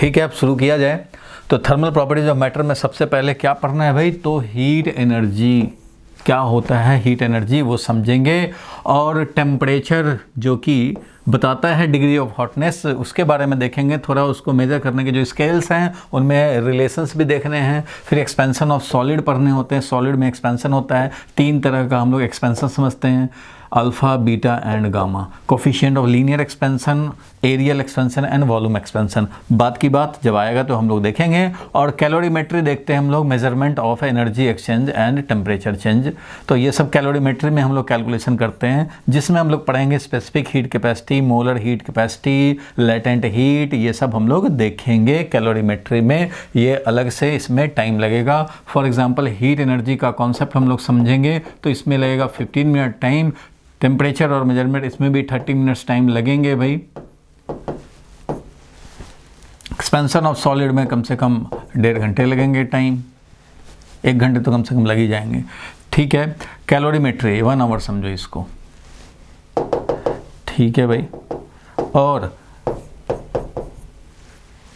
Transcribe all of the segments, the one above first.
ठीक है, अब शुरू किया जाए। तो थर्मल प्रॉपर्टीज ऑफ मैटर में सबसे पहले क्या पढ़ना है भाई, तो हीट एनर्जी क्या होता है, हीट एनर्जी वो समझेंगे। और टेम्परेचर जो कि बताता है डिग्री ऑफ हॉटनेस, उसके बारे में देखेंगे थोड़ा। उसको मेजर करने के जो स्केल्स हैं उनमें रिलेशंस भी देखने हैं। फिर एक्सपेंशन ऑफ सॉलिड पढ़ने होते हैं। सॉलिड में एक्सपेंशन होता है, 3 तरह का हम लोग एक्सपेंशन समझते हैं, alpha, beta and gamma. Coefficient of linear expansion, areal expansion and volume expansion, बात की बात जब आएगा तो हम लोग देखेंगे। और कैलोरीमेट्री देखते हैं हम लोग, measurement of energy exchange and temperature change. तो ये सब कैलोरीमेट्री में हम लोग कैलकुलेशन करते हैं, जिसमें हम लोग पढ़ेंगे specific heat capacity, molar heat capacity, latent heat, ये सब हम लोग देखेंगे कैलोरीमेट्री में। ये अलग से इसमें टाइम लगेगा। फॉर एग्जाम्पल हीट एनर्जी का कॉन्सेप्ट हम लोग समझेंगे तो इसमें लगेगा 15 मिनट टाइम। टेम्परेचर और मेजरमेंट इसमें भी 30 मिनट्स टाइम लगेंगे भाई। एक्सपेंशन ऑफ सॉलिड में कम से कम 1.5 घंटे लगेंगे टाइम, 1 घंटे तो कम से कम लग ही जाएंगे। ठीक है, कैलोरीमेट्री 1 आवर समझो इसको। ठीक है भाई, और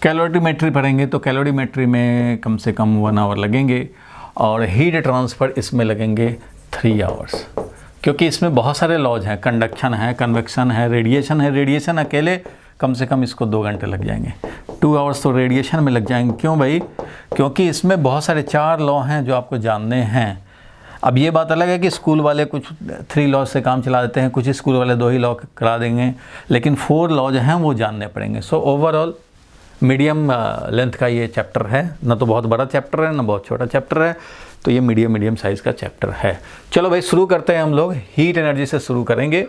कैलोरीमेट्री पढ़ेंगे तो कैलोरीमेट्री में कम से कम 1 आवर लगेंगे। और हीट ट्रांसफ़र इसमें लगेंगे 3 आवर्स, क्योंकि इसमें बहुत सारे लॉज हैं, कंडक्शन है, कन्वेक्शन है, रेडिएशन है। रेडिएशन अकेले कम से कम इसको 2 घंटे लग जाएंगे, 2 आवर्स तो रेडिएशन में लग जाएंगे। क्यों भाई? क्योंकि इसमें बहुत सारे 4 लॉ हैं जो आपको जानने हैं। अब ये बात अलग है कि स्कूल वाले कुछ 3 लॉज से काम चला देते हैं, कुछ स्कूल वाले 2 ही लॉ करा देंगे, लेकिन 4 लॉज हैं वो जानने पड़ेंगे। सो ओवरऑल मीडियम लेंथ का ये चैप्टर है, ना तो बहुत बड़ा चैप्टर है ना बहुत छोटा चैप्टर है, तो ये मीडियम साइज़ का चैप्टर है। चलो भाई शुरू करते हैं हम लोग। हीट एनर्जी से शुरू करेंगे।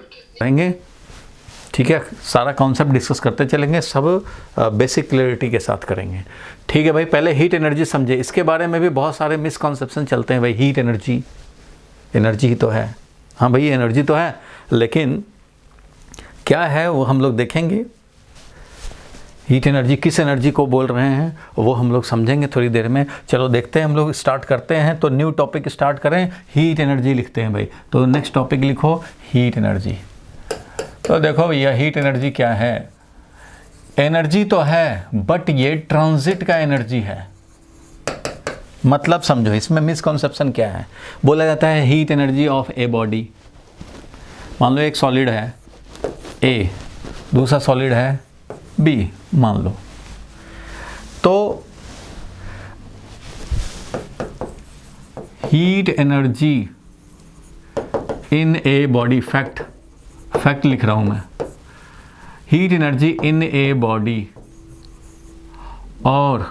ठीक है, सारा कॉन्सेप्ट डिस्कस करते चलेंगे, सब बेसिक क्लैरिटी के साथ करेंगे। ठीक है भाई, पहले हीट एनर्जी समझे। इसके बारे में भी बहुत सारे मिसकॉन्सेप्शन चलते हैं भाई। हीट एनर्जी, एनर्जी ही तो है। हाँ भाई एनर्जी तो है, लेकिन क्या है वो हम लोग देखेंगे। हीट एनर्जी किस एनर्जी को बोल रहे हैं वो हम लोग समझेंगे थोड़ी देर में। चलो देखते हैं, हम लोग स्टार्ट करते हैं। तो न्यू टॉपिक स्टार्ट करें, हीट एनर्जी लिखते हैं भाई। तो नेक्स्ट टॉपिक लिखो हीट एनर्जी। तो देखो भैया हीट एनर्जी क्या है। एनर्जी तो है बट ये ट्रांजिट का एनर्जी है। मतलब समझो इसमें मिसकॉन्सेप्शन क्या है। बोला जाता है heat energy of a body. मान लो एक सॉलिड है ए, दूसरा सॉलिड है बी मान लो, तो heat energy in a body, fact लिख रहा हूं मैं। Heat energy in a body और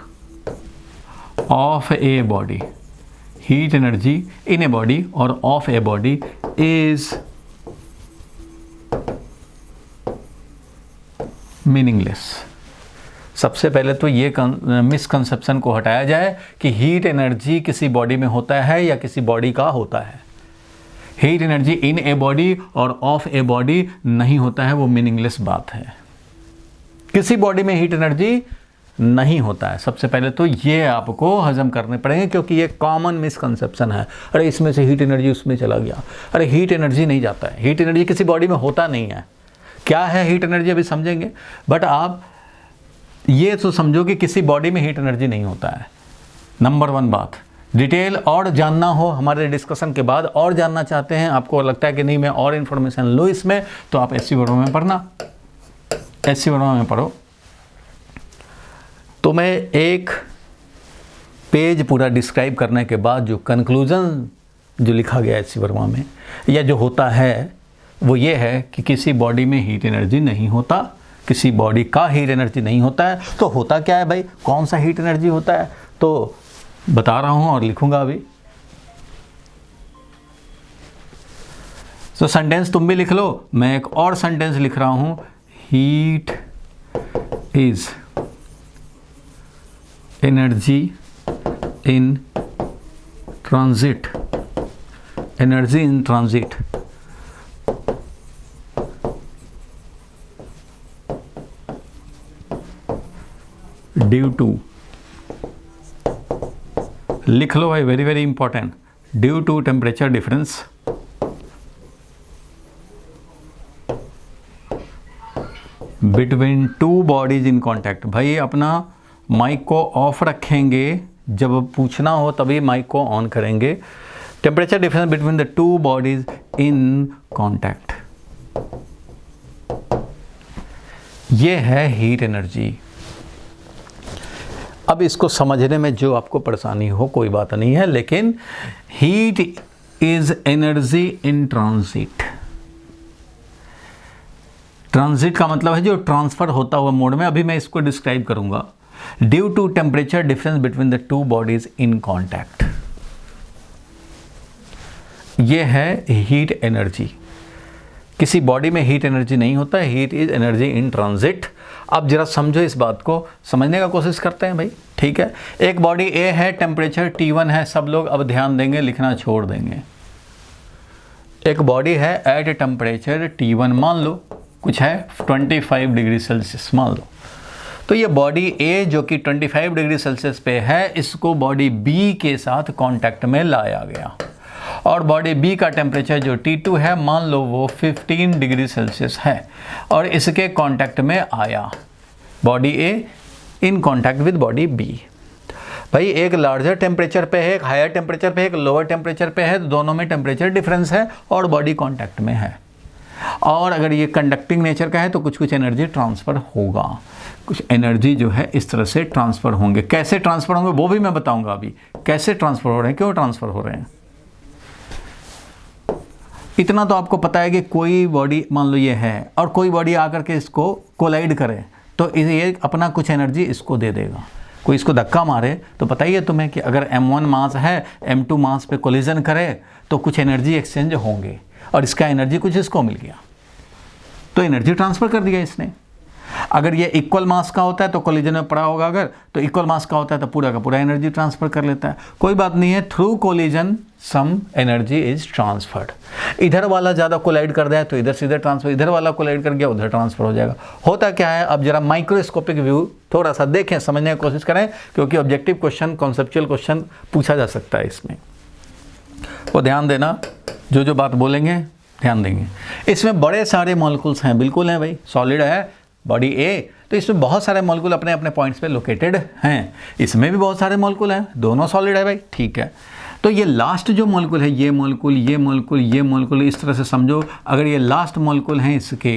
of a body, heat energy in a body और of a body is meaningless. सबसे पहले तो ये मिसकंसेप्शन को हटाया जाए कि हीट एनर्जी किसी बॉडी में होता है या किसी बॉडी का होता है। Heat energy in a body और ऑफ ए बॉडी नहीं होता है, वो मीनिंगलेस बात है। किसी बॉडी में हीट एनर्जी नहीं होता है। सबसे पहले तो ये आपको हजम करने पड़ेंगे, क्योंकि ये कॉमन मिसकंसेप्शन है। अरे इसमें से हीट एनर्जी उसमें चला गया। अरे हीट एनर्जी नहीं जाता है, हीट एनर्जी किसी बॉडी में होता नहीं है। क्या है हीट एनर्जी अभी समझेंगे, बट आप ये तो समझो कि किसी बॉडी में हीट एनर्जी नहीं होता है। नंबर 1 बात। डिटेल और जानना हो हमारे डिस्कशन के बाद, और जानना चाहते हैं, आपको लगता है कि नहीं मैं और इन्फॉर्मेशन लूँ इसमें, तो आप एससी वर्मा में पढ़ना, एससी वर्मा में पढ़ो। तो मैं एक पेज पूरा डिस्क्राइब करने के बाद जो कंक्लूजन जो लिखा गया एससी वर्मा में, या जो होता है वो ये है कि किसी बॉडी में हीट एनर्जी नहीं होता, किसी बॉडी का हीट एनर्जी नहीं होता है। तो होता क्या है भाई, कौन सा हीट एनर्जी होता है, तो बता रहा हूं और लिखूंगा अभी। तो सेंटेंस तुम भी लिख लो, मैं एक और सेंटेंस लिख रहा हूं। Heat is energy in transit, energy in transit due to, लिख लो भाई, very very important, due to temperature difference between 2 bodies in contact. भाई अपना माइक को ऑफ रखेंगे, जब पूछना हो तभी माइक को ऑन करेंगे। Temperature difference between the two bodies in contact, ये है हीट एनर्जी। अब इसको समझने में जो आपको परेशानी हो कोई बात नहीं है, लेकिन heat is energy in transit. Transit का मतलब है जो ट्रांसफर होता हुआ मोड में, अभी मैं इसको डिस्क्राइब करूंगा। Due to temperature difference between the two bodies in contact, ये है हीट एनर्जी। किसी बॉडी में हीट एनर्जी नहीं होता है, heat is energy in transit. अब जरा समझो, इस बात को समझने का कोशिश करते हैं भाई, ठीक है। एक बॉडी ए है, टेम्परेचर T1 है, सब लोग अब ध्यान देंगे, लिखना छोड़ देंगे। एक बॉडी है एट टेम्परेचर T1, मान लो कुछ है 25 डिग्री सेल्सियस मान लो। तो ये बॉडी ए जो कि 25 डिग्री सेल्सियस पे है, इसको बॉडी बी के साथ कांटेक्ट में लाया गया, और बॉडी बी का टेम्परेचर जो T2 है मान लो वो 15 डिग्री सेल्सियस है, और इसके कांटेक्ट में आया body A in contact with body B. भाई एक लार्जर टेम्परेचर पे है, एक हायर टेम्परेचर पे है, एक लोअर टेम्परेचर पे है, तो दोनों में टेम्परेचर डिफरेंस है और बॉडी कांटेक्ट में है। और अगर ये कंडक्टिंग नेचर का है तो कुछ कुछ एनर्जी ट्रांसफ़र होगा, कुछ एनर्जी जो है इस तरह से ट्रांसफ़र होंगे। कैसे ट्रांसफ़र होंगे वो भी मैं बताऊंगा अभी, कैसे ट्रांसफ़र हो रहे हैं, क्यों ट्रांसफ़र हो रहे हैं। इतना तो आपको पता है कि कोई बॉडी मान लो ये है और कोई बॉडी आकर के इसको कोलाइड करे तो ये अपना कुछ एनर्जी इसको दे देगा। कोई इसको धक्का मारे तो पता ही है तुम्हें कि अगर M1 मास है, M2 मास पे कोलिजन करे तो कुछ एनर्जी एक्सचेंज होंगे, और इसका एनर्जी कुछ इसको मिल गया, तो एनर्जी ट्रांसफ़र कर दिया इसने। अगर ये इक्वल मास का होता है तो कोलिजन में पड़ा होगा, अगर तो इक्वल मास का होता है तो पूरा का पूरा एनर्जी ट्रांसफ़र कर लेता है। कोई बात नहीं है, through collision some energy is transferred. इधर वाला ज़्यादा कोलाइड कर दिया तो इधर से इधर ट्रांसफर, इधर वाला कोलाइड कर गया उधर ट्रांसफर हो जाएगा। होता क्या है, अब जरा माइक्रोस्कोपिक व्यू थोड़ा सा देखें, समझने की कोशिश करें, क्योंकि ऑब्जेक्टिव क्वेश्चन, कॉन्सेप्चुअल क्वेश्चन पूछा जा सकता है इसमें। वो ध्यान देना, जो जो बात बोलेंगे ध्यान देंगे। इसमें बड़े सारे मॉलिक्यूल्स हैं, बिल्कुल हैं भाई, सॉलिड है बॉडी ए, तो इसमें बहुत सारे मॉलिक्यूल अपने अपने पॉइंट्स पे लोकेटेड हैं। इसमें भी बहुत सारे मॉलिक्यूल हैं, दोनों सॉलिड है भाई, ठीक है। तो ये लास्ट जो मॉलिक्यूल है, ये मॉलिक्यूल, ये मॉलिक्यूल, ये मॉलिक्यूल, इस तरह से समझो। अगर ये लास्ट मॉलिक्यूल हैं इसके,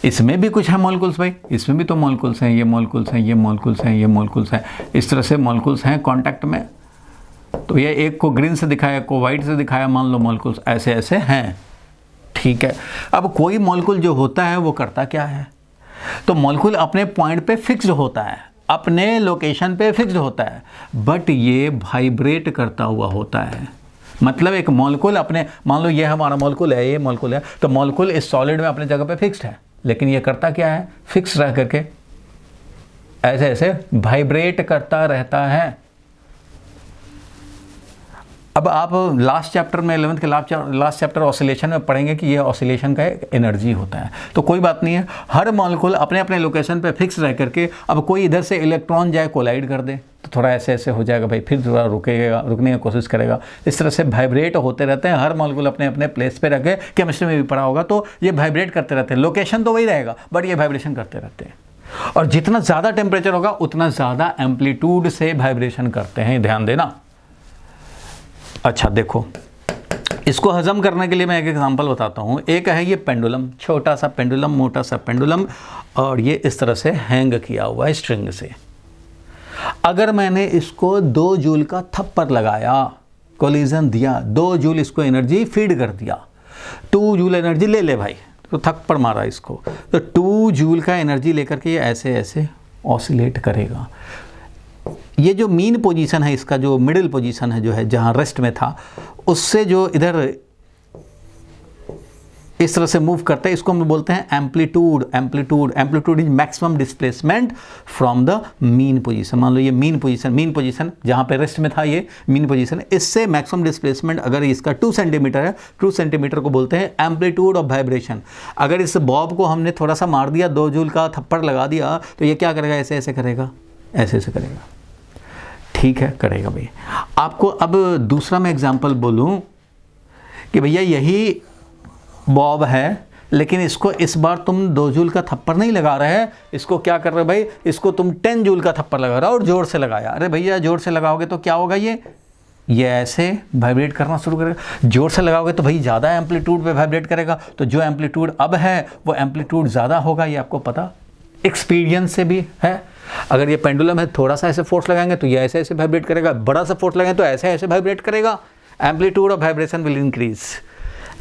इसमें भी कुछ है मॉलिक्यूल्स भाई, इसमें भी तो मॉलिक्यूल्स हैं, ये मॉलिक्यूल्स हैं, ये मॉलिक्यूल्स हैं, ये मॉलिक्यूल्स हैं, इस तरह से मॉलिक्यूल्स हैं कॉन्टैक्ट में। तो ये एक को ग्रीन से दिखाया, एक को वाइट से दिखाया, मान लो मॉलिक्यूल्स ऐसे ऐसे हैं, ठीक है। अब कोई मॉलिक्यूल जो होता है वो करता क्या है, तो मॉलिक्यूल अपने पॉइंट पे फिक्स्ड होता है, अपने लोकेशन पे फिक्स्ड होता है, बट ये वाइब्रेट करता हुआ होता है। मतलब एक मॉलिक्यूल अपने, मान लो ये हमारा मॉलिक्यूल है, ये मॉलिक्यूल है, तो मॉलिक्यूल इस सॉलिड में अपने जगह पे फिक्स्ड है, लेकिन ये करता क्या है, फिक्स रह करके ऐसे ऐसे वाइब्रेट करता रहता है। अब आप लास्ट चैप्टर में 11th के लास्ट चैप्टर ऑसिलेशन में पढ़ेंगे कि ये ऑसिलेशन का एक एनर्जी होता है। तो कोई बात नहीं है, हर मॉलिक्यूल अपने अपने लोकेशन पे फिक्स रह करके, अब कोई इधर से इलेक्ट्रॉन जाए कोलाइड कर दे तो थोड़ा ऐसे ऐसे हो जाएगा भाई, फिर थोड़ा रुकने की कोशिश करेगा, इस तरह से वाइब्रेट होते रहते हैं। हर मॉलिक्यूल अपने अपने प्लेस पे रखे, केमिस्ट्री में भी पढ़ा होगा, तो ये वाइब्रेट करते रहते हैं। लोकेशन तो वही रहेगा बट ये वाइब्रेशन करते रहते हैं, और जितना ज़्यादा टेम्परेचर होगा उतना ज़्यादा एम्पलीट्यूड से वाइब्रेशन करते हैं, ध्यान देना। अच्छा देखो, इसको हजम करने के लिए मैं एक एग्जांपल बताता हूँ। एक है ये पेंडुलम, छोटा सा पेंडुलम, मोटा सा पेंडुलम, और ये इस तरह से हैंग किया हुआ है स्ट्रिंग से। अगर मैंने इसको 2 जूल का थप्पड़ लगाया, कोलिजन दिया, 2 जूल इसको एनर्जी फीड कर दिया, 2 जूल एनर्जी ले ले भाई, तो थप्पड़ मारा इसको, तो 2 जूल का एनर्जी लेकर के ये ऐसे ऐसे ऑसिलेट करेगा। ये जो मीन पोजीशन है इसका, जो मिडिल पोजीशन है, जो है जहाँ रेस्ट में था, उससे जो इधर इस तरह से मूव करता है, इसको हम बोलते हैं amplitude. Amplitude is maximum displacement from the mean position. मान लो ये मीन पोजीशन जहाँ पे रेस्ट में था, ये मीन पोजीशन, इससे मैक्सिमम डिस्प्लेसमेंट अगर इसका 2 सेंटीमीटर है, 2 सेंटीमीटर को बोलते हैं एम्पलीट्यूड ऑफ वाइब्रेशन। अगर इस बॉब को हमने थोड़ा सा मार दिया, 2 जूल का थप्पड़ लगा दिया, तो ये क्या करेगा, ऐसे ऐसे करेगा, ऐसे ऐसे करेगा, ठीक है, करेगा भाई। आपको अब दूसरा मैं एग्जांपल बोलूं कि भैया यही बॉब है, लेकिन इसको इस बार तुम 2 जूल का थप्पड़ नहीं लगा रहे हैं, इसको क्या कर रहे हो भाई, इसको तुम 10 जूल का थप्पड़ लगा रहे हो और जोर से लगाया। अरे भैया जोर से लगाओगे तो क्या होगा, ये ऐसे वाइब्रेट करना शुरू करेगा। जोर से लगाओगे तो भाई ज़्यादा एम्पलीट्यूड पे वाइब्रेट करेगा, तो जो एम्पलीट्यूड अब है वो एम्पलीट्यूड ज़्यादा होगा, ये आपको पता एक्सपीरियंस से भी है। अगर ये पेंडुलम है, थोड़ा सा ऐसे फोर्स लगाएंगे तो ये ऐसे ऐसे वाइब्रेट करेगा, बड़ा सा फोर्स लगाएंगे तो ऐसे ऐसे वाइब्रेट करेगा। Amplitude of vibration will increase,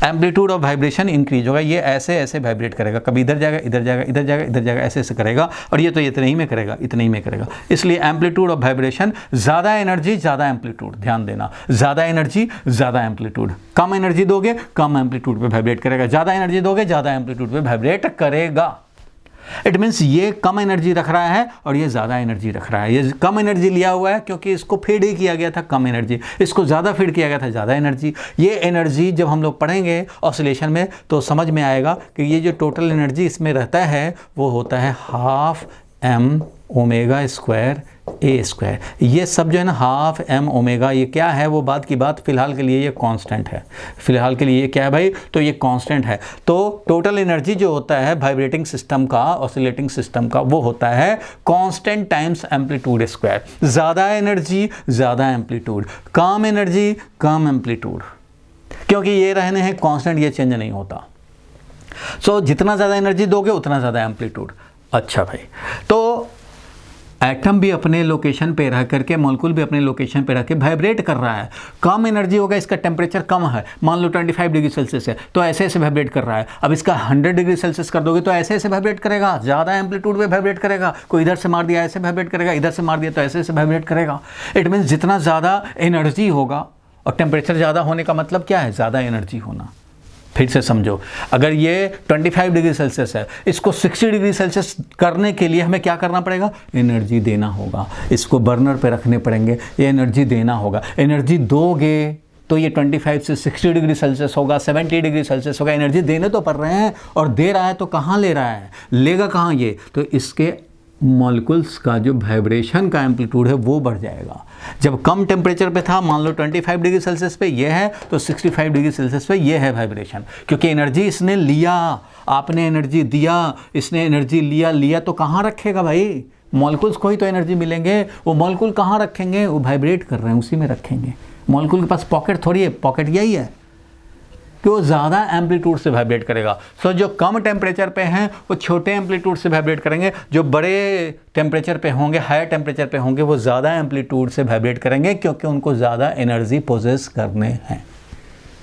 amplitude of vibration increase होगा, ये ऐसे ऐसे वाइब्रेट करेगा, कभी इधर जाएगा इधर जाएगा इधर जाएगा इधर जाएगा, ऐसे ऐसे करेगा। और ये तो इतने ही में करेगा, इतने ही में करेगा। इसलिए एम्पलीट्यूड ऑफ वाइब्रेशन, ज़्यादा एनर्जी ज़्यादा एम्पलीट्यूड, ध्यान देना, ज़्यादा एनर्जी ज़्यादा एम्पलीट्यूड। कम एनर्जी दोगे कम एम्पलीट्यूड पे वाइब्रेट करेगा, ज़्यादा एनर्जी दोगे ज़्यादा एम्पलीट्यूड पे वाइब्रेट करेगा। इट मीन्स ये कम एनर्जी रख रहा है और ये ज़्यादा एनर्जी रख रहा है। ये कम एनर्जी लिया हुआ है क्योंकि इसको फीड ही किया गया था कम एनर्जी, इसको ज़्यादा फीड किया गया था ज़्यादा एनर्जी। ये एनर्जी जब हम लोग पढ़ेंगे ऑसिलेशन में तो समझ में आएगा कि ये जो टोटल एनर्जी इसमें रहता है वो होता है 12 m ओमेगा स्क्वायर ए स्क्वायर। ये सब जो है ना 12 m ओमेगा, ये क्या है वो बात की बात, फिलहाल के लिए ये कांस्टेंट है। फिलहाल के लिए ये क्या है भाई, तो ये कांस्टेंट है। तो टोटल एनर्जी जो होता है वाइब्रेटिंग सिस्टम का, ऑसिलेटिंग सिस्टम का, वो होता है कांस्टेंट टाइम्स एम्पलीट्यूड स्क्वायर। ज़्यादा एनर्जी ज़्यादा एम्पलीट्यूड, कम एनर्जी कम एम्पलीट्यूड, क्योंकि ये रहने हैं कांस्टेंट, ये चेंज नहीं होता। सो जितना ज़्यादा एनर्जी दोगे उतना ज़्यादा एम्पलीट्यूड। अच्छा भाई, तो एटम भी अपने लोकेशन पे रह करके, मॉलिक्यूल भी अपने लोकेशन पे रह के वाइब्रेट कर रहा है। कम एनर्जी होगा, इसका टेम्परेचर कम है, मान लो 25 डिग्री सेल्सियस है, तो ऐसे ऐसे वाइब्रेट कर रहा है। अब इसका 100 डिग्री सेल्सियस कर दोगे तो ऐसे ऐसे वाइब्रेट करेगा, ज़्यादा एम्पलीट्यूड पे वाइब्रेट करेगा। कोई इधर से मार दिया ऐसे वाइब्रेट करेगा, इधर से मार दिया तो ऐसे ऐसे वाइब्रेट करेगा। इट मीन्स जितना ज़्यादा एनर्जी होगा, और टेम्परेचर ज़्यादा होने का मतलब क्या है, ज़्यादा एनर्जी होना। फिर से समझो, अगर ये 25 डिग्री सेल्सियस है, इसको 60 डिग्री सेल्सियस करने के लिए हमें क्या करना पड़ेगा, एनर्जी देना होगा। इसको बर्नर पे रखने पड़ेंगे, ये एनर्जी देना होगा। एनर्जी दोगे तो ये 25 से 60 डिग्री सेल्सियस होगा, 70 डिग्री सेल्सियस होगा। एनर्जी देने तो पड़ रहे हैं, और दे रहा है तो कहाँ ले रहा है, लेगा कहाँ ये, तो इसके मॉलिक्यूल्स का जो वाइब्रेशन का एम्पलीट्यूड है वो बढ़ जाएगा। जब कम टेम्परेचर पे था, मान लो 25 डिग्री सेल्सियस पे ये है, तो 65 डिग्री सेल्सियस पे ये है वाइब्रेशन, क्योंकि एनर्जी इसने लिया, आपने एनर्जी दिया, इसने एनर्जी लिया तो कहाँ रखेगा भाई, मॉलिक्यूल्स को ही तो एनर्जी मिलेंगे। वो मॉलिक्यूल कहाँ रखेंगे, वो वाइब्रेट कर रहे हैं उसी में रखेंगे। मॉलिक्यूल के पास पॉकेट थोड़ी है, पॉकेट यही है कि वो ज़्यादा एम्पलीट्यूड से वाइब्रेट करेगा। सो जो कम टेम्परेचर पे हैं वो छोटे एम्पलीट्यूड से वाइब्रेट करेंगे, जो बड़े टेम्परेचर पे होंगे, हायर टेम्परेचर पे होंगे, वो ज़्यादा एम्पलीट्यूड से वाइब्रेट करेंगे, क्योंकि उनको ज़्यादा एनर्जी पोजेस करने हैं।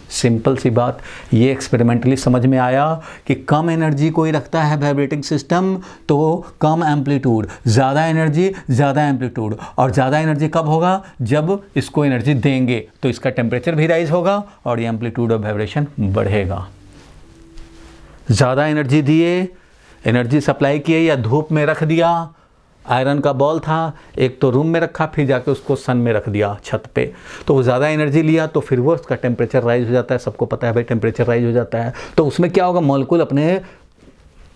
सिंपल सी बात, ये एक्सपेरिमेंटली समझ में आया कि कम एनर्जी कोई रखता है वाइब्रेटिंग सिस्टम तो कम एम्पलीट्यूड, ज़्यादा एनर्जी ज़्यादा एम्पलीट्यूड। और ज़्यादा एनर्जी कब होगा, जब इसको एनर्जी देंगे तो इसका टेम्परेचर भी राइज होगा और ये एम्पलीट्यूड ऑफ वाइब्रेशन बढ़ेगा। ज़्यादा एनर्जी दिए, एनर्जी सप्लाई किए या धूप में रख दिया, आयरन का बॉल था, एक तो रूम में रखा, फिर जाके उसको सन में रख दिया छत पे, तो वो ज़्यादा एनर्जी लिया, तो फिर वो उसका टेम्परेचर राइज हो जाता है। सबको पता है भाई टेम्परेचर राइज हो जाता है, तो उसमें क्या होगा, मॉलिक्यूल अपने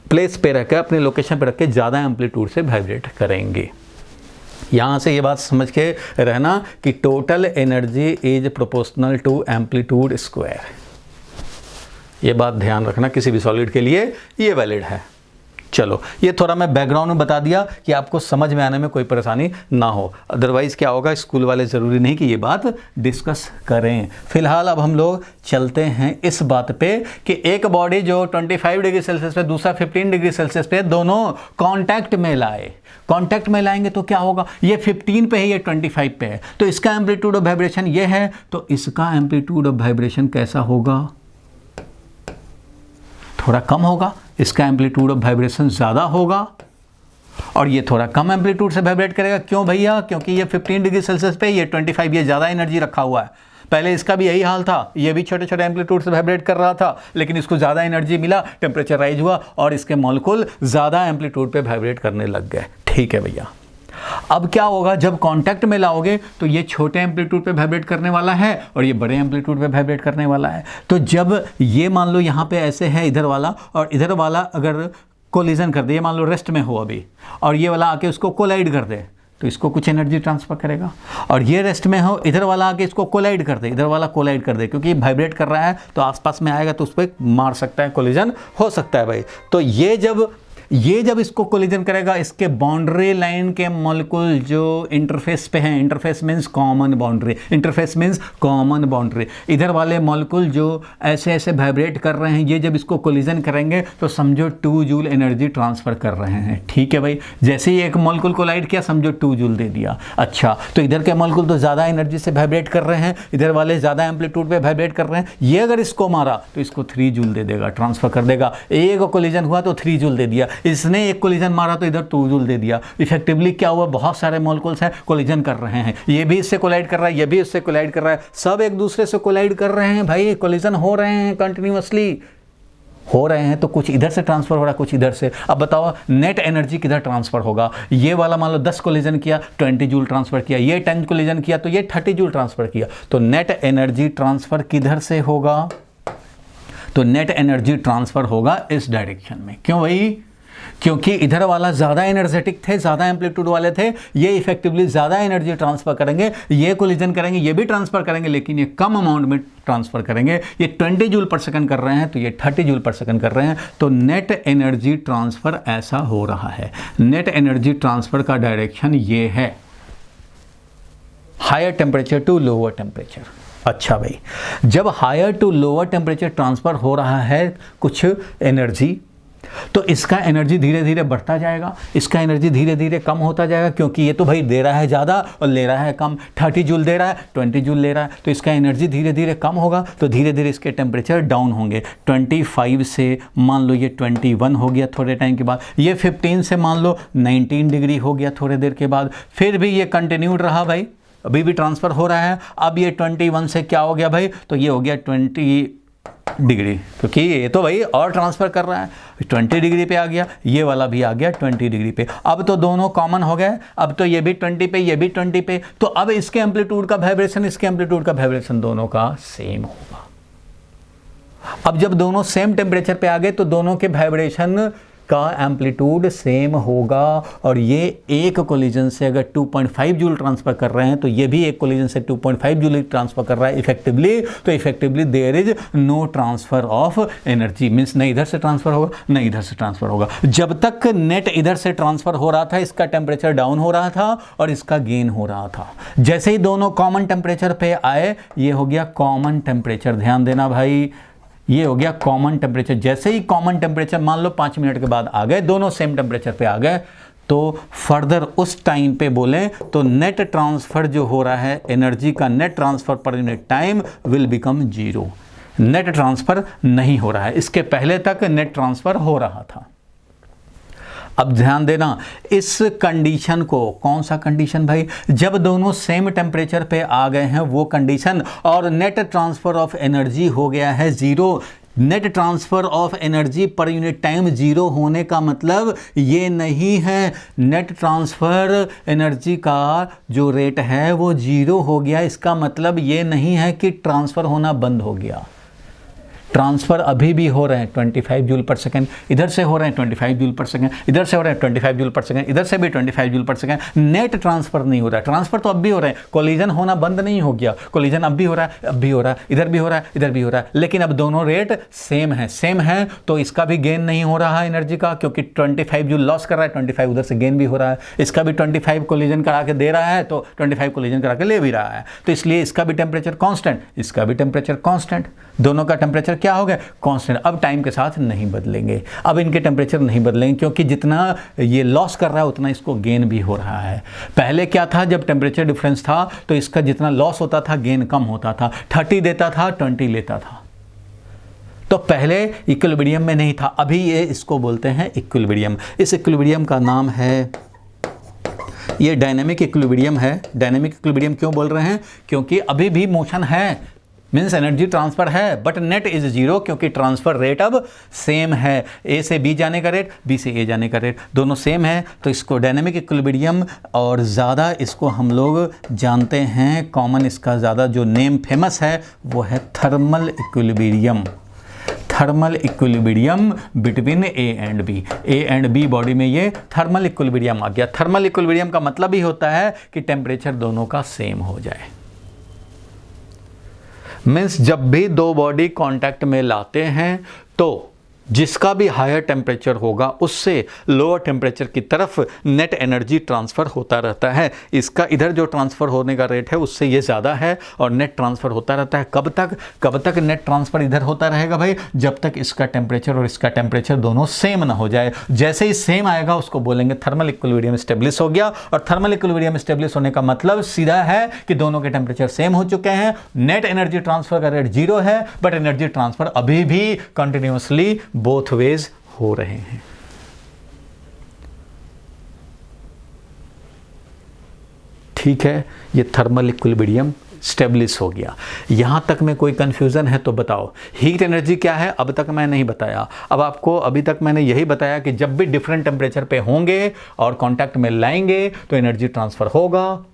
प्लेस पे रख के, अपने लोकेशन पे रख के ज़्यादा एम्पलीट्यूड से वाइब्रेट करेंगे। यहाँ से ये बात समझ के रहना कि total energy is proportional to amplitude square. ये बात ध्यान रखना, किसी भी सॉलिड के लिए ये वैलिड है। चलो, ये थोड़ा मैं बैकग्राउंड में बता दिया कि आपको समझ में आने में कोई परेशानी ना हो। अदरवाइज़ क्या होगा, स्कूल वाले ज़रूरी नहीं कि ये बात डिस्कस करें। फिलहाल अब हम लोग चलते हैं इस बात पे कि एक बॉडी जो 25 डिग्री सेल्सियस पे, दूसरा 15 डिग्री सेल्सियस पे, दोनों कांटेक्ट में लाए। कांटेक्ट में लाएंगे तो क्या होगा, ये 15 पे है, ये 25 पे है, तो इसका एम्पलीट्यूड ऑफ वाइब्रेशन ये है, तो इसका एम्पलीट्यूड ऑफ वाइब्रेशन कैसा होगा, थोड़ा कम होगा। इसका एम्पलीट्यूड ऑफ वाइब्रेशन ज़्यादा होगा, और ये थोड़ा कम एम्पलीट्यूड से वाइब्रेट करेगा। क्यों भैया, क्योंकि ये 15 डिग्री सेल्सियस पे, ये 25, ये ज़्यादा एनर्जी रखा हुआ है। पहले इसका भी यही हाल था, ये भी छोटे छोटे एम्पलीट्यूड से वाइब्रेट कर रहा था, लेकिन इसको ज़्यादा एनर्जी मिला, टेम्परेचर राइज हुआ और इसके मॉलिक्यूल ज़्यादा एम्पलीट्यूड पे वाइब्रेट करने लग गए। ठीक है भैया, अब क्या होगा, जब कांटेक्ट में लाओगे तो ये छोटे एम्पलीट्यूड पे वाइब्रेट करने वाला है और ये बड़े एम्पलीट्यूड पे वाइब्रेट करने वाला है। तो जब ये मान लो यहाँ पे ऐसे है इधर वाला, और इधर वाला अगर कोलिजन कर दे, ये मान लो रेस्ट में हो अभी, और ये वाला आके उसको कोलाइड कर दे, तो इसको कुछ एनर्जी ट्रांसफ़र करेगा, और ये रेस्ट में हो, इधर वाला आके इसको कोलाइड कर दे, इधर वाला कोलाइड कर दे, क्योंकि वाइब्रेट कर रहा है तो आसपास में आएगा तो उस पर मार सकता है, कोलिजन हो सकता है भाई। तो ये जब इसको कोलिजन करेगा, इसके बाउंड्री लाइन के मॉलिक्यूल जो इंटरफेस पे हैं, interface means common boundary, interface means common boundary, इधर वाले मॉलिक्यूल जो ऐसे ऐसे वाइब्रेट कर रहे हैं, ये जब इसको कोलिजन करेंगे तो समझो 2 जूल एनर्जी ट्रांसफ़र कर रहे हैं। ठीक है भाई, जैसे ही एक मॉलिक्यूल कोलाइड किया समझो 2 जूल दे दिया। अच्छा, तो इधर के मॉलिक्यूल तो ज़्यादा एनर्जी से वाइब्रेट कर रहे हैं, इधर वाले ज़्यादा एम्पलीट्यूड पे वाइब्रेट कर रहे हैं, ये अगर इसको मारा तो इसको 3 जूल दे देगा, ट्रांसफ़र कर देगा। एक कोलिजन हुआ तो 3 जूल दे दिया, इसने एक कोलिजन मारा तो इधर 2 जूल दे दिया। इफेक्टिवली क्या हुआ, बहुत सारे मॉलिक्यूल्स हैं कोलिजन कर रहे हैं, ये भी इससे कोलाइड कर रहा है, ये भी इससे कोलाइड कर रहा है, सब एक दूसरे से कोलाइड कर रहे हैं भाई, कोलिजन हो रहे हैं, कंटिन्यूअसली हो रहे हैं। तो कुछ इधर से ट्रांसफर हो रहा है, कुछ इधर से। अब बताओ नेट एनर्जी किधर ट्रांसफर होगा, ये वाला मान लो 10 कोलिजन किया 20 जूल ट्रांसफर किया, ये 10 कोलिजन किया तो ये 30 जूल ट्रांसफर किया। तो नेट एनर्जी ट्रांसफर किधर से होगा, तो नेट एनर्जी ट्रांसफर होगा इस डायरेक्शन में। क्यों भाई, क्योंकि इधर वाला ज़्यादा एनर्जेटिक थे, ज़्यादा एम्पलीट्यूड वाले थे, ये इफेक्टिवली ज़्यादा एनर्जी ट्रांसफ़र करेंगे, ये कोलिजन करेंगे, ये भी ट्रांसफ़र करेंगे, लेकिन ये कम अमाउंट में ट्रांसफ़र करेंगे। ये 20 जूल पर सेकंड कर रहे हैं तो ये 30 जूल पर सेकंड कर रहे हैं। तो नेट एनर्जी ट्रांसफ़र ऐसा हो रहा है। नेट एनर्जी ट्रांसफ़र का डायरेक्शन ये है, higher temperature to lower temperature. अच्छा भाई, जब higher to lower temperature transfer हो रहा है कुछ एनर्जी, तो इसका एनर्जी धीरे धीरे बढ़ता जाएगा, इसका एनर्जी धीरे धीरे कम होता जाएगा, क्योंकि ये तो भाई दे रहा है ज़्यादा और ले रहा है कम। 30 जूल दे रहा है, 20 जूल ले रहा है, तो इसका एनर्जी धीरे धीरे कम होगा, तो धीरे धीरे इसके टेम्परेचर डाउन होंगे। 25 से मान लो ये 21 हो गया थोड़े टाइम के बाद, ये 15 से मान लो 19 डिग्री हो गया थोड़े देर के बाद, फिर भी ये कंटिन्यूड रहा भाई, अभी भी ट्रांसफ़र हो रहा है। अब ये 21 से क्या हो गया भाई, तो ये हो गया 20 डिग्री, क्योंकि ये तो भाई और ट्रांसफ़र कर रहा है, 20 डिग्री पे आ गया, ये वाला भी आ गया 20 डिग्री पे। अब तो दोनों कॉमन हो गए, अब तो ये भी 20 पे, ये भी 20 पे, तो अब इसके एम्पलीट्यूड का वाइब्रेशन, इसके एम्पलीट्यूड का वाइब्रेशन दोनों का सेम होगा। अब जब दोनों सेम टेम्परेचर पे आ गए तो दोनों के वाइब्रेशन का एम्पलीट्यूड सेम होगा, और ये एक कोलिजन से अगर 2.5 जूल ट्रांसफ़र कर रहे हैं तो ये भी एक कोलिजन से 2.5 जूल ट्रांसफ़र कर रहा है इफेक्टिवली। तो effectively there is no transfer of energy, means न इधर से ट्रांसफ़र होगा न इधर से ट्रांसफ़र होगा। जब तक नेट इधर से ट्रांसफ़र हो रहा था, इसका टेम्परेचर डाउन हो रहा था और इसका गेन हो रहा था। जैसे ही दोनों कॉमन टेम्परेचर पे आए, ये हो गया कॉमन टेम्परेचर, ध्यान देना भाई, ये हो गया कॉमन टेम्परेचर। जैसे ही कॉमन टेम्परेचर मान लो 5 मिनट के बाद आ गए, दोनों सेम टेम्परेचर पे आ गए, तो फर्दर उस टाइम पे बोलें तो नेट ट्रांसफ़र जो हो रहा है एनर्जी का, net transfer per unit time will become 0। Net transfer नहीं हो रहा है, इसके पहले तक नेट ट्रांसफ़र हो रहा था। अब ध्यान देना इस कंडीशन को, कौन सा कंडीशन भाई, जब दोनों सेम टेम्परेचर पे आ गए हैं वो कंडीशन, और नेट ट्रांसफ़र ऑफ एनर्जी हो गया है 0। Net transfer of energy per unit time 0 होने का मतलब ये नहीं है नेट ट्रांसफ़र एनर्जी का जो रेट है वो 0 हो गया। इसका मतलब ये नहीं है कि ट्रांसफ़र होना बंद हो गया। ट्रांसफ़र अभी भी हो रहे हैं 25 जूल पर सेकंड, इधर से हो रहे हैं 25 जूल पर सेकंड, इधर से हो रहे हैं 25 जूल पर सेकंड, इधर से भी 25 जूल पर सेकंड। नेट ट्रांसफ़र नहीं हो रहा है, ट्रांसफ़र तो अब भी हो रहे हैं, कोलिजन होना बंद नहीं हो गया, कोलिजन अब भी हो रहा है, अब भी हो रहा है, इधर भी हो रहा है, इधर भी हो रहा है, लेकिन अब दोनों रेट सेम है, तो इसका भी गेन नहीं हो रहा है एनर्जी का, क्योंकि 25 जूल लॉस कर रहा है, 25 उधर से गेन भी हो रहा है। इसका भी 25 कोलिजन करा के दे रहा है तो 25 कोलिजन करा के ले भी रहा है, तो इसलिए इसका भी टेम्परेचर कांस्टेंट, इसका भी टेम्परेचर कांस्टेंट, दोनों का टेम्परेचर क्या हो गया, कांस्टेंट। अब टाइम के साथ नहीं बदलेंगे, अब इनके टेम्परेचर नहीं बदलेंगे, क्योंकि जितना ये लॉस कर रहा है उतना इसको गेन भी हो रहा है। पहले क्या था, जब टेम्परेचर डिफरेंस था तो इसका जितना लॉस होता था गेन कम होता था, 30 देता था 20 लेता था, तो पहले इक्विलिब्रियम में नहीं था, अभी ये इसको बोलते हैं इक्विलिब्रियम। इस इक्विलिब्रियम का नाम है, ये डायनेमिक इक्विलिब्रियम है। डायनेमिक इक्विलिब्रियम क्यों बोल रहे हैं, क्योंकि अभी भी मोशन है, मीन्स एनर्जी ट्रांसफ़र है, बट नेट इज़ 0, क्योंकि ट्रांसफ़र रेट अब सेम है। ए से बी जाने का रेट, बी से ए जाने का रेट, दोनों सेम है, तो इसको डायनेमिक इक्विलिब्रियम, और ज़्यादा इसको हम लोग जानते हैं, कॉमन इसका ज़्यादा जो नेम फेमस है वो है thermal equilibrium. Thermal equilibrium between A and B. A and B body में ये थर्मल इक्विलिब्रियम आ गया। थर्मल इक्विलिब्रियम का मतलब ही होता है कि टेम्परेचर दोनों का सेम हो जाए। मीन्स जब भी दो बॉडी कांटेक्ट में लाते हैं तो जिसका भी हायर टेम्परेचर होगा उससे लोअर टेम्परेचर की तरफ नेट एनर्जी ट्रांसफ़र होता रहता है। इसका इधर जो ट्रांसफ़र होने का रेट है उससे ये ज़्यादा है और नेट ट्रांसफ़र होता रहता है। कब तक नेट ट्रांसफ़र इधर होता रहेगा भाई? जब तक इसका टेम्परेचर और इसका टेम्परेचर दोनों सेम ना हो जाए। जैसे ही सेम आएगा उसको बोलेंगे थर्मल इक्विलिब्रियम स्टेब्लिश हो गया। और थर्मल इक्विलिब्रियम स्टेब्लिश होने का मतलब सीधा है कि दोनों के टेम्परेचर सेम हो चुके हैं, नेट एनर्जी ट्रांसफ़र का रेट 0 है, बट एनर्जी ट्रांसफ़र अभी भी कंटिन्यूसली बोथ वेज हो रहे हैं। ठीक है, ये थर्मल इक्विलिब्रियम स्टेब्लिश हो गया। यहां तक में कोई कंफ्यूजन है तो बताओ। हीट एनर्जी क्या है अब तक मैं नहीं बताया। अब आपको अभी तक मैंने यही बताया कि जब भी डिफरेंट टेम्परेचर पे होंगे और कांटेक्ट में लाएंगे तो एनर्जी ट्रांसफर होगा,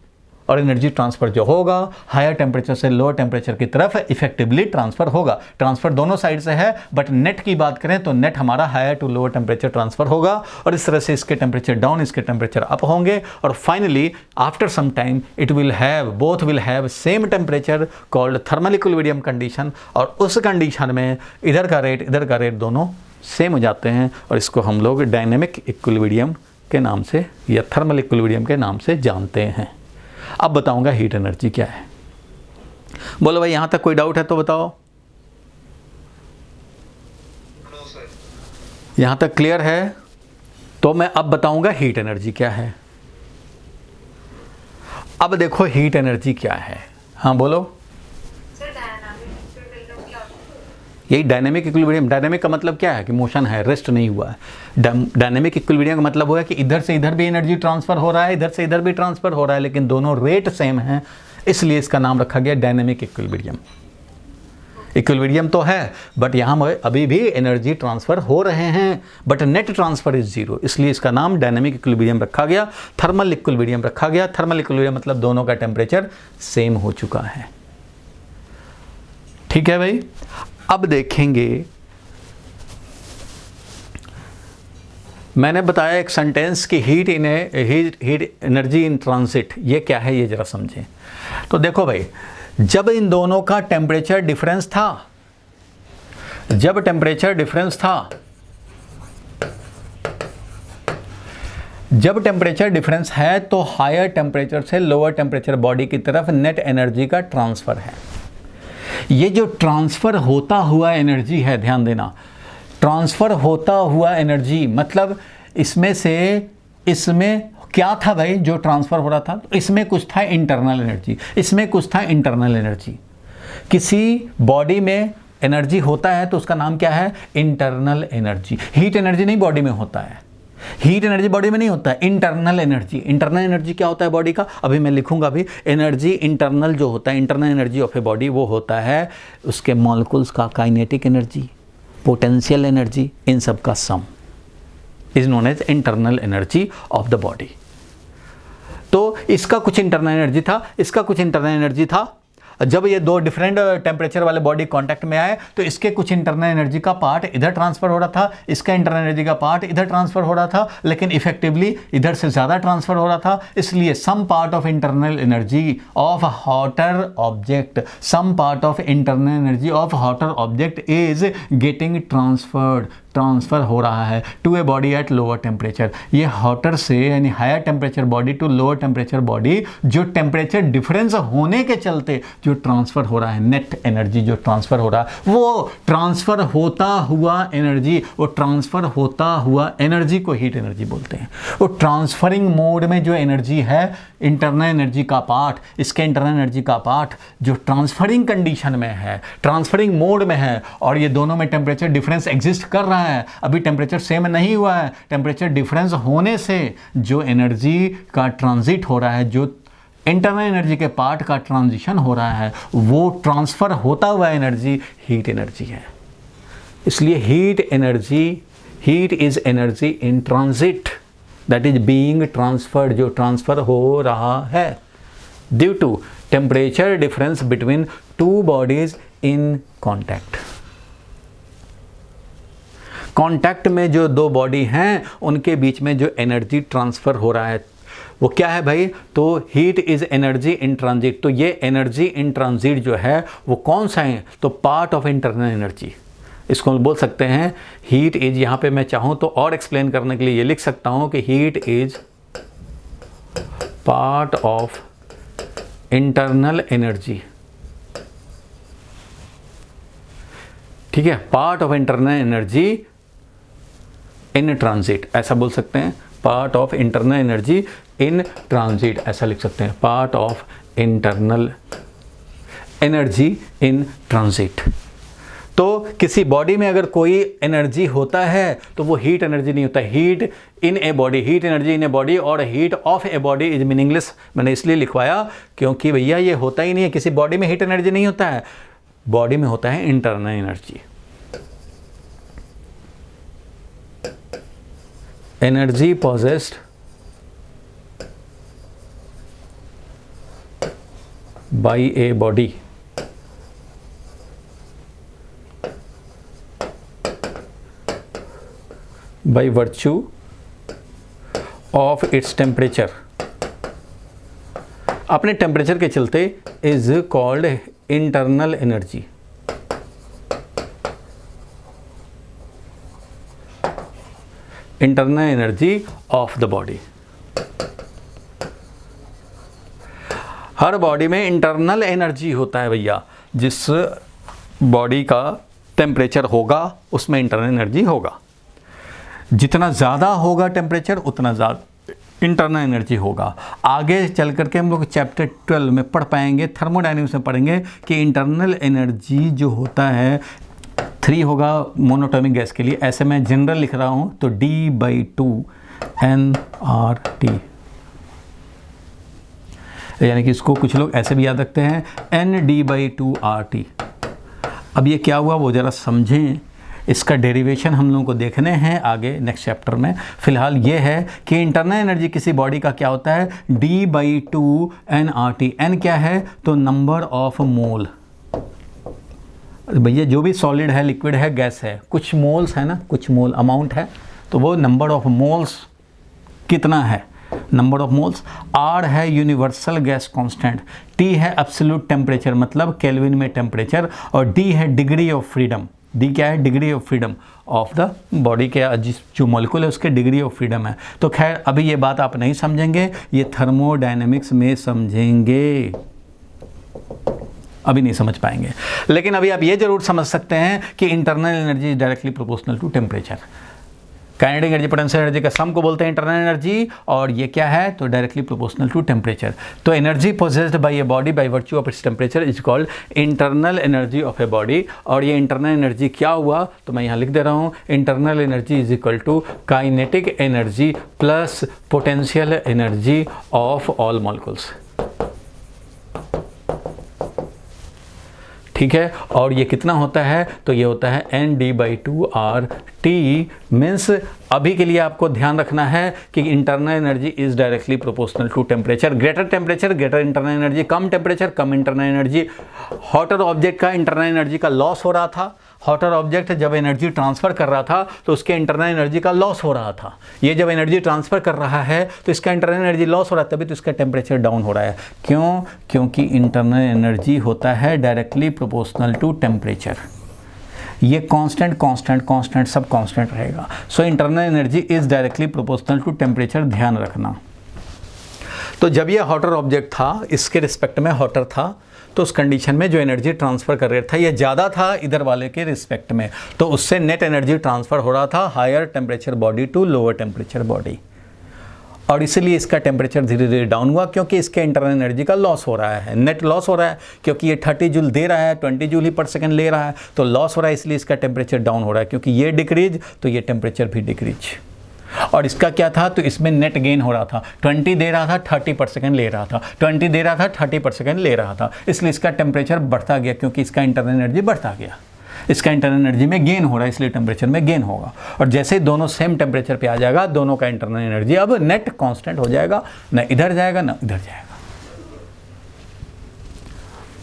और एनर्जी ट्रांसफ़र जो होगा हायर टेम्परेचर से लोअर टेम्परेचर की तरफ इफेक्टिवली ट्रांसफ़र होगा। ट्रांसफ़र दोनों साइड से है, बट नेट की बात करें तो नेट हमारा higher to lower temperature transfer होगा, और इस तरह से इसके टेम्परेचर डाउन, इसके टेम्परेचर अप होंगे, और finally after some time it will have, both will have same temperature called thermal equilibrium condition. और उस कंडीशन में इधर का रेट दोनों सेम हो जाते हैं, और इसको हम लोग डायनेमिक इक्विलिब्रियम के नाम से या थर्मल इक्विलिब्रियम के नाम से जानते हैं। अब बताऊंगा हीट एनर्जी क्या है। बोलो भाई, यहां तक कोई डाउट है तो बताओ। यहां तक क्लियर है? तो मैं अब बताऊंगा हीट एनर्जी क्या है। अब देखो हीट एनर्जी क्या है। हाँ बोलो। यही डायनेमिक इक्विलिब्रियम। डायनेमिक का मतलब क्या है कि मोशन है, रेस्ट नहीं हुआ है। डायनेमिक इक्विलिब्रियम का मतलब हुआ कि इधर से इधर भी एनर्जी ट्रांसफर हो रहा है, इधर से इधर भी ट्रांसफर हो रहा है, लेकिन दोनों रेट सेम है, इसलिए इसका नाम रखा गया डायनेमिक इक्विलिब्रियम। इक्विलिब्रियम तो है, बट यहाँ अभी भी एनर्जी ट्रांसफर हो रहे हैं, बट नेट ट्रांसफर इज 0, इसलिए इसका नाम डायनेमिक इक्विलिब्रियम रखा गया, थर्मल इक्विलिब्रियम रखा गया। थर्मल इक्विलिब्रियम मतलब दोनों का टेम्परेचर सेम हो चुका है। ठीक है भाई। अब देखेंगे, मैंने बताया एक सेंटेंस की हीट एनर्जी इन ट्रांजिट, ये क्या है ये जरा समझें। तो देखो भाई, जब इन दोनों का टेम्परेचर डिफरेंस था, जब टेम्परेचर डिफरेंस था, जब टेम्परेचर डिफरेंस है तो हायर टेम्परेचर से लोअर टेम्परेचर बॉडी की तरफ नेट एनर्जी का ट्रांसफर है। ये जो ट्रांसफ़र होता हुआ एनर्जी है, ध्यान देना, ट्रांसफ़र होता हुआ एनर्जी मतलब इसमें से इसमें क्या था भाई जो ट्रांसफ़र हो रहा था? तो इसमें कुछ था इंटरनल एनर्जी, इसमें कुछ था इंटरनल एनर्जी। किसी बॉडी में एनर्जी होता है तो उसका नाम क्या है? Internal energy. हीट एनर्जी नहीं बॉडी में होता है, हीट एनर्जी बॉडी में नहीं होता है, इंटरनल एनर्जी। इंटरनल एनर्जी क्या होता है बॉडी का? अभी मैं लिखूंगा भी। एनर्जी इंटरनल जो होता है, internal energy of a body, वो होता है उसके मॉलिक्यूल्स का काइनेटिक एनर्जी, पोटेंशियल एनर्जी, इन सब का sum is known as internal energy of the body. तो इसका कुछ इंटरनल एनर्जी था, इसका कुछ इंटरनल एनर्जी था। जब ये दो डिफरेंट टेम्परेचर वाले बॉडी कांटेक्ट में आए तो इसके कुछ इंटरनल एनर्जी का पार्ट इधर ट्रांसफर हो रहा था, इसका इंटरनल एनर्जी का पार्ट इधर ट्रांसफर हो रहा था, लेकिन इफेक्टिवली इधर से ज़्यादा ट्रांसफर हो रहा था। इसलिए some part of internal energy of hotter object, some part of internal energy of hotter object is getting transferred, transfer हो रहा है to a body at lower temperature. ये हॉटर से यानी higher temperature body to lower temperature body, जो temperature difference होने के चलते जो ट्रांसफ़र हो रहा है, नेट एनर्जी जो ट्रांसफ़र हो रहा है, वो ट्रांसफ़र होता हुआ एनर्जी, वो ट्रांसफ़र होता हुआ एनर्जी को हीट एनर्जी बोलते हैं। वो ट्रांसफरिंग मोड में जो एनर्जी है, इंटरनल एनर्जी का पार्ट, इसके इंटरनल एनर्जी का पार्ट जो ट्रांसफरिंग कंडीशन में है, ट्रांसफरिंग मोड में है, और ये दोनों में टेम्परेचर डिफरेंस एग्जिस्ट कर रहा है। अभी टेम्परेचर सेम नहीं हुआ है, टेम्परेचर डिफरेंस होने से जो एनर्जी का ट्रांजिट हो रहा है, जो इंटरनल एनर्जी के पार्ट का ट्रांजिशन हो रहा है, वो ट्रांसफ़र होता हुआ एनर्जी हीट एनर्जी है। इसलिए heat energy, heat is energy in transit, that is being transferred, जो ट्रांसफ़र हो रहा है due to temperature difference between two bodies in contact. Contact में जो दो बॉडी हैं उनके बीच में जो एनर्जी ट्रांसफ़र हो रहा है वो क्या है भाई? तो heat is energy in transit. तो ये एनर्जी इन ट्रांजिट जो है वो कौन सा है? तो पार्ट ऑफ इंटरनल एनर्जी। इसको हम बोल सकते हैं हीट इज, यहाँ पे मैं चाहूँ तो और एक्सप्लेन करने के लिए ये लिख सकता हूँ कि heat is part of internal energy. ठीक है, part of internal energy in transit, ऐसा बोल सकते हैं। Part of internal energy in transit, ऐसा लिख सकते हैं, part of internal energy in transit. तो किसी बॉडी में अगर कोई एनर्जी होता है तो वो हीट एनर्जी नहीं होता। Heat in a body, heat energy in a body और heat of a body is meaningless. मैंने इसलिए लिखवाया क्योंकि भैया ये होता ही नहीं है, किसी बॉडी में हीट एनर्जी नहीं होता है, बॉडी में होता है internal energy. Energy possessed by a body by virtue of its temperature, अपने टेम्परेचर के चलते is called internal energy. Internal energy of the body. Her body में इंटरनल एनर्जी होता है भैया। जिस बॉडी का टेम्परेचर होगा उसमें इंटरनल एनर्जी होगा। जितना ज़्यादा होगा टेम्परेचर उतना ज़्यादा इंटरनल एनर्जी होगा। आगे चल करके हम लोग चैप्टर 12 में पढ़ पाएंगे, थर्मोडायनेमिक्स में पढ़ेंगे कि इंटरनल एनर्जी जो होता है 3 होगा मोनोटॉमिक गैस के लिए। ऐसे मैं जनरल लिख रहा हूँ तो D/2 nRT, यानी कि इसको कुछ लोग ऐसे भी याद रखते हैं ND/2 RT। अब ये क्या हुआ वो ज़रा समझें, इसका डेरिवेशन हम लोगों को देखने हैं आगे नेक्स्ट चैप्टर में। फिलहाल ये है कि इंटरनल एनर्जी किसी बॉडी का क्या होता है, D/2 nRT। n क्या है? तो नंबर ऑफ मोल। भैया जो भी सॉलिड है, लिक्विड है, गैस है, कुछ मोल्स है ना, कुछ मोल अमाउंट है, तो वो नंबर ऑफ मोल्स कितना है, नंबर ऑफ मोल्स। R है यूनिवर्सल गैस कांस्टेंट, T है एब्सोल्यूट टेम्परेचर मतलब केल्विन में टेम्परेचर, और D है डिग्री ऑफ फ्रीडम। D क्या है? Degree of freedom of the body के जिस जो मॉलिक्यूल है उसके डिग्री ऑफ फ्रीडम है। तो खैर अभी ये बात आप नहीं समझेंगे, ये थर्मोडायनेमिक्स में समझेंगे, अभी नहीं समझ पाएंगे। लेकिन अभी आप ये जरूर समझ सकते हैं कि internal energy is directly proportional to temperature. Kinetic energy potential energy का सम को बोलते हैं इंटरनल एनर्जी, और ये क्या है? तो डायरेक्टली प्रोपोर्शनल टू टेम्परेचर। तो energy possessed by a body by virtue of its temperature is called internal energy of a body. और ये इंटरनल एनर्जी क्या हुआ तो मैं यहाँ लिख दे रहा हूँ, internal energy is equal to kinetic energy plus potential energy of all molecules. ठीक है, और ये कितना होता है? तो ये होता है ND/2 RT। मीन्स अभी के लिए आपको ध्यान रखना है कि internal energy is directly proportional to temperature. Greater temperature greater internal energy, कम टेम्परेचर कम इंटरनल एनर्जी। हॉटर ऑब्जेक्ट का इंटरनल एनर्जी का लॉस हो रहा था, हॉटर ऑब्जेक्ट जब एनर्जी ट्रांसफ़र कर रहा था तो उसके इंटरनल एनर्जी का लॉस हो रहा था। ये जब एनर्जी ट्रांसफ़र कर रहा है तो इसका इंटरनल एनर्जी लॉस हो रहा है, तभी तो इसका टेम्परेचर डाउन हो रहा है। क्यों? क्योंकि इंटरनल एनर्जी होता है डायरेक्टली प्रोपोर्शनल टू टेम्परेचर। ये कांस्टेंट कांस्टेंट कांस्टेंट सब कांस्टेंट रहेगा। So internal energy is directly proportional to temperature, ध्यान रखना। तो जब ये हॉटर ऑब्जेक्ट था, इसके रिस्पेक्ट में हॉटर था, तो उस कंडीशन में जो एनर्जी ट्रांसफ़र कर रहा था ये ज़्यादा था इधर वाले के रिस्पेक्ट में, तो उससे नेट एनर्जी ट्रांसफ़र हो रहा था higher temperature body to lower temperature body, और इसीलिए इसका टेम्परेचर धीरे धीरे डाउन हुआ क्योंकि इसके इंटरनल एनर्जी का लॉस हो रहा है, नेट लॉस हो रहा है। क्योंकि ये 30 जूल दे रहा है, 20 जूल ही पर सेकंड ले रहा है, तो लॉस हो रहा है, इसलिए इसका टेम्परेचर डाउन हो रहा है। क्योंकि ये डिक्रीज तो ये टेम्परेचर भी डिक्रीज। और इसका क्या था? तो इसमें नेट गेन हो रहा था, 20 दे रहा था 30 पर सेकंड ले रहा था, 20 दे रहा था 30 पर सेकंड ले रहा था, इसलिए इसका टेम्परेचर बढ़ता गया क्योंकि इसका इंटरनल एनर्जी बढ़ता गया। इसका इंटरनल एनर्जी में गेन हो रहा है इसलिए टेम्परेचर में गेन होगा, और जैसे ही दोनों सेम टेम्परेचर पे आ जाएगा दोनों का इंटरनल एनर्जी अब नेट कांस्टेंट हो जाएगा, ना इधर जाएगा ना इधर जाएगा।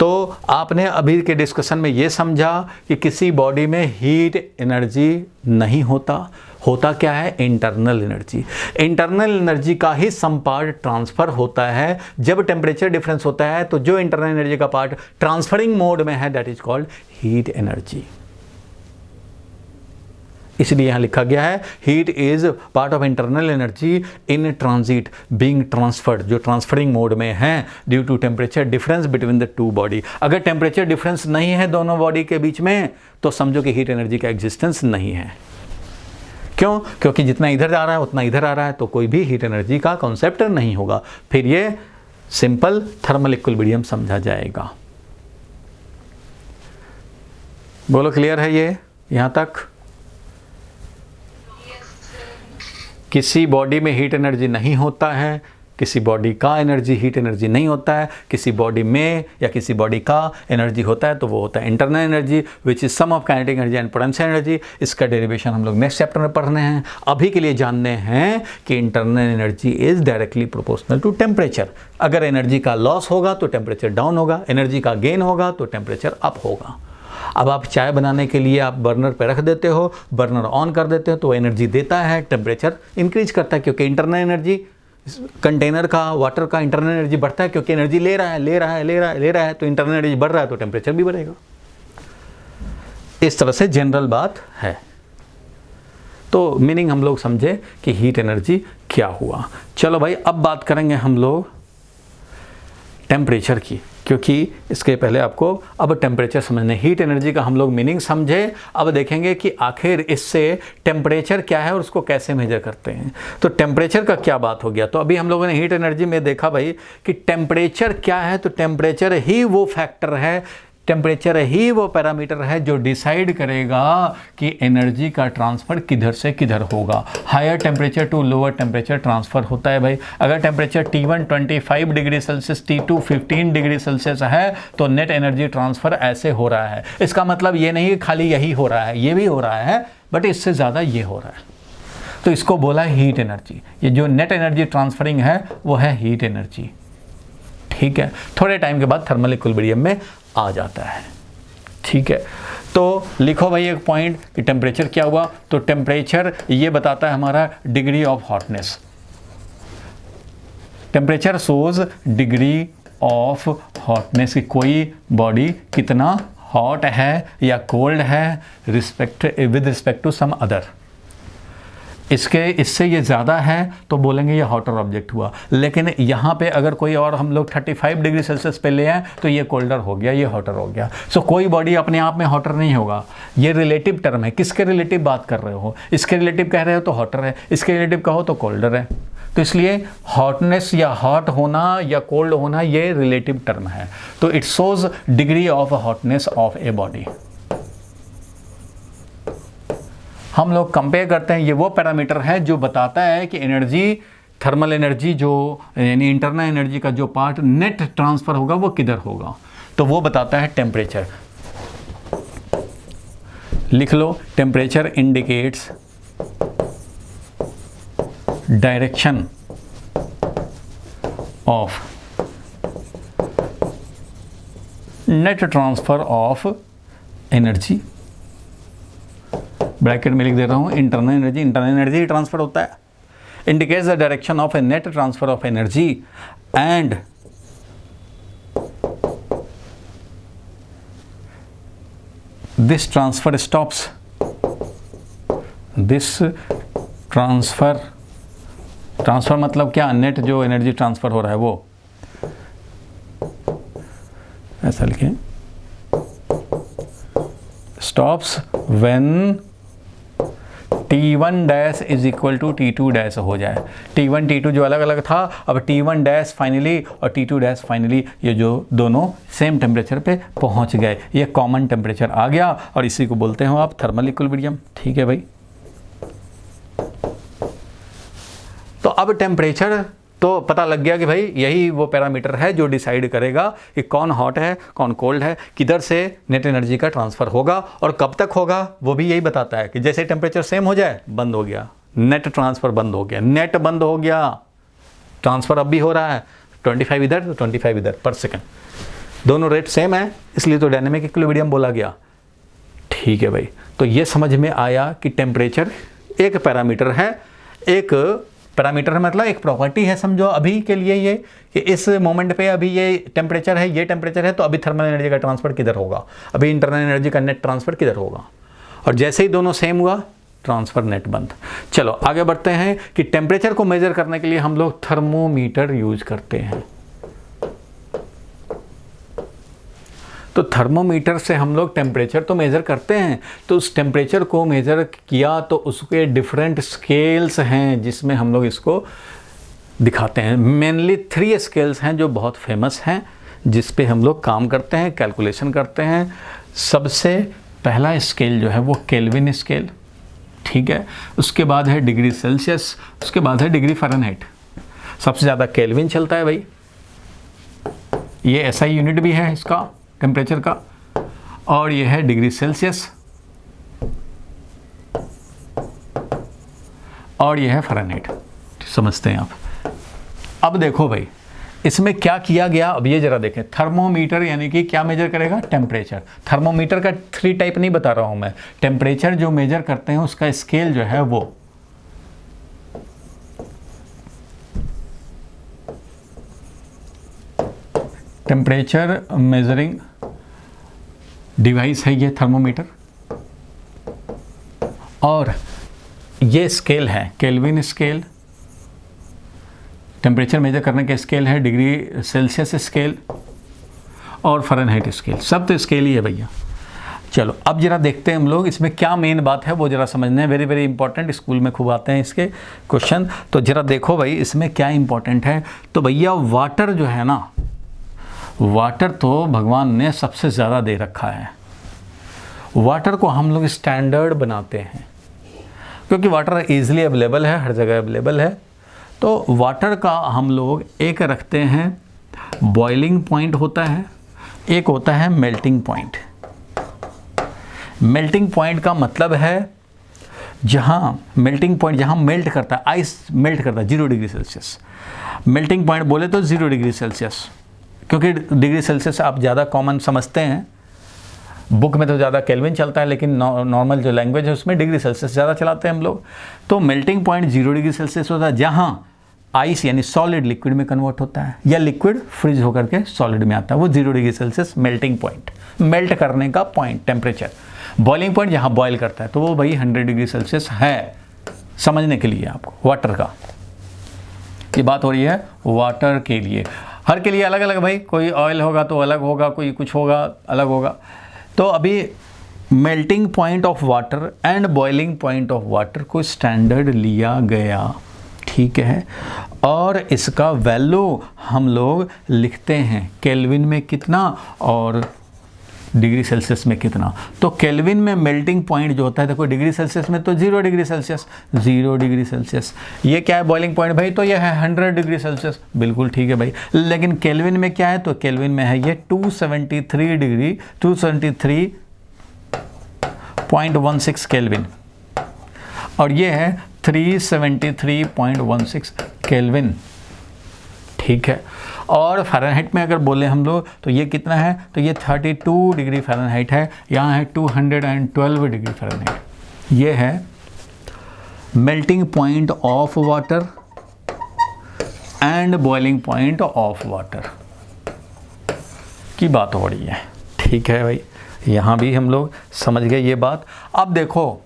तो आपने अभी के डिस्कशन में ये समझा कि किसी बॉडी में हीट एनर्जी नहीं होता क्या है, इंटरनल एनर्जी। इंटरनल एनर्जी का ही सम पार्ट ट्रांसफर होता है। जब टेम्परेचर डिफरेंस होता है तो जो इंटरनल एनर्जी का पार्ट ट्रांसफरिंग मोड में है that is called heat energy. इसलिए यहां लिखा गया है heat is part of internal energy in transit being transferred, जो ट्रांसफरिंग मोड में है due to temperature difference between the two body. अगर टेम्परेचर डिफरेंस नहीं है दोनों बॉडी के बीच में तो समझो कि हीट एनर्जी का एग्जिस्टेंस नहीं है। क्यों? क्योंकि जितना इधर जा रहा है उतना इधर आ रहा है, तो कोई भी हीट एनर्जी का कॉन्सेप्ट नहीं होगा। फिर ये सिंपल थर्मल इक्विलिब्रियम समझा जाएगा। बोलो क्लियर है ये यहां तक? किसी बॉडी में हीट एनर्जी नहीं होता है, किसी बॉडी का एनर्जी हीट एनर्जी नहीं होता है, किसी बॉडी में या किसी बॉडी का एनर्जी होता है तो वो होता है internal energy which is sum of kinetic energy and potential energy. इसका डेरिवेशन हम लोग नेक्स्ट चैप्टर में पढ़ने हैं। अभी के लिए जानने हैं कि internal energy is directly proportional to temperature. अगर एनर्जी का लॉस होगा तो टेम्परेचर डाउन होगा, एनर्जी का गेन होगा तो टेम्परेचर अप होगा। अब आप चाय बनाने के लिए आप बर्नर पे रख देते हो, बर्नर ऑन कर देते हो तो एनर्जी देता है, टेम्परेचर इंक्रीज करता है, क्योंकि इंटरनल एनर्जी कंटेनर का वाटर का इंटरनल एनर्जी बढ़ता है, क्योंकि एनर्जी ले रहा है तो इंटरनल एनर्जी बढ़ रहा है तो टेम्परेचर भी बढ़ेगा। इस तरह से जनरल बात है। तो मीनिंग हम लोग समझे कि हीट एनर्जी क्या हुआ। चलो भाई अब बात करेंगे हम लोग टेम्परेचर की, क्योंकि इसके पहले आपको अब टेम्परेचर समझने, हीट एनर्जी का हम लोग मीनिंग समझे। अब देखेंगे कि आखिर इससे टेम्परेचर क्या है और उसको कैसे मेजर करते हैं। तो टेम्परेचर का क्या बात हो गया। तो अभी हम लोगों ने हीट एनर्जी में देखा भाई कि टेम्परेचर क्या है। तो टेम्परेचर ही वो फैक्टर है, टेम्परेचर ही वो पैरामीटर है जो डिसाइड करेगा कि एनर्जी का ट्रांसफ़र किधर से किधर होगा। Higher temperature to lower temperature transfer होता है भाई। अगर टेम्परेचर T1 25 degree Celsius, T2 15 degree Celsius है तो नेट एनर्जी ट्रांसफ़र ऐसे हो रहा है। इसका मतलब ये नहीं कि खाली यही हो रहा है, ये भी हो रहा है बट इससे ज़्यादा ये हो रहा है। तो इसको बोला हीट एनर्जी। ये जो नेट एनर्जी ट्रांसफरिंग है वो है हीट एनर्जी। ठीक है, थोड़े टाइम के बाद थर्मल इक्विलिब्रियम में आ जाता है। ठीक है, तो लिखो भाई एक पॉइंट कि टेम्परेचर क्या हुआ। तो टेम्परेचर ये बताता है हमारा degree of hotness. Temperature shows degree of hotness, कि कोई बॉडी कितना हॉट है या कोल्ड है with respect to some other. इससे ये ज़्यादा है तो बोलेंगे ये हॉटर ऑब्जेक्ट हुआ। लेकिन यहाँ पे अगर कोई और हम लोग 35 डिग्री सेल्सियस पे ले आए तो ये कोल्डर हो गया, ये हॉटर हो गया। सो कोई बॉडी अपने आप में हॉटर नहीं होगा। ये रिलेटिव टर्म है। किसके रिलेटिव बात कर रहे हो? इसके रिलेटिव कह रहे हो तो हॉटर है, इसके रिलेटिव कहो तो कोल्डर है। तो इसलिए हॉटनेस या हॉट होना या कोल्ड होना ये रिलेटिव टर्म है। तो it shows degree of hotness of a body. हम लोग कंपेयर करते हैं, ये वो पैरामीटर है जो बताता है कि एनर्जी, थर्मल एनर्जी जो यानी इंटरनल एनर्जी का जो पार्ट नेट ट्रांसफ़र होगा वो किधर होगा। तो वो बताता है टेम्परेचर। लिख लो, temperature indicates direction of net transfer of energy. Bracket में लिख दे रहा हूँ इंटरनल एनर्जी ट्रांसफर होता है। Indicates the direction of A net transfer of energy and this transfer stops. This transfer मतलब क्या? नेट जो एनर्जी ट्रांसफर हो रहा है वो, ऐसा लिखें, stops when T1 dash is equal to T2 dash हो जाए। T1 T2 जो अलग अलग था, अब T1 डैश फाइनली और T2 डैश फाइनली ये जो दोनों सेम टेम्परेचर पे पहुंच गए, ये कॉमन टेम्परेचर आ गया और इसी को बोलते हो आप थर्मल इक्विलिब्रियम। ठीक है भाई। तो अब टेम्परेचर तो पता लग गया कि भाई यही वो पैरामीटर है जो डिसाइड करेगा कि कौन हॉट है कौन कोल्ड है, किधर से नेट एनर्जी का ट्रांसफ़र होगा और कब तक होगा। वो भी यही बताता है कि जैसे टेम्परेचर सेम हो जाए बंद हो गया, नेट ट्रांसफ़र बंद हो गया, नेट बंद हो गया, ट्रांसफ़र अब भी हो रहा है 25 इधर तो 25 इधर पर सेकंड। दोनों रेट सेम है, इसलिए तो डायनेमिक इक्विलिब्रियम बोला गया। ठीक है भाई, तो ये समझ में आया कि टेम्परेचर एक पैरामीटर है, एक पैरामीटर मतलब एक प्रॉपर्टी है, समझो अभी के लिए ये कि इस मोमेंट पे अभी ये टेम्परेचर है, ये टेम्परेचर है, तो अभी थर्मल एनर्जी का ट्रांसफर किधर होगा, अभी इंटरनल एनर्जी का नेट ट्रांसफर किधर होगा, और जैसे ही दोनों सेम हुआ ट्रांसफर नेट बंद। चलो आगे बढ़ते हैं कि टेम्परेचर को मेजर करने के लिए हम लोग थर्मोमीटर यूज करते हैं। तो थर्मोमीटर से हम लोग टेम्परेचर तो मेज़र करते हैं, तो उस टेम्परेचर को मेज़र किया तो उसके डिफरेंट स्केल्स हैं जिसमें हम लोग इसको दिखाते हैं। मेनली 3 स्केल्स हैं जो बहुत फेमस हैं, जिस पे हम लोग काम करते हैं, कैलकुलेशन करते हैं। सबसे पहला स्केल जो है वो केल्विन स्केल, ठीक है, उसके बाद है डिग्री सेल्सियस, उसके बाद है डिग्री फ़ारेनहाइट। सबसे ज़्यादा केल्विन चलता है भाई, ये ऐसा ही यूनिट भी है इसका टेम्परेचर का, और ये है डिग्री सेल्सियस, और ये है फ़ारेनहाइट। समझते हैं आप। अब देखो भाई इसमें क्या किया गया, अब ये जरा देखें। थर्मोमीटर यानी कि क्या मेजर करेगा, टेम्परेचर। थर्मोमीटर का 3 टाइप नहीं बता रहा हूं मैं, टेम्परेचर जो मेजर करते हैं उसका स्केल जो है वो टेम्परेचर मेजरिंग डिवाइस है ये थर्मोमीटर, और ये स्केल है केल्विन स्केल। टेम्परेचर मेजर करने के स्केल है डिग्री सेल्सियस स्केल और फ़ारेनहाइट स्केल, सब तो स्केल ही है भैया। चलो अब जरा देखते हैं हम लोग इसमें क्या मेन बात है वो जरा समझना है। वेरी वेरी इंपॉर्टेंट, स्कूल में खूब आते हैं इसके क्वेश्चन। तो जरा देखो भाई इसमें क्या इंपॉर्टेंट है। तो भैया वाटर जो है ना, वाटर तो भगवान ने सबसे ज़्यादा दे रखा है। वाटर को हम लोग स्टैंडर्ड बनाते हैं क्योंकि वाटर ईजिली अवेलेबल है, हर जगह अवेलेबल है। तो वाटर का हम लोग एक रखते हैं बॉइलिंग पॉइंट होता है, एक होता है मेल्टिंग पॉइंट। मेल्टिंग पॉइंट का मतलब है जहाँ मेल्टिंग पॉइंट जहाँ मेल्ट करता है, आइस मेल्ट करता है 0 डिग्री सेल्सियस। मेल्टिंग पॉइंट बोले तो 0 डिग्री सेल्सियस, क्योंकि डिग्री सेल्सियस आप ज़्यादा कॉमन समझते हैं। बुक में तो ज़्यादा केल्विन चलता है, लेकिन नॉर्मल जो लैंग्वेज है उसमें डिग्री सेल्सियस ज़्यादा चलाते हैं हम लोग। तो मेल्टिंग पॉइंट 0 डिग्री सेल्सियस होता है, जहाँ आइस यानी सॉलिड लिक्विड में कन्वर्ट होता है या लिक्विड फ्रीज होकर के सॉलिड में आता है, वो 0 degree Celsius melting point, melt करने का पॉइंट टेम्परेचर। बॉइलिंग पॉइंट जहाँ बॉयल करता है तो वो भाई 100 डिग्री सेल्सियस है, समझने के लिए आपको वाटर का ये बात हो रही है। वाटर के लिए हर के लिए अलग अलग भाई, कोई ऑयल होगा तो अलग होगा, कोई कुछ होगा अलग होगा। तो अभी melting point of water and boiling point of water को स्टैंडर्ड लिया गया, ठीक है। और इसका वैल्यू हम लोग लिखते हैं केल्विन में कितना और डिग्री सेल्सियस में कितना। तो केल्विन में मेल्टिंग पॉइंट जो होता है, देखो डिग्री सेल्सियस में तो 0 डिग्री सेल्सियस, 0 डिग्री सेल्सियस। ये क्या है बॉइलिंग पॉइंट भाई, तो ये है 100 डिग्री सेल्सियस, बिल्कुल ठीक है भाई। लेकिन केल्विन में क्या है, तो केल्विन में है ये 273 डिग्री 273.16 केल्विन, और ये है 373.16 केल्विन, ठीक है। और फ़ारेनहाइट में अगर बोले हम लोग तो ये कितना है, तो ये 32 डिग्री फ़ारेनहाइट है, यहाँ है 212 डिग्री फ़ारेनहाइट। ये है melting point of water and boiling point of water की बात हो रही है, ठीक है भाई। यहाँ भी हम लोग समझ गए ये बात। अब देखो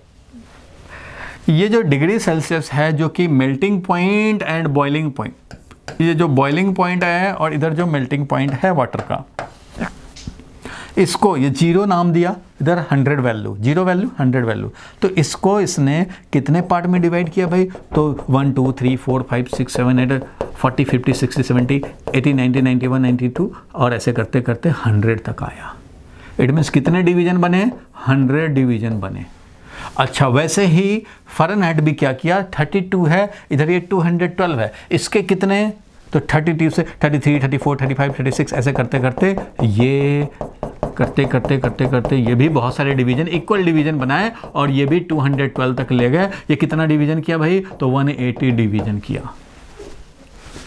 ये जो डिग्री सेल्सियस है जो कि melting point and boiling point, ये जो बॉइलिंग पॉइंट है और इधर जो मेल्टिंग पॉइंट है वाटर का, इसको ये 0 नाम दिया, इधर 100 वैल्यू, 0 वैल्यू 100 वैल्यू। तो इसको इसने कितने पार्ट में डिवाइड किया भाई, तो 1 2 3 4 5 6 7 8 40 50 60 70 80 90 91 92 और ऐसे करते करते 100 तक आया। इट मीन्स कितने डिवीजन बने, 100 डिवीजन बने। अच्छा वैसे ही फ़ारेनहाइट भी क्या किया, 32 है, इधर ये 212 है, इसके कितने, तो 32 से 33 34 35 36 ऐसे करते करते ये करते करते करते करते ये भी बहुत सारे डिवीजन इक्वल डिवीजन बनाए और ये भी 212 तक ले गए। ये कितना डिवीजन किया भाई, तो 180 डिवीजन किया।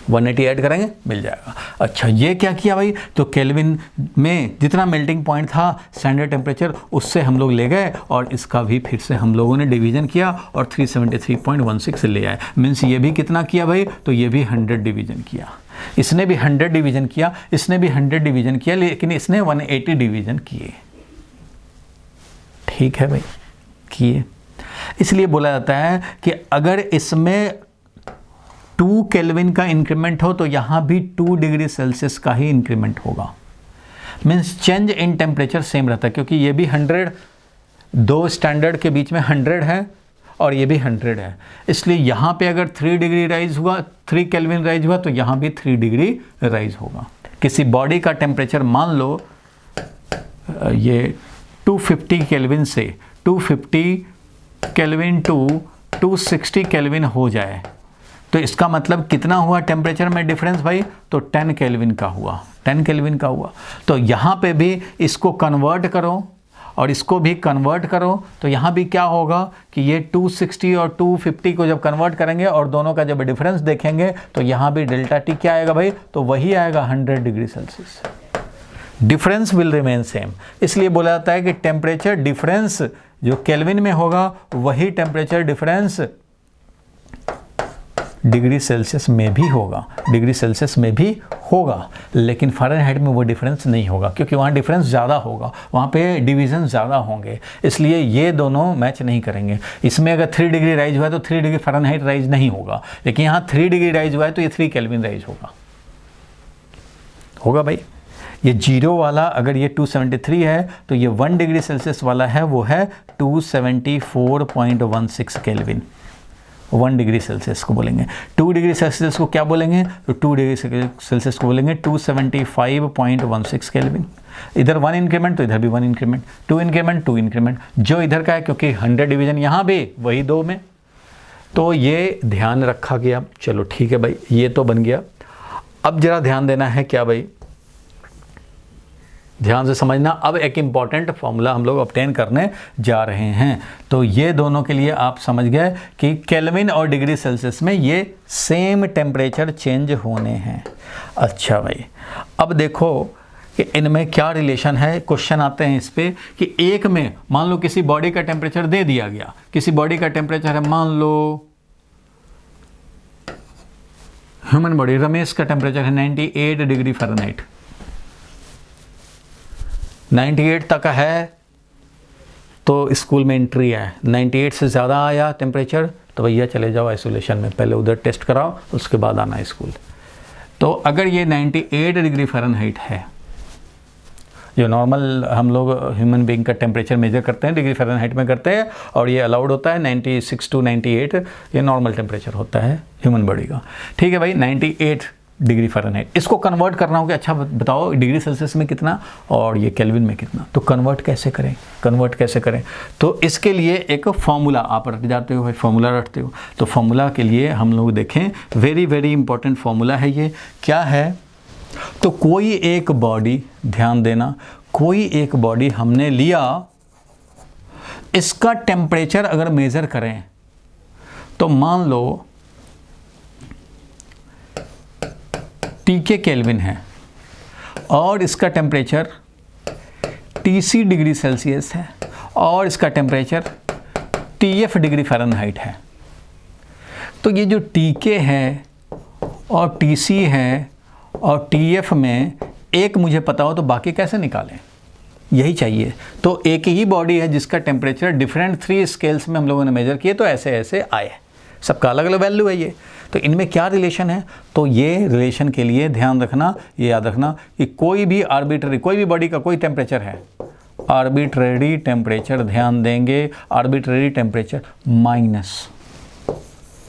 180 ऐड करेंगे मिल जाएगा। अच्छा ये क्या किया भाई, तो केल्विन में जितना मेल्टिंग पॉइंट था स्टैंडर्ड टेम्परेचर उससे हम लोग ले गए और इसका भी फिर से हम लोगों ने डिवीजन किया और 373.16 ले आए। मीन्स ये भी कितना किया भाई, तो ये भी 100 डिवीजन किया, इसने भी 100 डिवीजन किया, इसने भी 100 डिवीजन किया, लेकिन इसने 180 डिवीजन किए। ठीक है भाई, किए। इसलिए बोला जाता है कि अगर इसमें 2 केल्विन का इंक्रीमेंट हो तो यहाँ भी 2 डिग्री सेल्सियस का ही इंक्रीमेंट होगा। Means change in temperature same रहता है, क्योंकि ये भी 100, 2 स्टैंडर्ड के बीच में 100 है और ये भी 100 है, इसलिए यहाँ पे अगर 3 डिग्री राइज हुआ, 3 केल्विन राइज हुआ तो यहाँ भी 3 डिग्री राइज होगा। किसी बॉडी का टेम्परेचर मान लो ये 250 केल्विन से 250 केल्विन टू 260 केल्विन हो जाए तो इसका मतलब कितना हुआ टेम्परेचर में डिफरेंस भाई, तो 10 केल्विन का हुआ, 10 केल्विन का हुआ। तो यहाँ पे भी इसको कन्वर्ट करो और इसको भी कन्वर्ट करो तो यहाँ भी क्या होगा कि ये 260 और 250 को जब कन्वर्ट करेंगे और दोनों का जब डिफरेंस देखेंगे तो यहाँ भी डेल्टा टी क्या आएगा भाई, तो वही आएगा 100 degree Celsius. Difference will remain same, इसलिए बोला जाता है कि टेम्परेचर डिफरेंस जो केल्विन में होगा वही टेम्परेचर डिफरेंस डिग्री सेल्सियस में भी होगा, डिग्री सेल्सियस में भी होगा, लेकिन फ़ारेनहाइट में वो डिफरेंस नहीं होगा क्योंकि वहाँ डिफरेंस ज़्यादा होगा, वहाँ पे डिवीज़न ज़्यादा होंगे, इसलिए ये दोनों मैच नहीं करेंगे। इसमें अगर 3 डिग्री राइज हुआ है तो 3 डिग्री फ़ारेनहाइट राइज नहीं होगा, लेकिन यहाँ 3 डिग्री राइज हुआ है तो ये 3 केल्विन राइज होगा भाई। ये 0 वाला अगर ये 273 है तो ये 1 डिग्री सेल्सियस वाला है वो है 274.16 केल्विन, 1 डिग्री सेल्सियस को बोलेंगे। 2 डिग्री सेल्सियस को क्या बोलेंगे, तो 2 डिग्री सेल्सियस को बोलेंगे 275.16 केल्विन। इधर 1 इंक्रीमेंट तो इधर भी 1 इंक्रीमेंट, 2 इंक्रीमेंट 2 इंक्रीमेंट, जो इधर का है क्योंकि 100 डिवीजन यहाँ भी वही 2 में, तो ये ध्यान रखा गया। चलो ठीक है भाई, ये तो बन गया। अब जरा ध्यान देना है क्या भाई, ध्यान से समझना। अब एक इम्पॉर्टेंट फॉर्मूला हम लोग ऑब्टेन करने जा रहे हैं, तो ये दोनों के लिए आप समझ गए कि केल्विन और डिग्री सेल्सियस में ये सेम टेम्परेचर चेंज होने हैं। अच्छा भाई, अब देखो कि इनमें क्या रिलेशन है। क्वेश्चन आते हैं इस पे कि एक में मान लो किसी बॉडी का टेम्परेचर दे दिया गया, किसी बॉडी का टेम्परेचर है मान लो ह्यूमन बॉडी, रमेश का टेम्परेचर है 98 डिग्री फ़ारेनहाइट, 98 तक है तो स्कूल में एंट्री है, 98 से ज़्यादा आया टेम्परेचर तो भैया चले जाओ आइसोलेशन में, पहले उधर टेस्ट कराओ उसके बाद आना स्कूल। तो अगर ये 98 डिग्री फ़ारेनहाइट है, जो नॉर्मल हम लोग ह्यूमन बीइंग का टेम्परेचर मेजर करते हैं डिग्री फ़ारेनहाइट में करते हैं, और ये अलाउड होता है 96 टू 98, ये नॉर्मल टेम्परेचर होता है ह्यूमन बॉडी का। ठीक है भाई, 98 डिग्री फ़ारेनहाइट, इसको कन्वर्ट करना होगा। अच्छा बताओ डिग्री सेल्सियस में कितना और ये केल्विन में कितना, तो कन्वर्ट कैसे करें, कन्वर्ट कैसे करें। तो इसके लिए एक फॉर्मूला आप रट जाते हो भाई, फॉर्मूला रटते हो, तो फॉर्मूला के लिए हम लोग देखें, वेरी वेरी इंपॉर्टेंट फॉर्मूला है ये। क्या है, तो कोई एक बॉडी, ध्यान देना, कोई एक बॉडी हमने लिया, इसका टेम्परेचर अगर मेज़र करें तो मान लो टीके केल्विन है और इसका टेम्परेचर TC डिग्री सेल्सियस है और इसका टेम्परेचर TF डिग्री फ़ारेनहाइट है। तो ये जो TK है और TC है और TF में एक मुझे पता हो तो बाकी कैसे निकालें, यही चाहिए। तो एक ही बॉडी है जिसका टेम्परेचर डिफरेंट 3 स्केल्स में हम लोगों ने मेजर किए, तो ऐसे ऐसे आए, सबका अलग अलग वैल्यू है ये। तो इनमें क्या रिलेशन है, तो ये रिलेशन के लिए ध्यान रखना, ये याद रखना कि कोई भी आर्बिट्ररी, कोई भी बॉडी का कोई टेम्परेचर है, आर्बिट्ररी टेम्परेचर, ध्यान देंगे आर्बिट्ररी टेम्परेचर माइनस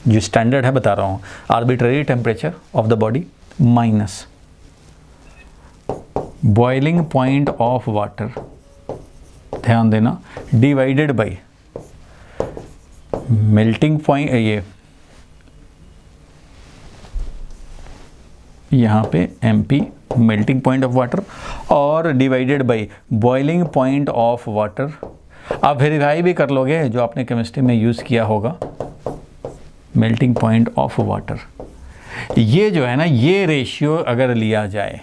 जो स्टैंडर्ड है बता रहा हूँ, arbitrary temperature of the body minus boiling point of water, ध्यान देना, डिवाइडेड बाई मेल्टिंग पॉइंट, ये यहाँ पे MP melting point of water और divided by boiling point of water. आप वेरीफाई भी कर लोगे जो आपने केमिस्ट्री में यूज़ किया होगा, मेल्टिंग पॉइंट ऑफ वाटर। ये जो है ना, ये रेशियो अगर लिया जाए,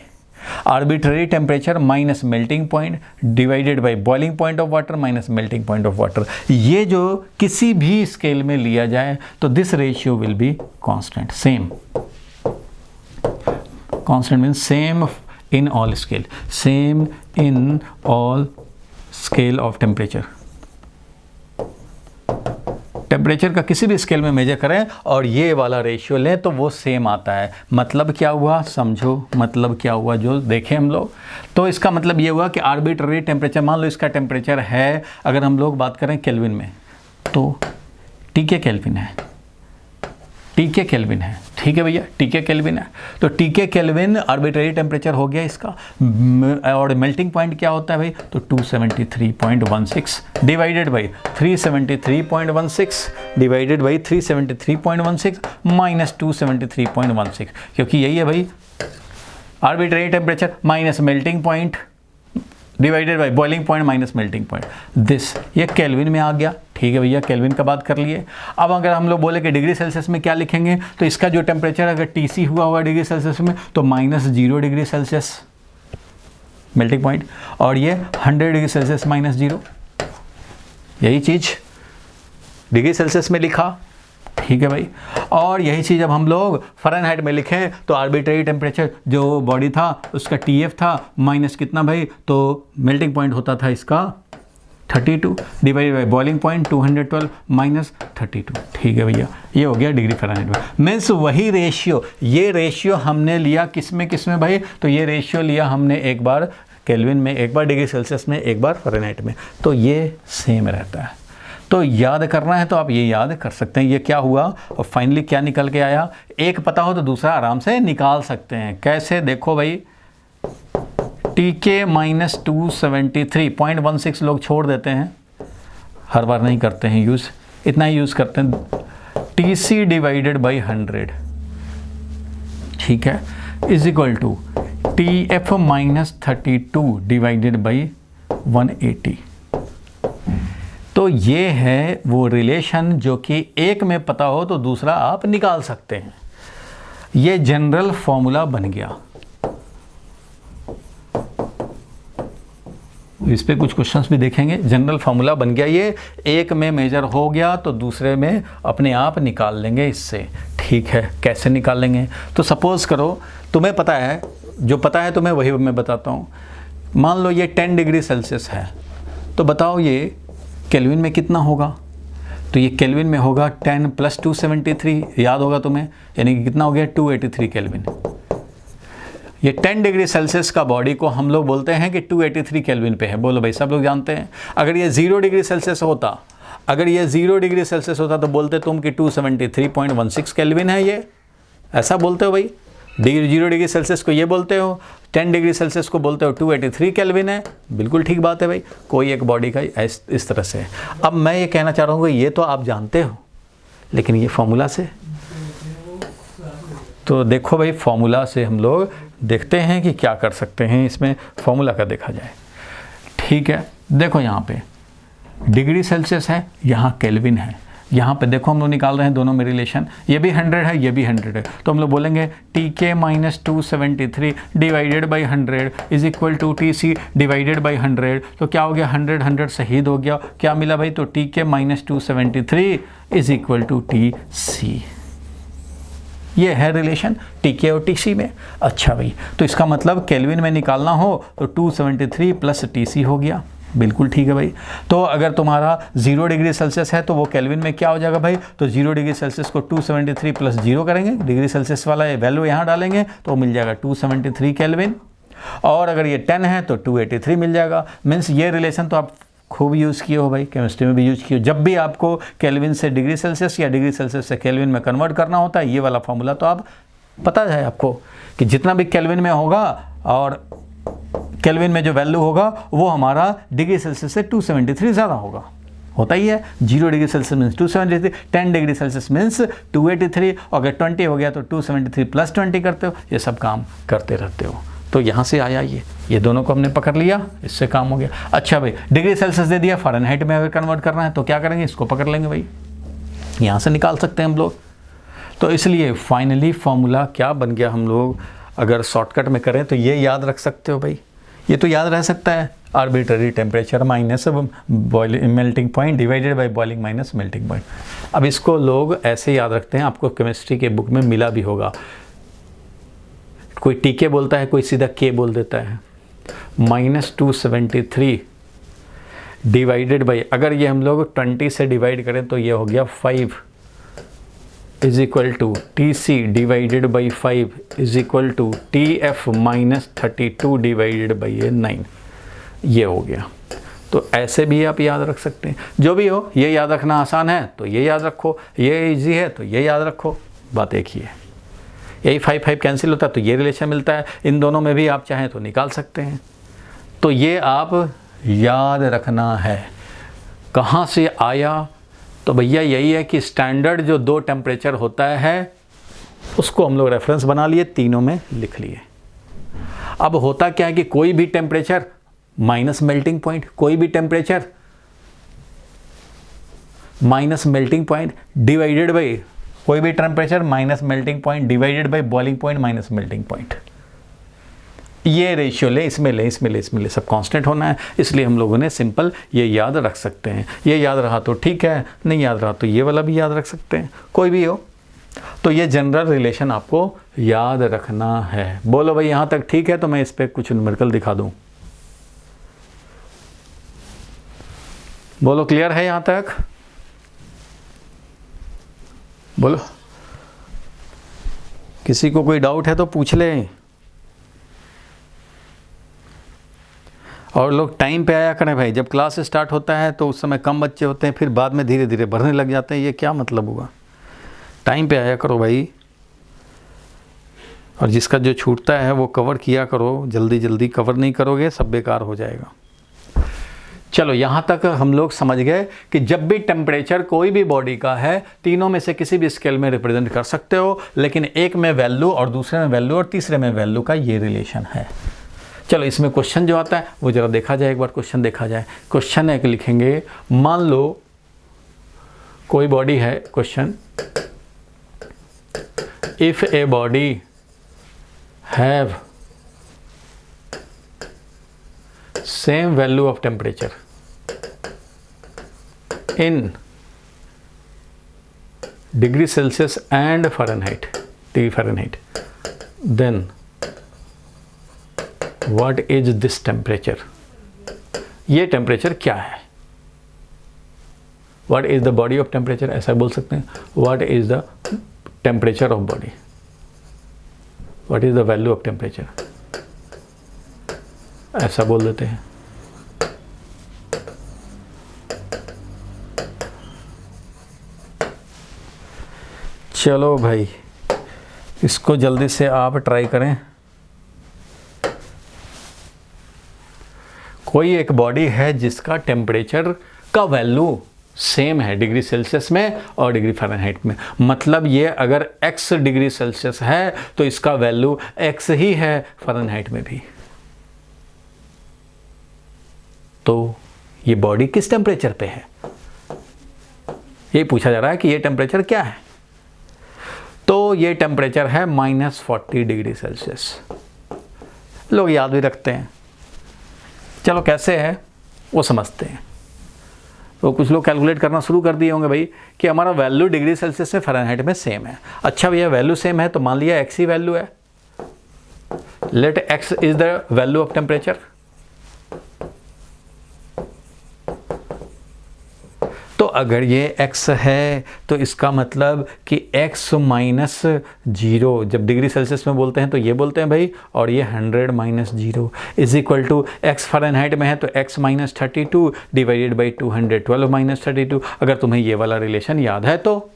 arbitrary temperature minus melting point divided by boiling point of water minus melting point of water, ये जो किसी भी स्केल में लिया जाए तो this ratio will be constant, same. Constant means same in all scale, same in all scale of temperature. Temperature का किसी भी स्केल में मेजर करें और ये वाला रेशियो लें तो वो सेम आता है। मतलब क्या हुआ, समझो मतलब क्या हुआ जो देखें हम लोग। तो इसका मतलब ये हुआ कि आर्बिट्ररी टेम्परेचर, मान लो इसका टेम्परेचर है, अगर हम लोग बात करें केल्विन में, तो टीके केल्विन है, टीके केल्विन है, ठीक है भैया, टीके केल्विन है। तो टीके केल्विन आर्बिट्ररी टेम्परेचर हो गया इसका, और मेल्टिंग पॉइंट क्या होता है भाई, तो 273.16 divided by 373.16 divided by 373.16 minus 273.16, क्योंकि यही है भाई arbitrary temperature minus melting point divided by boiling point minus melting point, this ये केल्विन में आ गया। ठीक है भैया, केल्विन का बात कर लिए। अब अगर हम लोग बोले कि डिग्री सेल्सियस में क्या लिखेंगे, तो इसका जो टेम्परेचर अगर TC हुआ हुआ डिग्री सेल्सियस में तो -0 डिग्री सेल्सियस मेल्टिंग पॉइंट, और ये 100 डिग्री सेल्सियस -0, यही चीज़ डिग्री सेल्सियस में लिखा। ठीक है भाई, और यही चीज़ अब हम लोग फ़ारेनहाइट में लिखें तो आर्बिट्ररी टेम्परेचर जो बॉडी था उसका TF था माइनस कितना भाई, तो मेल्टिंग पॉइंट होता था इसका 32 divide by boiling point 212 minus 32। ठीक है भैया, ये हो गया डिग्री फ़ारेनहाइट में। मीन्स वही रेशियो, ये रेशियो हमने लिया किस में भाई, तो ये रेशियो लिया हमने एक बार केल्विन में, एक बार डिग्री सेल्सियस में, एक बार फ़ारेनहाइट में, तो ये सेम रहता है। तो याद करना है तो आप ये याद कर सकते हैं ये क्या हुआ और फाइनली क्या निकल के आया। एक पता हो तो दूसरा आराम से निकाल सकते हैं। कैसे, देखो भाई, TK माइनस 273.16 लोग छोड़ देते हैं, हर बार नहीं करते हैं यूज़, इतना ही यूज़ करते हैं, TC डिवाइडेड बाई 100, ठीक है, is equal to TF minus 32 divided by 180। तो ये है वो रिलेशन जो कि एक में पता हो तो दूसरा आप निकाल सकते हैं। ये जनरल फॉर्मूला बन गया। इस पे कुछ क्वेश्चंस भी देखेंगे। जनरल फार्मूला बन गया, ये एक में मेजर हो गया तो दूसरे में अपने आप निकाल लेंगे इससे। ठीक है, कैसे निकाल लेंगे, तो सपोज़ करो तुम्हें पता है, जो पता है तुम्हें वही मैं बताता हूँ। मान लो ये 10 डिग्री सेल्सियस है, तो बताओ ये केल्विन में कितना होगा, तो ये केल्विन में होगा 10 प्लस 273, याद होगा तुम्हें, यानी कि कितना हो गया 283 केल्विन। ये 10 डिग्री सेल्सियस का बॉडी को हम लोग बोलते हैं कि 283 केल्विन पे है। बोलो भाई, सब लोग जानते हैं। अगर ये 0 डिग्री सेल्सियस होता, अगर ये 0 डिग्री सेल्सियस होता तो बोलते तुम कि 273.16 केल्विन है ये, ऐसा बोलते हो भाई। 0 डिग्री सेल्सियस को ये बोलते हो, 10 डिग्री सेल्सियस को बोलते हो 283 केल्विन है। बिल्कुल ठीक बात है भाई, कोई एक बॉडी का इस तरह से। अब मैं ये कहना चाह रहा हूँ कि ये तो आप जानते हो, लेकिन ये फॉर्मूला से, तो देखो भाई फॉर्मूला से हम लोग देखते हैं कि क्या कर सकते हैं, इसमें फॉर्मूला का देखा जाए। ठीक है, देखो यहाँ पे डिग्री सेल्सियस है, यहाँ केल्विन है, यहाँ पे देखो हम लोग निकाल रहे हैं दोनों में रिलेशन, ये भी 100 है, ये भी 100 है, तो हम लोग बोलेंगे TK minus 273 divided by 100 is equal to TC divided by 100। तो क्या हो गया, 100 शहीद हो गया, क्या मिला भाई, तो TK minus 273 is equal to TC। ये है रिलेशन TK और TC में। अच्छा भाई, तो इसका मतलब केल्विन में निकालना हो तो 273 प्लस TC हो गया। बिल्कुल ठीक है भाई। तो अगर तुम्हारा 0 डिग्री सेल्सियस है तो वो केल्विन में क्या हो जाएगा भाई, तो 0 डिग्री सेल्सियस को 273 प्लस 0 करेंगे, डिग्री सेल्सियस वाला ये वैल्यू यहाँ डालेंगे तो मिल जाएगा 273 केल्विन, और अगर ये 10 है तो 283 मिल जाएगा। मीन्स ये रिलेशन तो आप खूब यूज़ किए हो भाई, केमिस्ट्री में भी यूज़ किए हो। जब भी आपको केल्विन से डिग्री सेल्सियस या डिग्री सेल्सियस से केल्विन में कन्वर्ट करना होता है, ये वाला फॉर्मूला तो आप पता है आपको कि जितना भी केल्विन में होगा और केल्विन में जो वैल्यू होगा वो हमारा डिग्री सेल्सियस से 273 ज़्यादा होगा, होता ही है। 0 degree Celsius means 273, 10 degree Celsius means 283, और अगर 20 हो गया तो 273 प्लस 20 करते हो, ये सब काम करते रहते हो। तो यहाँ से आया ये दोनों को हमने पकड़ लिया, इससे काम हो गया। अच्छा भाई, डिग्री सेल्सियस दे दिया, फ़ारेनहाइट में अगर कन्वर्ट करना है तो क्या करेंगे, इसको पकड़ लेंगे भाई, यहाँ से निकाल सकते हैं हम लोग। तो इसलिए फाइनली फॉर्मूला क्या बन गया, हम लोग अगर शॉर्टकट में करें तो ये याद रख सकते हो भाई, ये तो याद रह सकता है, arbitrary temperature minus boiling melting point divided by boiling minus melting point. अब इसको लोग ऐसे याद रखते हैं, आपको केमिस्ट्री के बुक में मिला भी होगा, कोई टी के बोलता है, कोई सीधा के बोल देता है। -273 डिवाइडेड बाई, अगर ये हम लोग 20 से डिवाइड करें तो ये हो गया 5 is equal to TC divided by 5 is equal to TF -32 divided by 9, ये हो गया। तो ऐसे भी आप याद रख सकते हैं, जो भी हो ये याद रखना आसान है तो ये याद रखो, ये इजी है तो ये याद रखो, बात एक ही है। यही 5 कैंसिल होता है तो ये रिलेशन मिलता है, इन दोनों में भी आप चाहें तो निकाल सकते हैं। तो ये आप याद रखना है। कहाँ से आया, तो भैया यही है कि स्टैंडर्ड जो 2 टेम्परेचर होता है उसको हम लोग रेफरेंस बना लिए, तीनों में लिख लिए। अब होता क्या है कि कोई भी टेम्परेचर माइनस मेल्टिंग पॉइंट, कोई भी temperature minus melting point divided by कोई भी temperature minus melting point divided by boiling point minus melting point, ये रेशियो ले, इसमें ले, इसमें ले, इसमें ले, सब कांस्टेंट होना है। इसलिए हम लोगों ने सिंपल ये याद रख सकते हैं। ये याद रहा तो ठीक है, नहीं याद रहा तो ये वाला भी याद रख सकते हैं, कोई भी हो। तो ये जनरल रिलेशन आपको याद रखना है। बोलो भाई यहाँ तक ठीक है, तो मैं इस पर कुछ न्यूमेरिकल दिखा दूँ। बोलो क्लियर है यहाँ तक, बोलो। किसी को कोई डाउट है तो पूछ लें। और लोग टाइम पे आया करें भाई, जब क्लास स्टार्ट होता है तो उस समय कम बच्चे होते हैं, फिर बाद में धीरे धीरे बढ़ने लग जाते हैं, ये क्या मतलब हुआ। टाइम पे आया करो भाई, और जिसका जो छूटता है वो कवर किया करो, जल्दी जल्दी कवर नहीं करोगे सब बेकार हो जाएगा। चलो यहाँ तक हम लोग समझ गए कि जब भी टेम्परेचर कोई भी बॉडी का है, तीनों में से किसी भी स्केल में रिप्रेजेंट कर सकते हो, लेकिन एक में वैल्यू और दूसरे में वैल्यू और तीसरे में वैल्यू का ये रिलेशन है। चलो इसमें क्वेश्चन जो आता है वो जरा देखा जाए, एक बार क्वेश्चन देखा जाए। क्वेश्चन एक लिखेंगे, मान लो कोई बॉडी है, question, if a body have same value of temperature in degree Celsius and Fahrenheit, degree Fahrenheit, then what is this temperature? ये टेम्परेचर क्या है? What is the body of temperature, ऐसा बोल सकते हैं। What is the temperature of body? What is the value of temperature? ऐसा बोल देते हैं। चलो भाई इसको जल्दी से आप ट्राई करें। कोई एक बॉडी है जिसका टेम्परेचर का वैल्यू सेम है डिग्री सेल्सियस में और डिग्री फ़ारेनहाइट में, मतलब ये अगर x डिग्री सेल्सियस है तो इसका वैल्यू x ही है फ़ारेनहाइट में भी। तो ये बॉडी किस टेम्परेचर पे है, ये पूछा जा रहा है कि ये टेम्परेचर क्या है। तो ये टेम्परेचर है -40 डिग्री सेल्सियस। लोग याद भी रखते हैं, चलो कैसे है वो समझते हैं। तो कुछ लोग कैलकुलेट करना शुरू कर दिए होंगे भाई कि हमारा वैल्यू डिग्री सेल्सियस से फ़ारेनहाइट में सेम है। अच्छा भैया वैल्यू सेम है तो मान लिया x ही वैल्यू है, let x is the value of temperature. तो अगर ये x है तो इसका मतलब कि x -0, जब डिग्री सेल्सियस में बोलते हैं तो ये बोलते हैं भाई, और ये 100 - 0 is equal to x Fahrenheit में है तो x -32 डिवाइडेड बाई 200, 12 - 32। अगर तुम्हें ये वाला रिलेशन याद है तो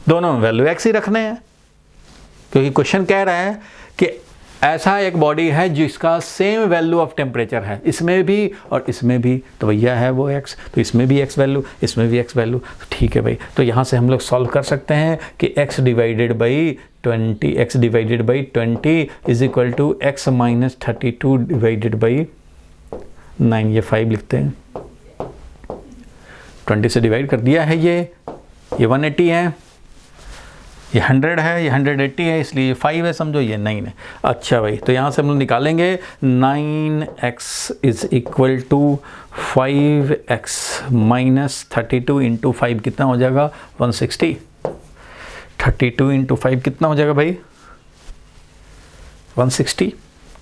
दोनों में वैल्यू x ही रखने हैं, क्योंकि क्वेश्चन कह रहा है कि ऐसा एक बॉडी है जिसका सेम वैल्यू ऑफ टेम्परेचर है, इसमें भी और इसमें भी, तो भैया है वो x, तो इसमें भी x वैल्यू, इसमें भी x वैल्यू। ठीक है भाई, तो यहाँ से हम लोग सॉल्व कर सकते हैं कि x divided by 20 is equal to x -32 divided by 9, ये 5 लिखते हैं। 20 से डिवाइड कर दिया है, ये 180 है, ये 100 है, ये 180 है, इसलिए ये 5 है, समझो ये 9 है। अच्छा भाई, तो यहाँ से हम लोग निकालेंगे 9x is equal to 5x minus 32 into 5 कितना हो जाएगा 160। 32 इंटू 5 कितना हो जाएगा भाई 160।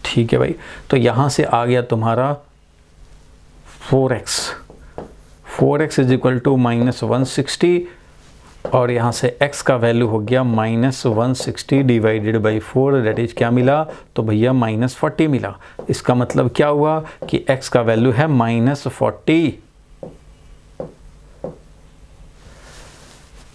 ठीक है भाई, तो यहाँ से आ गया तुम्हारा 4x। 4x is equal to minus 160 और यहाँ से x का वैल्यू हो गया minus 160 divided by 4, that is क्या मिला तो भैया माइनस 40 मिला। इसका मतलब क्या हुआ कि x का वैल्यू है माइनस 40।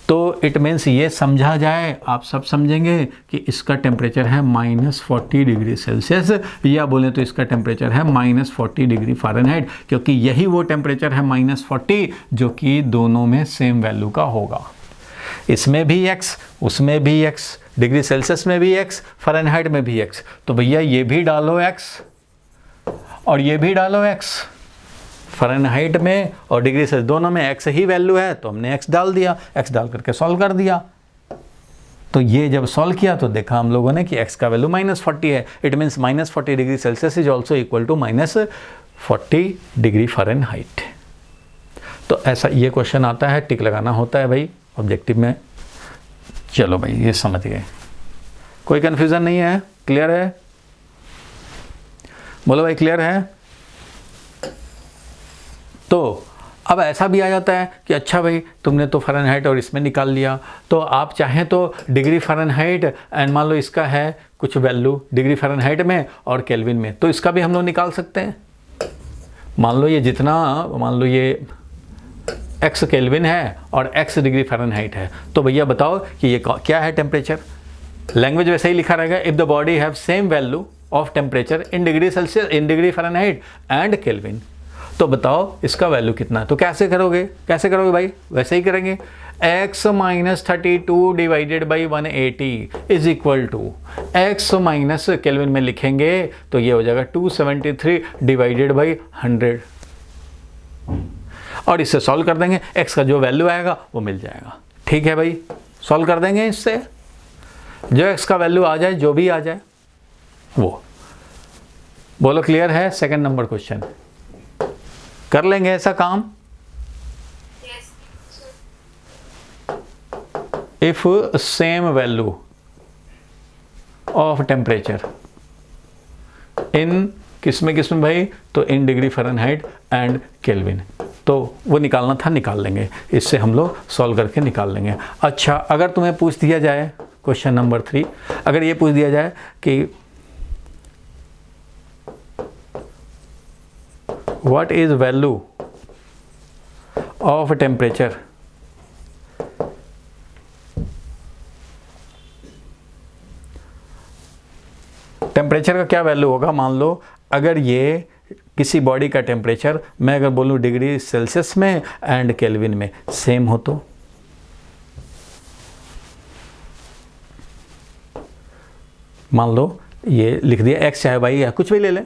तो इट मीन्स ये समझा जाए, आप सब समझेंगे कि इसका टेम्परेचर है माइनस 40 डिग्री सेल्सियस, या बोले तो इसका टेम्परेचर है माइनस 40 डिग्री फ़ारेनहाइट, क्योंकि यही वो टेम्परेचर है माइनस 40 जो कि दोनों में सेम वैल्यू का होगा। इसमें भी x, उसमें भी x, डिग्री सेल्सियस में भी x, फ़ारेनहाइट में भी x। तो भैया ये भी डालो x और ये भी डालो x। फ़ारेनहाइट में और डिग्री सेल्सियस दोनों में x ही वैल्यू है, तो हमने x डाल दिया, x डाल करके सॉल्व कर दिया। तो ये जब सॉल्व किया तो देखा हम लोगों ने कि x का वैल्यू माइनस 40 है। It means minus 40 degree Celsius is also equal to minus 40 degree Fahrenheit. तो ऐसा ये क्वेश्चन आता है, टिक लगाना होता है भाई ऑब्जेक्टिव में। चलो भाई, ये समझ गए, कोई कन्फ्यूज़न नहीं है, क्लियर है? बोलो भाई क्लियर है? तो अब ऐसा भी आ जाता है कि अच्छा भाई तुमने तो फ़ारेनहाइट और इसमें निकाल लिया, तो आप चाहें तो डिग्री फ़ारेनहाइट एंड मान लो इसका है कुछ वैल्यू डिग्री फ़ारेनहाइट में और केल्विन में, तो इसका भी हम लोग निकाल सकते हैं। मान लो ये जितना, मान लो ये x केल्विन है और x डिग्री फ़ारेनहाइट है, तो भैया बताओ कि ये क्या है टेम्परेचर। लैंग्वेज वैसे ही लिखा रहेगा, if the body have same value of temperature in degree Celsius, in degree Fahrenheit and kelvin, तो बताओ इसका वैल्यू कितना है। तो कैसे करोगे, कैसे करोगे भाई? वैसे ही करेंगे, x minus 32 divided by 180 is equal to x minus Kelvin में लिखेंगे तो ये हो जाएगा 273 डिवाइडेड बाई 100 और इससे सॉल्व कर देंगे, x का जो वैल्यू आएगा वो मिल जाएगा। ठीक है भाई, सॉल्व कर देंगे इससे, जो x का वैल्यू आ जाए, जो भी आ जाए वो। बोलो क्लियर है? सेकंड नंबर क्वेश्चन कर लेंगे ऐसा काम। If same value of temperature in किसमें किसमें भाई, तो in degree Fahrenheit and kelvin, तो वो निकालना था, निकाल लेंगे, इससे हम लोग सॉल्व करके निकाल लेंगे। अच्छा, अगर तुम्हें पूछ दिया जाए क्वेश्चन नंबर 3, अगर ये पूछ दिया जाए कि what is value of temperature temperature का क्या वैल्यू होगा। मान लो अगर ये किसी बॉडी का टेम्परेचर मैं अगर बोलूँ डिग्री सेल्सियस में एंड केल्विन में सेम हो, तो मान लो ये लिख दिया x चाहे भाई या कुछ भी ले लें,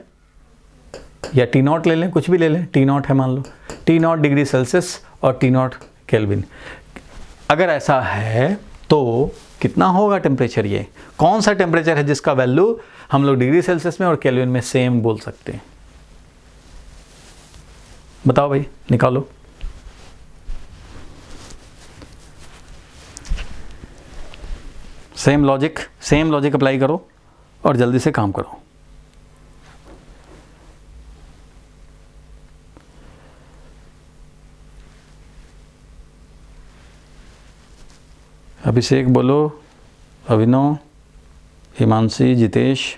या T0 ले लें, कुछ भी ले लें, T0 है मान लो, T0 डिग्री सेल्सियस और T0 केल्विन। अगर ऐसा है तो कितना होगा टेम्परेचर, ये कौन सा टेम्परेचर है जिसका वैल्यू हम लोग डिग्री सेल्सियस में और केल्विन में सेम बोल सकते हैं? बताओ भाई, निकालो। सेम लॉजिक अप्लाई करो और जल्दी से काम करो। अभिषेक बोलो, अभिनव, हिमांशी, जितेश,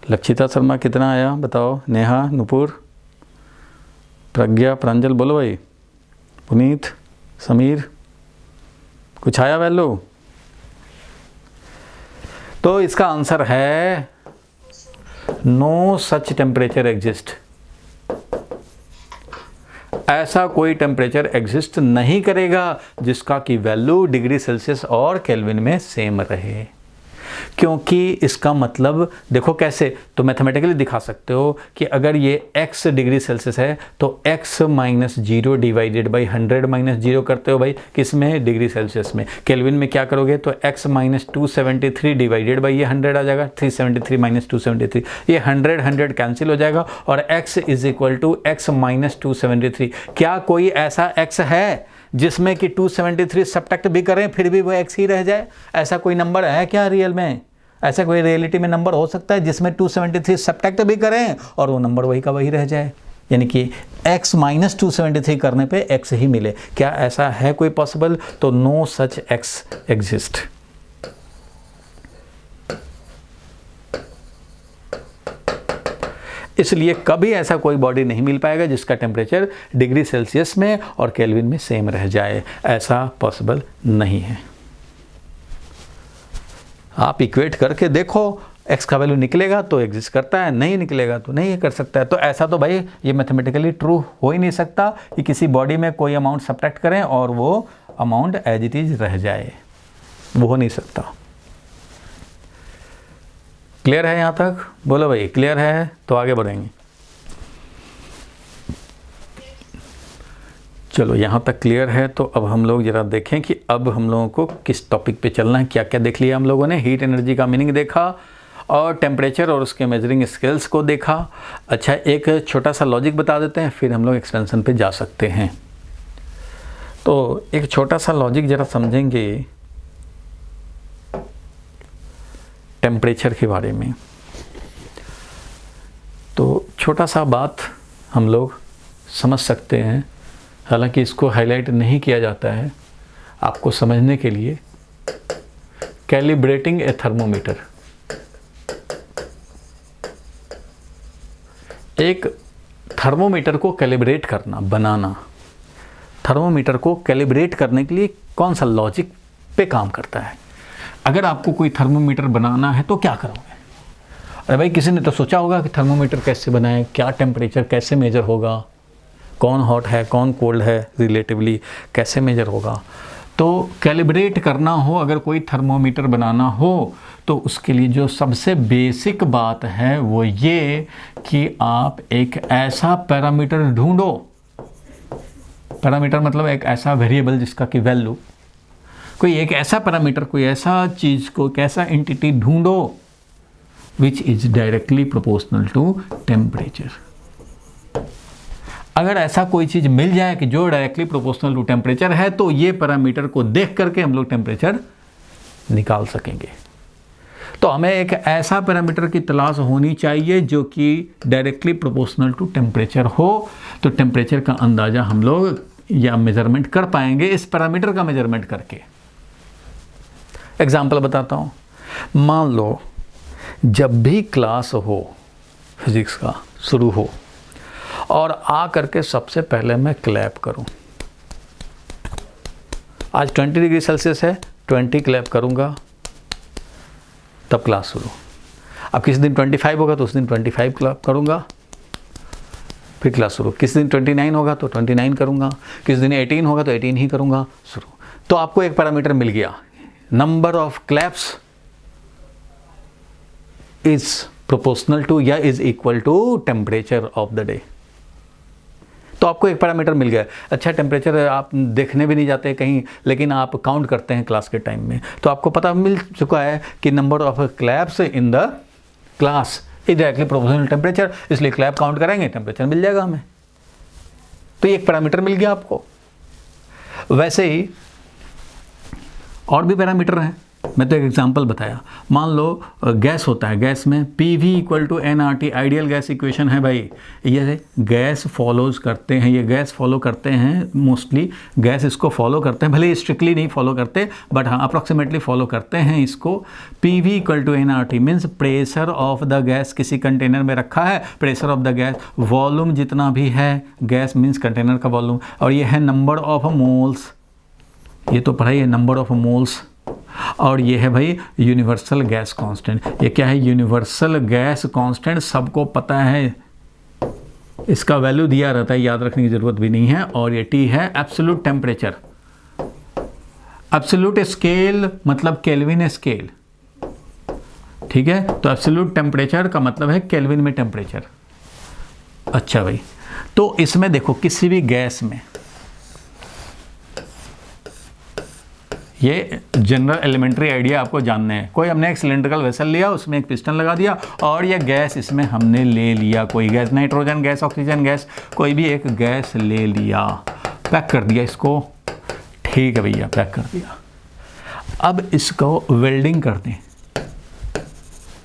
लक्षिता शर्मा कितना आया बताओ, नेहा, नुपुर, प्रज्ञा, प्रांजल बोलो भाई, पुनीत, समीर, कुछ आया वैल्यू? तो इसका आंसर है नो सच टेम्परेचर एग्जिस्ट। ऐसा कोई टेम्परेचर एग्जिस्ट नहीं करेगा जिसका कि वैल्यू डिग्री सेल्सियस और केल्विन में सेम रहे, क्योंकि इसका मतलब देखो कैसे, तो मैथमेटिकली दिखा सकते हो कि अगर ये x डिग्री सेल्सियस है तो x minus 0 divided by 100 minus 0 करते हो भाई किस में, डिग्री सेल्सियस में। केल्विन में क्या करोगे तो x माइनस 273 डिवाइडेड बाई ये 100 आ जाएगा, 373 माइनस 273, ये 100 कैंसिल हो जाएगा और x is equal to x minus 273। क्या कोई ऐसा x है जिसमें कि 273 सब्ट्रैक्ट भी करें फिर भी वो x ही रह जाए? ऐसा कोई नंबर है क्या रियल में? ऐसा कोई रियलिटी में नंबर हो सकता है जिसमें 273 सब्ट्रैक्ट भी करें और वो नंबर वही का वही रह जाए, यानी कि x माइनस 273 करने पे x ही मिले? क्या ऐसा है कोई पॉसिबल? तो नो सच x एग्जिस्ट। इसलिए कभी ऐसा कोई बॉडी नहीं मिल पाएगा जिसका टेम्परेचर डिग्री सेल्सियस में और केल्विन में सेम रह जाए, ऐसा पॉसिबल नहीं है। आप इक्वेट करके देखो, x का वैल्यू निकलेगा तो एग्जिस्ट करता है, नहीं निकलेगा तो नहीं कर सकता है। तो ऐसा तो भाई ये मैथमेटिकली ट्रू हो ही नहीं सकता कि किसी बॉडी में कोई अमाउंट सब्ट्रैक्ट करें और वो अमाउंट एज इट इज रह जाए, वो हो नहीं सकता। क्लियर है यहाँ तक? बोलो भाई क्लियर है तो आगे बढ़ेंगे। चलो यहाँ तक क्लियर है तो अब हम लोग ज़रा देखें कि अब हम लोगों को किस टॉपिक पे चलना है। क्या क्या देख लिया हम लोगों ने? हीट एनर्जी का मीनिंग देखा और टेम्परेचर और उसके मेजरिंग स्केल्स को देखा। अच्छा, एक छोटा सा लॉजिक बता देते हैं फिर हम लोग एक्सपेंशन पे जा सकते हैं। तो एक छोटा सा लॉजिक ज़रा समझेंगे टेम्परेचर के बारे में। तो छोटा सा बात हम लोग समझ सकते हैं, हालांकि इसको हाईलाइट नहीं किया जाता है आपको समझने के लिए। कैलिब्रेटिंग ए थर्मोमीटर, एक थर्मोमीटर को कैलिब्रेट करना, बनाना, थर्मोमीटर को कैलिब्रेट करने के लिए कौन सा लॉजिक पे काम करता है? अगर आपको कोई थर्मोमीटर बनाना है तो क्या करोगे? अरे भाई किसी ने तो सोचा होगा कि थर्मोमीटर कैसे बनाएं, क्या टेम्परेचर कैसे मेजर होगा, कौन हॉट है कौन कोल्ड है रिलेटिवली कैसे मेजर होगा। तो कैलिब्रेट करना हो, अगर कोई थर्मोमीटर बनाना हो तो उसके लिए जो सबसे बेसिक बात है वो ये कि आप एक ऐसा पैरामीटर ढूंढो, पैरामीटर मतलब एक ऐसा वेरिएबल जिसका कि वैल्यू, कोई एक ऐसा पैरामीटर, कोई ऐसा चीज़ को, एक ऐसा एंटिटी ढूंढो which is directly proportional to temperature. अगर ऐसा कोई चीज़ मिल जाए कि जो डायरेक्टली प्रोपोर्शनल टू टेम्परेचर है तो ये पैरामीटर को देख करके हम लोग टेम्परेचर निकाल सकेंगे। तो हमें एक ऐसा पैरामीटर की तलाश होनी चाहिए जो कि डायरेक्टली प्रोपोर्शनल टू टेम्परेचर हो, तो टेम्परेचर का अंदाज़ा हम लोग या मेजरमेंट कर पाएंगे इस पैरामीटर का मेजरमेंट करके। एग्जाम्पल बताता हूँ। मान लो जब भी क्लास हो फिजिक्स का शुरू हो और आ करके सबसे पहले मैं क्लैप करूं, आज 20 डिग्री सेल्सियस है, 20 क्लैप करूंगा तब क्लास शुरू। अब किस दिन 25 होगा तो उस दिन 25 क्लैप करूंगा, फिर क्लास शुरू। किस दिन 29 होगा तो 29 करूंगा, किस दिन 18 होगा तो 18 ही करूंगा, शुरू। तो आपको एक पैरामीटर मिल गया, number of claps is proportional to या is equal to temperature of the day. तो आपको एक पैरामीटर मिल गया। अच्छा, टेम्परेचर आप देखने भी नहीं जाते कहीं, लेकिन आप काउंट करते हैं क्लास के टाइम में, तो आपको पता मिल चुका है कि number of claps in the class is directly proportional temperature, इसलिए क्लैप काउंट करेंगे टेम्परेचर मिल जाएगा हमें। तो एक पैरामीटर मिल गया आपको। वैसे ही और भी पैरामीटर हैं, मैं तो एक एग्जांपल बताया। मान लो गैस होता है, गैस में PV equal to nRT ideal gas equation है भाई। ये गैस फॉलोज करते हैं, ये गैस फॉलो करते हैं, मोस्टली गैस इसको फॉलो करते हैं, भले स्ट्रिक्टली नहीं फॉलो करते बट हाँ अप्रॉक्सीमेटली फॉलो करते हैं इसको। PV equal to nRT means pressure of the gas, किसी कंटेनर में रखा है, pressure of the gas, volume जितना भी है गैस मीन्स कंटेनर का वॉल्यूम, और ये है नंबर ऑफ मोल्स, ये तो पढ़ाई है नंबर ऑफ मोल्स। और ये है भाई यूनिवर्सल गैस कांस्टेंट। ये क्या है? यूनिवर्सल गैस कांस्टेंट, सबको पता है, इसका वैल्यू दिया रहता है, याद रखने की ज़रूरत भी नहीं है। और ये T है एब्सोल्यूट टेम्परेचर। एब्सोल्यूट स्केल मतलब केल्विन स्केल, ठीक है, तो एब्सोल्यूट टेम्परेचर का मतलब है केल्विन में टेम्परेचर। अच्छा भाई, तो इसमें देखो किसी भी गैस में, ये जनरल एलिमेंट्री आइडिया आपको जानने हैं। कोई हमने एक सिलेंड्रिकल वेसल लिया, उसमें एक पिस्टन लगा दिया और ये गैस इसमें हमने ले लिया, कोई gas, nitrogen gas, oxygen gas, कोई भी एक गैस ले लिया, पैक कर दिया इसको। ठीक है भैया, पैक कर दिया। अब इसको वेल्डिंग कर दें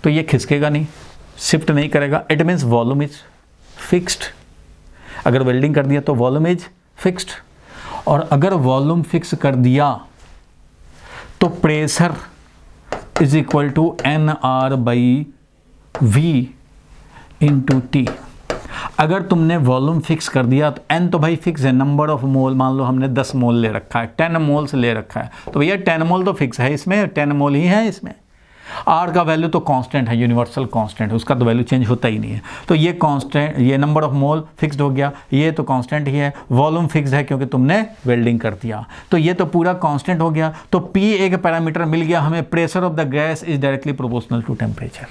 तो ये खिसकेगा नहीं, शिफ्ट नहीं करेगा। It means volume is fixed. अगर वेल्डिंग कर दिया तो वॉल्यूम इज फिक्स्ड, और अगर वॉल्यूम फिक्स कर दिया तो pressure is equal to NR/V into T. अगर तुमने वॉल्यूम फिक्स कर दिया तो n तो भाई फिक्स है, नंबर ऑफ मोल मान लो हमने 10 मोल ले रखा है, 10 मोल्स ले रखा है, तो भैया 10 मोल तो फिक्स है इसमें, 10 मोल ही है इसमें। R का वैल्यू तो कांस्टेंट है, यूनिवर्सल कांस्टेंट है, उसका तो वैल्यू चेंज होता ही नहीं है। तो ये कांस्टेंट, ये नंबर ऑफ मोल फिक्स्ड हो गया, ये तो कांस्टेंट ही है। वॉल्यूम फिक्स्ड है क्योंकि तुमने वेल्डिंग कर दिया, तो ये तो पूरा कांस्टेंट हो गया। तो P एक पैरामीटर मिल गया हमें, pressure of the gas is directly proportional to temperature.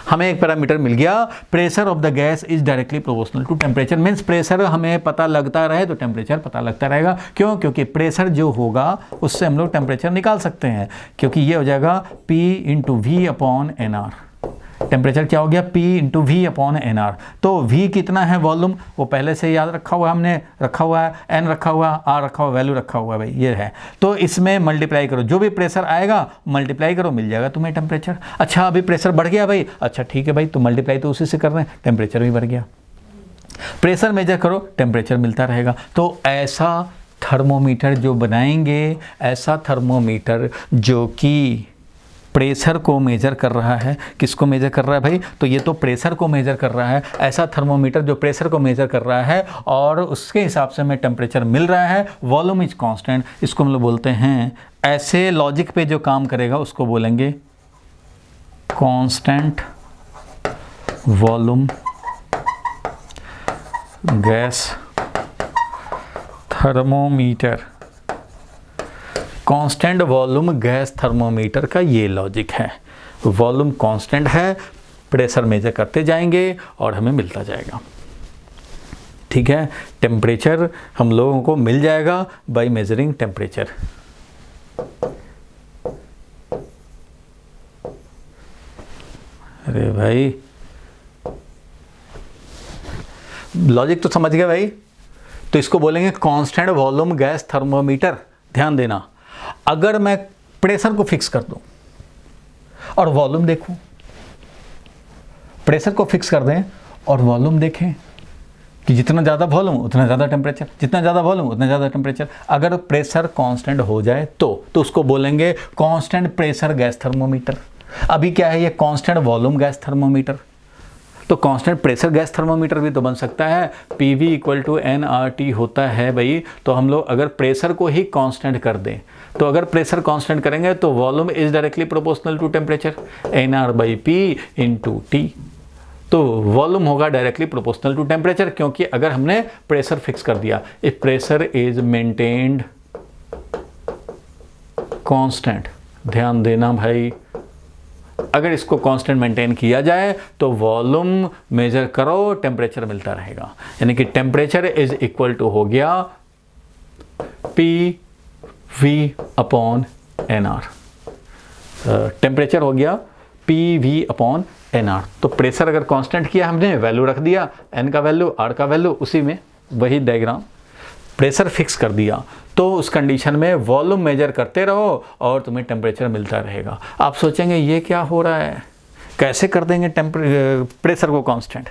हमें एक पैरामीटर मिल गया, pressure of the gas is directly proportional to temperature. Means pressure हमें पता लगता रहे तो टेम्परेचर पता लगता रहेगा। क्यों? क्योंकि प्रेशर जो होगा उससे हम लोग टेम्परेचर निकाल सकते हैं, क्योंकि ये हो जाएगा P into V upon NR। Temperature क्या हो गया? P into V upon NR। तो V कितना है वॉल्यूम, वो पहले से याद रखा हुआ है, हमने रखा हुआ है, N रखा हुआ, R रखा हुआ, वैल्यू रखा हुआ है भाई, ये है। तो इसमें मल्टीप्लाई करो, जो भी प्रेशर आएगा मल्टीप्लाई करो, मिल जाएगा तुम्हें टेम्परेचर। अच्छा, अभी प्रेशर बढ़ गया भाई, अच्छा ठीक है भाई, तो मल्टीप्लाई तो उसी से कर रहे हैं, टेम्परेचर भी बढ़ गया। प्रेशर मेजर करो, टेम्परेचर मिलता रहेगा। तो ऐसा थर्मोमीटर जो बनाएंगे, ऐसा थर्मोमीटर जो कि प्रेशर को मेजर कर रहा है। किसको मेजर कर रहा है भाई? तो ये तो प्रेशर को मेजर कर रहा है। ऐसा थर्मोमीटर जो प्रेशर को मेजर कर रहा है और उसके हिसाब से हमें टेम्परेचर मिल रहा है, वॉल्यूम इज कांस्टेंट, इसको हम लोग बोलते हैं। ऐसे लॉजिक पे जो काम करेगा उसको बोलेंगे constant volume gas thermometer. Constant volume gas thermometer का ये लॉजिक है। वॉल्यूम कांस्टेंट है, प्रेशर मेजर करते जाएंगे और हमें मिलता जाएगा। ठीक है, टेम्परेचर हम लोगों को मिल जाएगा बाय मेजरिंग टेम्परेचर। अरे भाई, लॉजिक तो समझ गए भाई। तो इसको बोलेंगे कांस्टेंट वॉल्यूम गैस थर्मोमीटर। ध्यान देना, अगर मैं प्रेशर को फिक्स कर दूं और वॉल्यूम देखूं, प्रेशर को फिक्स कर दें और वॉल्यूम देखें कि जितना ज़्यादा वॉल्यूम उतना ज़्यादा टेम्परेचर, जितना ज़्यादा वॉल्यूम उतना ज़्यादा टेम्परेचर। अगर प्रेशर कांस्टेंट हो जाए तो उसको बोलेंगे कांस्टेंट प्रेशर गैस थर्मोमीटर। अभी क्या है, ये कांस्टेंट वॉल्यूम गैस थर्मोमीटर। तो कांस्टेंट प्रेशर गैस थर्मोमीटर भी तो बन सकता है। PV इक्वल टू NRT होता है भाई। तो हम लोग अगर प्रेशर को ही कांस्टेंट कर दें, तो अगर प्रेशर कांस्टेंट करेंगे तो volume is directly proportional to temperature, NR/P into T। तो वॉल्यूम होगा डायरेक्टली प्रोपोर्शनल टू टेम्परेचर, क्योंकि अगर हमने प्रेशर फिक्स कर दिया, if pressure is maintained constant. ध्यान देना भाई, अगर इसको कांस्टेंट मेंटेन किया जाए तो वॉल्यूम मेजर करो, टेम्परेचर मिलता रहेगा। यानी कि टेम्परेचर इज इक्वल टू हो गया PV अपॉन NR। टेम्परेचर हो गया PV अपॉन NR। तो प्रेशर अगर कांस्टेंट किया हमने, वैल्यू रख दिया, N का वैल्यू, R का वैल्यू, उसी में वही डायग्राम। प्रेशर फिक्स कर दिया तो उस कंडीशन में वॉल्यूम मेजर करते रहो और तुम्हें टेम्परेचर मिलता रहेगा। आप सोचेंगे ये क्या हो रहा है, कैसे कर देंगे प्रेशर को कांस्टेंट?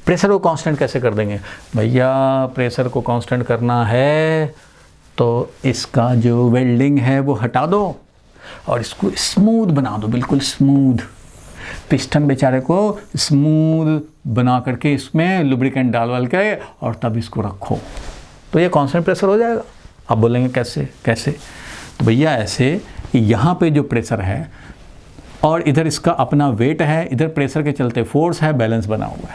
प्रेशर को कांस्टेंट कैसे कर देंगे भैया? प्रेशर को कांस्टेंट करना है तो इसका जो वेल्डिंग है वो हटा दो और इसको स्मूथ बना दो, बिल्कुल स्मूथ। पिस्टन बेचारे को स्मूथ बना करके इसमें लुब्रिकेंट डाल के और तब इसको रखो, तो ये कांस्टेंट प्रेशर हो जाएगा। आप बोलेंगे कैसे कैसे? तो भैया ऐसे, यहाँ पे जो प्रेशर है और इधर इसका अपना वेट है, इधर प्रेशर के चलते फोर्स है, बैलेंस बना हुआ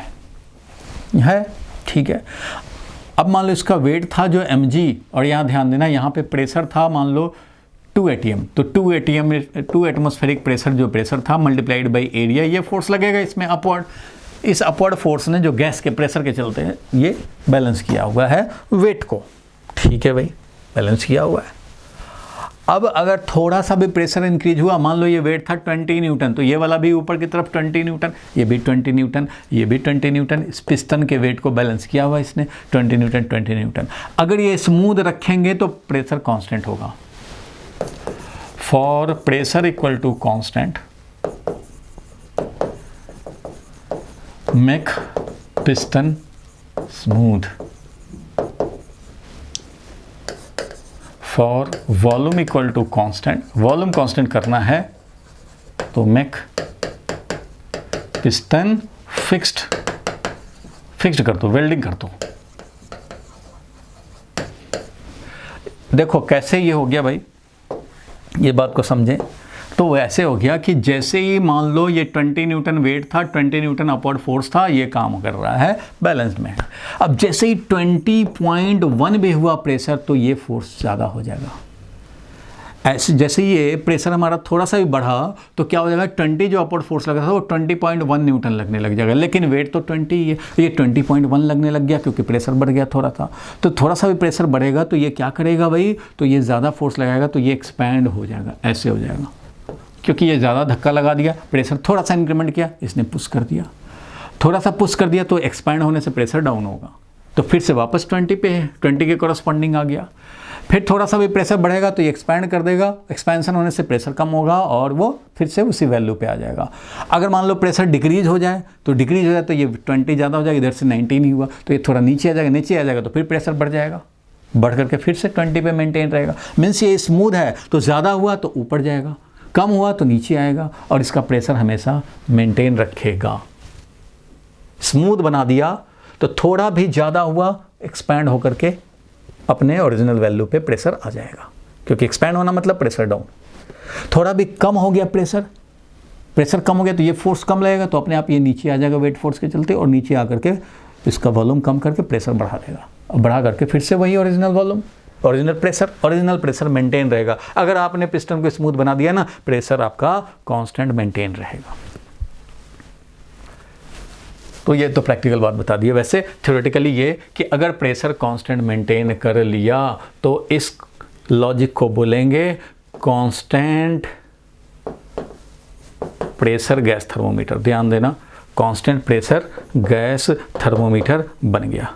है, ठीक है। अब मान लो इसका वेट था जो mg, और यहाँ ध्यान देना, यहाँ पे प्रेशर था मान लो 2 ATM, तो 2 ATM 2 एटमॉस्फेरिक प्रेशर जो प्रेशर था मल्टीप्लाइड बाई एरिया, ये फोर्स लगेगा इसमें अपवर्ड। इस अपवर्ड फोर्स ने जो गैस के प्रेशर के चलते हैं ये बैलेंस किया हुआ है वेट को। ठीक है भाई, बैलेंस किया हुआ है। अब अगर थोड़ा सा भी प्रेशर इंक्रीज हुआ, मान लो ये वेट था 20 न्यूटन, तो ये वाला भी ऊपर की तरफ 20 न्यूटन, ये भी 20 न्यूटन, ये भी 20 न्यूटन। इस पिस्टन के वेट को बैलेंस किया हुआ इसने 20 न्यूटन 20 न्यूटन। अगर ये स्मूथ रखेंगे तो प्रेशर कांस्टेंट होगा। For pressure equal to constant make piston smooth. For volume equal to constant, volume constant करना है तो मेक पिस्टन फिक्स्ड कर दो, वेल्डिंग कर दो। देखो कैसे ये हो गया भाई, ये बात को समझें तो ऐसे हो गया कि जैसे ही मान लो ये 20 न्यूटन वेट था, 20 न्यूटन अपवर्ड फोर्स था, ये काम कर रहा है, बैलेंस में है। अब जैसे ही 20.1 भी हुआ प्रेशर तो ये फोर्स ज़्यादा हो जाएगा। ऐसे जैसे ये प्रेशर हमारा थोड़ा सा भी बढ़ा तो क्या हो जाएगा, 20 जो अपवर्ड फोर्स लगा था वो 20.1 न्यूटन लगने लग जाएगा, लेकिन वेट तो 20 ही है, ये 20.1 लगने लग गया क्योंकि प्रेशर बढ़ गया थोड़ा सा। तो थोड़ा सा भी प्रेशर बढ़ेगा तो ये क्या करेगा भाई, तो ये ज़्यादा फोर्स लगाएगा तो ये एक्सपैंड हो जाएगा, ऐसे हो जाएगा, क्योंकि ये ज़्यादा धक्का लगा दिया, प्रेशर थोड़ा सा इंक्रीमेंट किया, इसने पुश कर दिया, थोड़ा सा पुश कर दिया तो एक्सपैंड होने से प्रेशर डाउन होगा, तो फिर से वापस 20 पे है, 20 के कॉरस्पॉन्डिंग आ गया। फिर थोड़ा सा भी प्रेशर बढ़ेगा तो ये एक्सपैंड कर देगा, एक्सपेंशन होने से प्रेशर कम होगा और वो फिर से उसी वैल्यू पे आ जाएगा। अगर मान लो प्रेशर डिक्रीज हो जाए तो ये 20 ज़्यादा हो जाएगा, इधर से 19 ही हुआ तो ये थोड़ा नीचे आ जाएगा, तो फिर प्रेशर बढ़ जाएगा, बढ़ करके फिर से 20 पे मेंटेन रहेगा। मीन्स ये स्मूथ है तो ज़्यादा हुआ तो ऊपर जाएगा, कम हुआ तो नीचे आएगा और इसका प्रेशर हमेशा मेंटेन रखेगा। स्मूथ बना दिया तो थोड़ा भी ज़्यादा हुआ एक्सपैंड होकर के अपने ओरिजिनल वैल्यू पे प्रेशर आ जाएगा, क्योंकि एक्सपैंड होना मतलब प्रेशर डाउन। थोड़ा भी कम हो गया प्रेशर कम हो गया तो ये फोर्स कम लगेगा तो अपने आप ये नीचे आ जाएगा वेट फोर्स के चलते, और नीचे आकर के इसका वॉल्यूम कम करके प्रेशर बढ़ा देगा, और बढ़ा करके फिर से वही original volume, original pressure maintain रहेगा। अगर आपने पिस्टन को स्मूथ बना दिया ना, प्रेशर आपका कांस्टेंट मेंटेन रहेगा। तो ये तो प्रैक्टिकल बात बता दी है। वैसे थ्योरेटिकली ये कि अगर प्रेशर कांस्टेंट मेंटेन कर लिया तो इस लॉजिक को बोलेंगे कांस्टेंट प्रेशर गैस थर्मोमीटर। ध्यान देना, कांस्टेंट प्रेशर गैस थर्मोमीटर बन गया।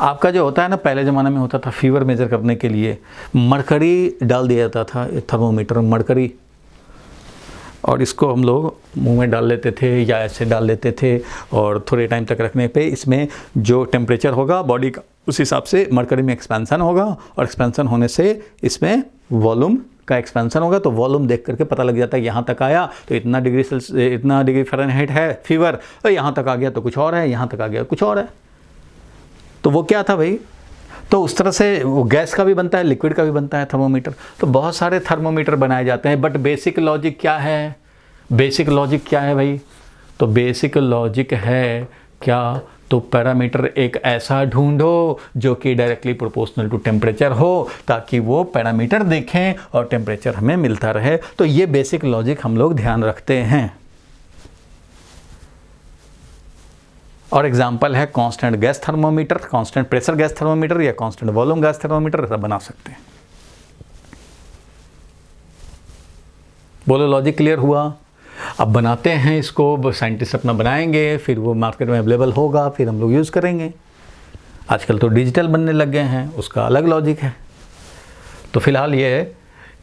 आपका जो होता है ना, पहले ज़माने में होता था फीवर मेजर करने के लिए मरकरी डाल दिया जाता था थर्मोमीटर, मरकरी, और इसको हम लोग मुंह में डाल लेते थे या ऐसे डाल लेते थे, और थोड़े टाइम तक रखने पे इसमें जो टेम्परेचर होगा बॉडी का उस हिसाब से मरकरी में एक्सपेंसन होगा, और एक्सपेंसन होने से इसमें वॉल्यूम का एक्सपेंसन होगा। तो वॉल्यूम देख करके पता लग जाता है यहाँ तक आया तो इतना डिग्री फ़ारेनहाइट है फीवर, और यहाँ तक आ गया तो कुछ और है, यहाँ तक आ गया कुछ और है। तो वो क्या था भाई, तो उस तरह से वो गैस का भी बनता है, लिक्विड का भी बनता है थर्मोमीटर। तो बहुत सारे थर्मोमीटर बनाए जाते हैं, बट बेसिक लॉजिक क्या है, भाई, तो बेसिक लॉजिक है क्या, तो पैरामीटर एक ऐसा ढूंढो जो कि डायरेक्टली प्रोपोर्शनल टू टेम्परेचर हो, ताकि वो पैरामीटर देखें और टेम्परेचर हमें मिलता रहे। तो ये बेसिक लॉजिक हम लोग ध्यान रखते हैं। और एग्जाम्पल है constant gas thermometer, constant pressure gas thermometer या कांस्टेंट वॉल्यूम गैस थर्मोमीटर, ऐसा बना सकते हैं। बोलो लॉजिक क्लियर हुआ। अब बनाते हैं इसको, साइंटिस्ट अपना बनाएंगे, फिर वो मार्केट में अवेलेबल होगा, फिर हम लोग यूज़ करेंगे। आजकल तो डिजिटल बनने लग गए हैं, उसका अलग लॉजिक है। तो फिलहाल ये है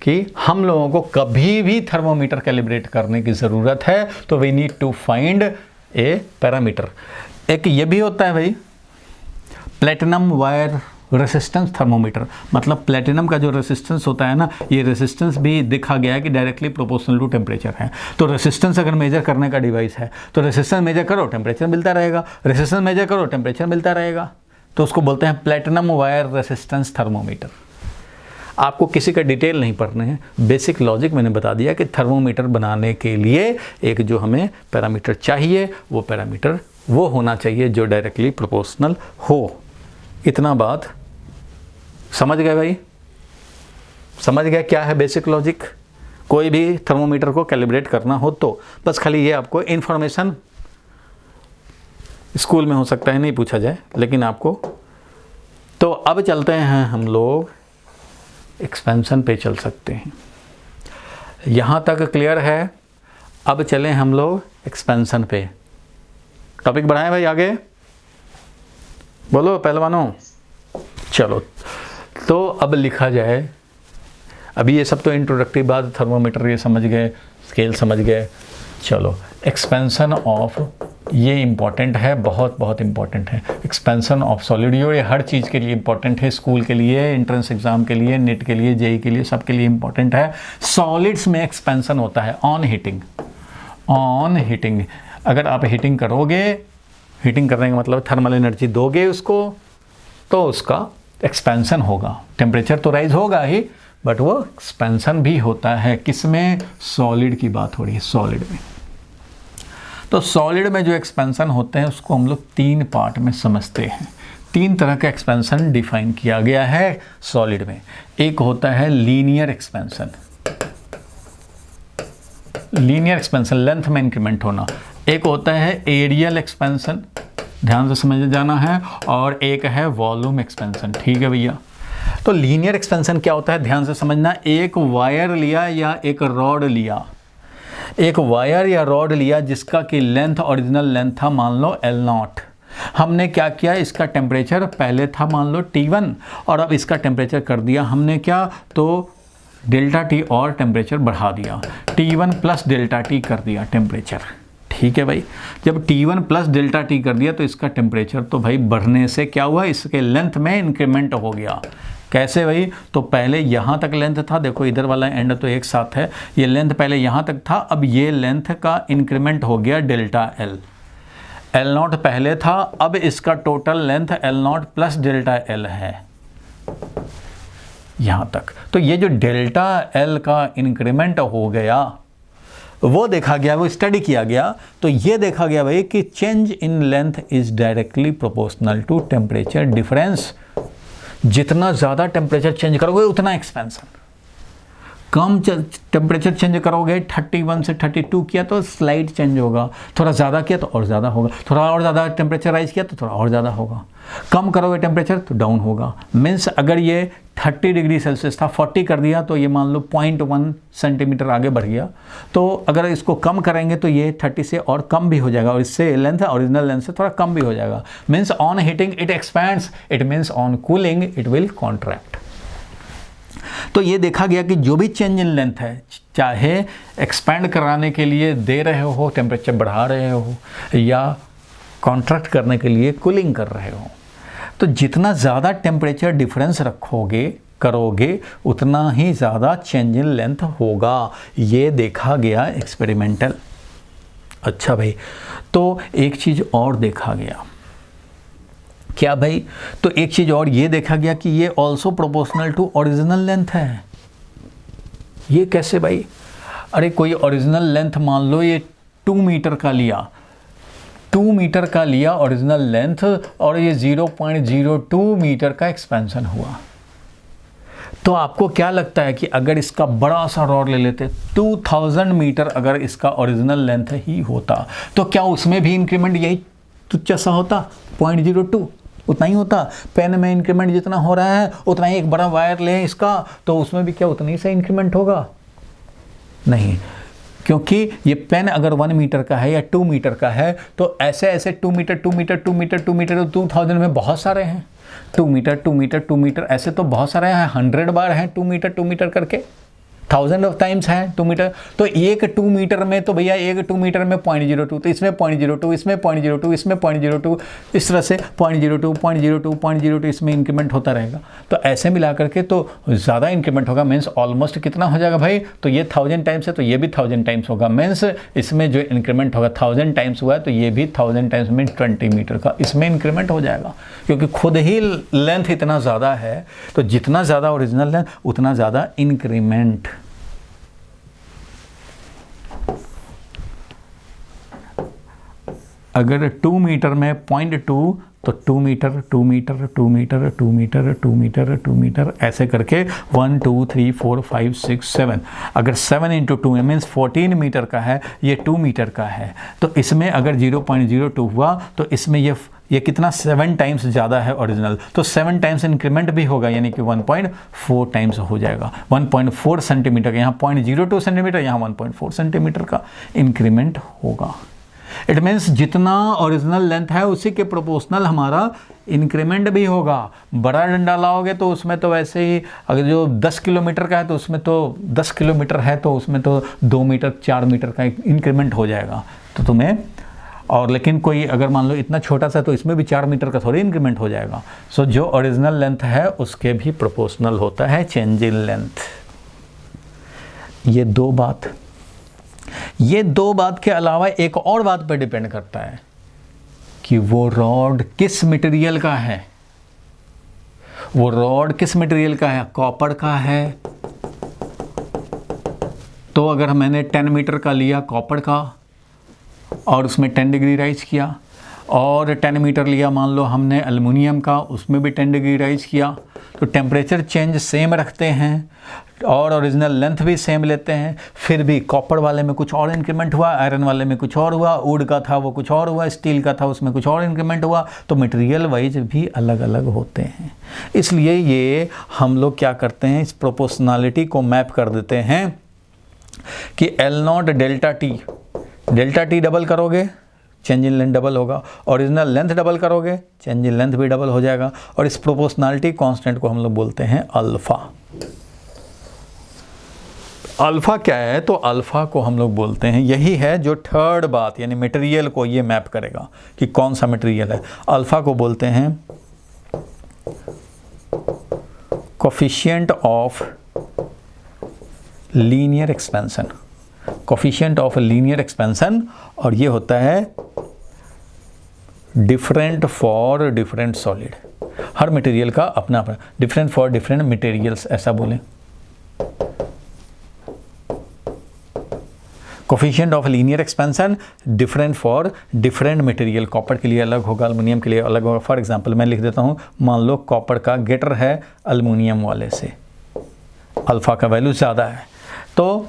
कि हम लोगों को कभी भी थर्मोमीटर कैलिब्रेट करने की ज़रूरत है तो we need to find a parameter. एक ये भी होता है भाई प्लेटिनम वायर रेसिस्टेंस थर्मोमीटर, मतलब प्लेटिनम का जो रेसिस्टेंस होता है ना, ये रेसिस्टेंस भी देखा गया है कि डायरेक्टली प्रोपोर्शनल टू टेम्परेचर है। तो रेसिस्टेंस अगर मेजर करने का डिवाइस है तो रेसिस्टेंस मेजर करो टेम्परेचर मिलता रहेगा, रेसिस्टेंस मेजर करो टेम्परेचर मिलता रहेगा। तो उसको बोलते हैं प्लेटिनम वायर रेसिस्टेंस थर्मोमीटर। आपको किसी का डिटेल नहीं पढ़ने हैं, बेसिक लॉजिक मैंने बता दिया कि थर्मोमीटर बनाने के लिए एक जो हमें पैरामीटर चाहिए वो पैरामीटर वो होना चाहिए जो डायरेक्टली प्रोपोर्शनल हो। इतना बात समझ गए भाई। समझ गया क्या है बेसिक लॉजिक? कोई भी थर्मोमीटर को कैलिब्रेट करना हो तो बस खाली ये आपको इन्फॉर्मेशन, स्कूल में हो सकता है नहीं पूछा जाए, लेकिन आपको। तो अब चलते हैं हम लोग एक्सपेंशन पे चल सकते हैं। यहाँ तक क्लियर है? अब चलें हम लोग एक्सपेंशन पे। टॉपिक बढ़ाएं भाई, आगे बोलो पहलवानों। चलो तो अब लिखा जाए, अभी ये सब तो इंट्रोडक्टिव बात, थर्मोमीटर ये समझ गए, स्केल समझ गए। चलो एक्सपेंशन ऑफ, ये इम्पॉर्टेंट है, बहुत बहुत इम्पॉर्टेंट है। एक्सपेंशन ऑफ सॉलिड, ये हर चीज़ के लिए इम्पॉर्टेंट है, स्कूल के लिए, एंट्रेंस एग्जाम के लिए, नेट के लिए, जेई के लिए, सब के लिए इम्पॉर्टेंट है। सॉलिड्स में एक्सपेंशन होता है ऑन हीटिंग। ऑन हीटिंग, अगर आप हीटिंग करोगे, हीटिंग करने का मतलब थर्मल एनर्जी दोगे उसको, तो उसका एक्सपेंशन होगा। टेम्परेचर तो राइज होगा ही, बट वो एक्सपेंशन भी होता है। किसमें? सॉलिड की बात हो रही है, सॉलिड में। तो सॉलिड में जो एक्सपेंशन होते हैं उसको हम लोग 3 पार्ट में समझते हैं। 3 तरह का एक्सपेंशन डिफाइन किया गया है सॉलिड में। एक होता है linear expansion, linear expansion length में इंक्रीमेंट होना। एक होता है एरियल एक्सपेंशन, ध्यान से समझ जाना है, और एक है वॉल्यूम एक्सपेंशन। ठीक है भैया? तो लीनियर एक्सपेंशन क्या होता है, ध्यान से समझना। एक वायर लिया या एक रॉड लिया, एक वायर या रॉड लिया जिसका कि लेंथ, ओरिजिनल लेंथ था मान लो L0। हमने क्या किया, इसका टेम्परेचर पहले था मान लो T1 और अब इसका टेम्परेचर कर दिया हमने क्या, तो डेल्टा T और टेम्परेचर बढ़ा दिया, T1 प्लस डेल्टा T कर दिया टेम्परेचर। ठीक है भाई? जब T1 प्लस डेल्टा T कर दिया तो इसका टेम्परेचर तो भाई बढ़ने से क्या हुआ, इसके लेंथ में इंक्रीमेंट हो गया। कैसे भाई? तो पहले यहाँ तक लेंथ था, देखो इधर वाला एंड तो एक साथ है, ये लेंथ पहले यहाँ तक था, अब ये लेंथ का इंक्रीमेंट हो गया डेल्टा L। L0 पहले था, अब इसका total length L0 plus delta L है यहाँ तक। तो ये जो डेल्टा L का इंक्रीमेंट हो गया वो देखा गया, वो स्टडी किया गया। तो ये देखा गया भाई कि change in length is directly proportional to temperature difference. जितना ज़्यादा टेम्परेचर चेंज करोगे उतना एक्सपेंशन, कम टेम्परेचर चेंज करोगे 31 से 32 किया तो स्लाइड चेंज होगा, थोड़ा ज़्यादा किया तो और ज़्यादा होगा, थोड़ा और ज़्यादा टेम्परेचर राइज किया तो थोड़ा और ज़्यादा होगा, कम करोगे टेम्परेचर तो डाउन होगा। मीन्स अगर ये 30 डिग्री सेल्सियस था 40 कर दिया तो ये मान लो 0.1 सेंटीमीटर आगे बढ़ गया। तो अगर इसको कम करेंगे तो ये 30 से और कम भी हो जाएगा और इससे लेंथ ओरिजिनल लेंथ से थोड़ा कम भी हो जाएगा। Means on heating it expands, it means on cooling it will contract. तो ये देखा गया कि जो भी चेंज इन लेंथ है, चाहे एक्सपैंड कराने के लिए दे रहे हो, टेम्परेचर बढ़ा रहे हो, या कॉन्ट्रैक्ट करने के लिए कूलिंग कर रहे हो, तो जितना ज़्यादा टेम्परेचर डिफरेंस रखोगे करोगे उतना ही ज़्यादा चेंज इन लेंथ होगा। ये देखा गया एक्सपेरिमेंटल। अच्छा भाई, तो एक चीज़ और देखा गया, क्या भाई? तो एक चीज़ और ये देखा गया कि ये also proportional to original length है। ये कैसे भाई? अरे कोई ओरिजिनल लेंथ मान लो ये 2 मीटर का लिया, 2 मीटर का लिया ओरिजिनल लेंथ, और ये 0.02 मीटर का एक्सपेंशन हुआ। तो आपको क्या लगता है कि अगर इसका बड़ा सा रॉड ले लेते, 2000 मीटर अगर इसका ओरिजिनल लेंथ ही होता, तो क्या उसमें भी इंक्रीमेंट यही तुच्छ सा होता, 0.02 उतना ही होता? पेन में इंक्रीमेंट जितना हो रहा है उतना ही एक बड़ा वायर ले इसका, तो उसमें भी क्या उतना ही सा इंक्रीमेंट होगा? नहीं, क्योंकि ये पेन अगर 1 मीटर का है या 2 मीटर का है तो ऐसे ऐसे 2 मीटर 2 मीटर 2 मीटर 2 मीटर 2000 में बहुत सारे हैं। 2 मीटर 2 मीटर 2 मीटर ऐसे तो बहुत सारे हैं, 100 बार हैं 2 मीटर करके, 1000 ऑफ टाइम्स हैं 2 मीटर। तो एक 2 मीटर में तो भैया एक 2 मीटर में 0.02, तो इसमें 0.02, इसमें 0.02, इसमें 0.02, इस तरह से 0.02 0.02 0.02 इसमें इंक्रीमेंट होता रहेगा। तो ऐसे मिला करके तो ज़्यादा इंक्रीमेंट होगा। मीन्स ऑलमोस्ट कितना हो जाएगा भाई? तो ये 1000 टाइम्स है तो ये भी 1000 टाइम्स होगा। मीन्स इसमें जो इंक्रीमेंट होगा 1000 टाइम्स हुआ है तो ये भी 1000 टाइम्स मीन 20 मीटर का इसमें इंक्रीमेंट हो जाएगा, क्योंकि खुद ही लेंथ इतना ज़्यादा है। तो जितना ज़्यादा ओरिजिनल लेंथ उतना ज़्यादा इंक्रीमेंट। अगर 2 मीटर में 0.2 तो 2 metre 2 metre 2 metre 2 metre 2 metre 2 metre ऐसे करके 1 2 3 4 5 6 7, अगर 7 इंटू 2 मीन्स 14 मीटर का है, ये 2 मीटर का है, तो इसमें अगर 0.02 हुआ तो इसमें ये कितना 7 टाइम्स ज़्यादा है ओरिजिनल, तो 7 टाइम्स इंक्रीमेंट भी होगा, यानी कि 1.4 टाइम्स हो जाएगा। 1.4 सेंटीमीटर का, यहाँ 0.02 सेंटीमीटर, यहाँ 1.4 सेंटीमीटर का इंक्रीमेंट होगा। इट मीन्स जितना ओरिजिनल लेंथ है उसी के प्रोपोर्शनल हमारा इंक्रीमेंट भी होगा। बड़ा डंडा लाओगे तो उसमें तो वैसे ही, अगर जो 10 किलोमीटर का है तो उसमें तो 10 किलोमीटर है तो उसमें तो 2 मीटर 4 मीटर का इंक्रीमेंट हो जाएगा, तो तुम्हें, और लेकिन कोई अगर मान लो इतना छोटा सा तो इसमें भी 4 मीटर का थोड़ी इंक्रीमेंट हो जाएगा। सो जो ओरिजिनल लेंथ है उसके भी प्रोपोर्शनल होता है चेंज इन लेंथ। ये दो बात के अलावा एक और बात पर डिपेंड करता है कि वो रॉड किस मटेरियल का है। वो रॉड किस मटेरियल का है, कॉपर का है तो अगर मैंने 10 मीटर का लिया कॉपर का और उसमें 10 डिग्री राइज किया, और 10 मीटर लिया मान लो हमने एल्युमिनियम का, उसमें भी 10 डिग्री राइज किया, तो टेम्परेचर चेंज सेम रखते हैं और ओरिजिनल लेंथ भी सेम लेते हैं, फिर भी कॉपर वाले में कुछ और इंक्रीमेंट हुआ, आयरन वाले में कुछ और हुआ, वुड का था वो कुछ और हुआ, स्टील का था उसमें कुछ और इंक्रीमेंट हुआ, तो मटेरियल वाइज भी अलग अलग होते हैं। इसलिए ये हम लोग क्या करते हैं, इस प्रोपोर्शनलिटी को मैप कर देते हैं कि L0 डेल्टा टी डबल करोगे चेंज इन लेंथ डबल होगा, ओरिजिनल लेंथ डबल करोगे चेंज इन लेंथ भी डबल हो जाएगा, और इस प्रोपोर्शनलिटी कांस्टेंट को हम लोग बोलते हैं अल्फा। अल्फा क्या है, तो अल्फा को हम लोग बोलते हैं, यही है जो थर्ड बात, यानी मटेरियल को ये मैप करेगा कि कौन सा मटेरियल है। अल्फा को बोलते हैं coefficient of linear expansion, coefficient of linear expansion, और ये होता है different for different solid. Her material का अपना अपना, डिफरेंट फॉर डिफरेंट मटेरियल्स ऐसा बोलें। Coefficient of linear expansion different for different material, copper के लिए अलग होगा, एल्युमिनियम के लिए अलग होगा। फॉर एग्जांपल मैं लिख देता हूँ, मान लो कॉपर का ग्रेटर है एल्युमिनियम वाले से, अल्फा का वैल्यू ज़्यादा है, तो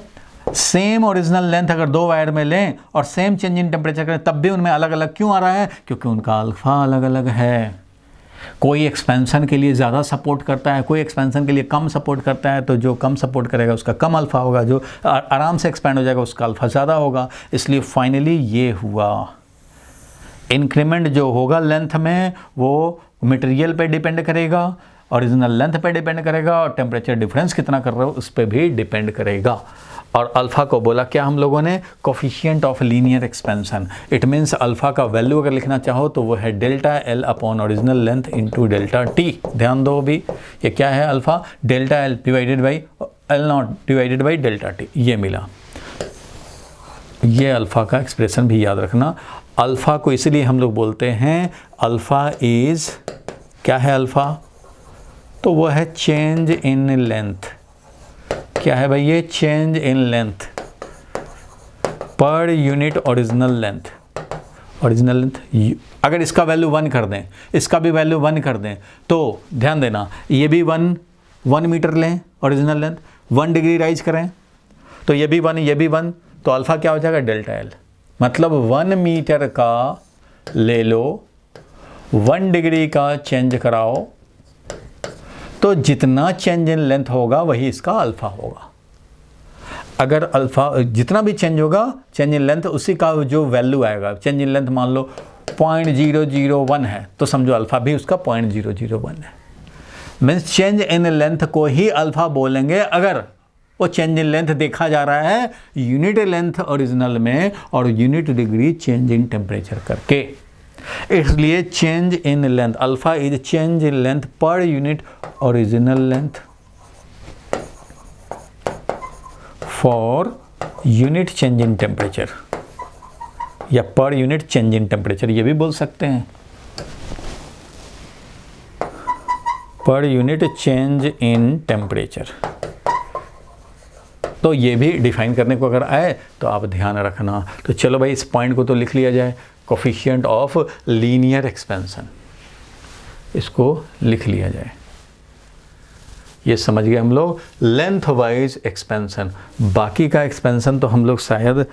सेम ओरिजिनल लेंथ अगर दो वायर में लें और सेम चेंज इन टेम्परेचर करें तब भी उनमें अलग अलग क्यों आ रहा है, क्योंकि उनका अल्फा अलग अलग है। कोई एक्सपेंशन के लिए ज़्यादा सपोर्ट करता है, कोई एक्सपेंशन के लिए कम सपोर्ट करता है, तो जो कम सपोर्ट करेगा उसका कम अल्फा होगा, जो आराम से एक्सपेंड हो जाएगा उसका अल्फा ज़्यादा होगा। इसलिए फाइनली ये हुआ, इंक्रीमेंट जो होगा लेंथ में वो मटेरियल पे डिपेंड करेगा, ओरिजिनल लेंथ पे डिपेंड करेगा, और टेम्परेचर डिफरेंस कितना कर रहे हो उस पर भी डिपेंड करेगा। और अल्फ़ा को बोला क्या हम लोगों ने, coefficient of linear expansion. It means alpha का वैल्यू अगर लिखना चाहो तो वो है delta L upon original length into delta T. ध्यान दो अभी, ये क्या है alpha, delta L divided by L0 divided by delta T, ये मिला। ये अल्फ़ा का एक्सप्रेशन भी याद रखना। अल्फ़ा को इसलिए हम लोग बोलते हैं अल्फ़ा इज़, क्या है अल्फ़ा, तो वो है चेंज इन लेंथ। क्या है भाई ये, change in length per unit original length. Original length अगर इसका वैल्यू 1 कर दें, इसका भी वैल्यू 1 कर दें, तो ध्यान देना ये भी 1 मीटर लें ओरिजिनल लेंथ, 1 डिग्री राइज करें तो ये भी 1 ये भी 1, तो अल्फ़ा क्या हो जाएगा, डेल्टा एल। मतलब 1 मीटर का ले लो, 1 डिग्री का चेंज कराओ, तो जितना चेंज इन लेंथ होगा वही इसका अल्फ़ा होगा। अगर अल्फ़ा जितना भी चेंज होगा चेंज इन लेंथ, उसी का जो वैल्यू आएगा, चेंज इन लेंथ मान लो 0.001 है तो समझो अल्फ़ा भी उसका 0.001 है। मीन्स चेंज इन लेंथ को ही अल्फ़ा बोलेंगे अगर वो चेंज इन लेंथ देखा जा रहा है यूनिट लेंथ ओरिजिनल में और unit degree change in temperature करके। इसलिए change in length, alpha is change in length per unit original length for unit change in temperature, या पर यूनिट चेंज इन टेम्परेचर ये भी बोल सकते हैं, पर यूनिट चेंज इन टेम्परेचर। तो ये भी डिफाइन करने को अगर आए तो आप ध्यान रखना। तो चलो भाई इस पॉइंट को तो लिख लिया जाए, कोफिशिएंट ऑफ लीनियर एक्सपेंशन। इसको लिख लिया जाए। ये समझ गए हम लोग लेंथ वाइज एक्सपेंशन। बाकी का एक्सपेंशन तो हम लोग शायद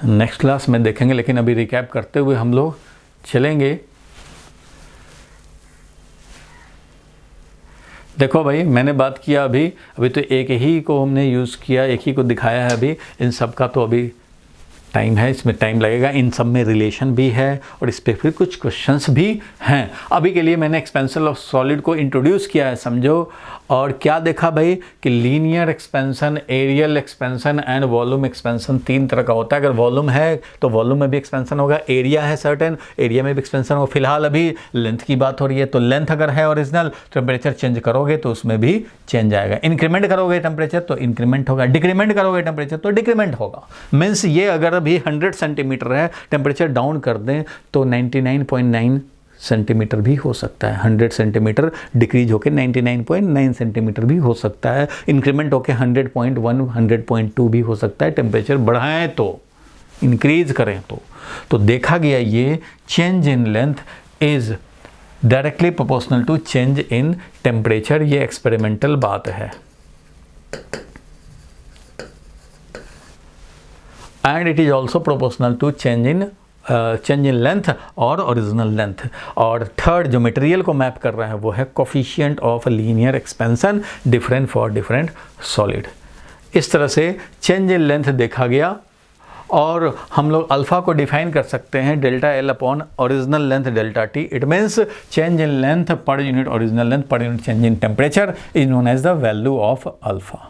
नेक्स्ट क्लास में देखेंगे, लेकिन अभी रिकैप करते हुए हम लोग चलेंगे। देखो भाई, मैंने बात किया अभी तो एक ही को हमने यूज़ किया, एक ही को दिखाया है अभी। इन सब का तो अभी टाइम है, इसमें टाइम लगेगा। इन सब में रिलेशन भी है और इस पर फिर कुछ क्वेश्चंस भी हैं। अभी के लिए मैंने एक्सपेंशन ऑफ सॉलिड को इंट्रोड्यूस किया है, समझो। और क्या देखा भाई कि linear expansion, areal expansion and volume expansion 3 तरह का होता है। अगर वॉल्यूम है तो वॉल्यूम में भी एक्सपेंशन होगा, एरिया है सर्टेन, एरिया में भी एक्सपेंशन होगा। फिलहाल अभी लेंथ की बात हो रही है, तो लेंथ अगर है ओरिजिनल, टेम्परेचर चेंज करोगे तो उसमें भी चेंज आएगा। इंक्रीमेंट करोगे टेम्परेचर तो इंक्रीमेंट होगा, डिक्रीमेंट करोगे टेम्परेचर तो डिक्रीमेंट होगा। मीन्स ये अगर अभी 100 सेंटीमीटर है, टेम्परेचर डाउन कर दें तो 99.9 सेंटीमीटर भी हो सकता है। 100 सेंटीमीटर डिक्रीज होकर 99.9 सेंटीमीटर भी हो सकता है। इंक्रीमेंट होकर 100.1, 100.2 भी हो सकता है। टेम्परेचर बढ़ाएं तो, इंक्रीज करें तो देखा गया ये change in length is directly proportional to change in temperature. ये एक्सपेरिमेंटल बात है। And it is also proportional to change in length और ओरिजिनल लेंथ। और थर्ड जो मटेरियल को मैप कर रहा है वो है coefficient of linear expansion different for different solid. इस तरह से चेंज इन लेंथ देखा गया। और हम लोग अल्फ़ा को डिफाइन कर सकते हैं delta L upon original length delta T. It means change in length per unit original length per unit change in temperature is known as the value of alpha.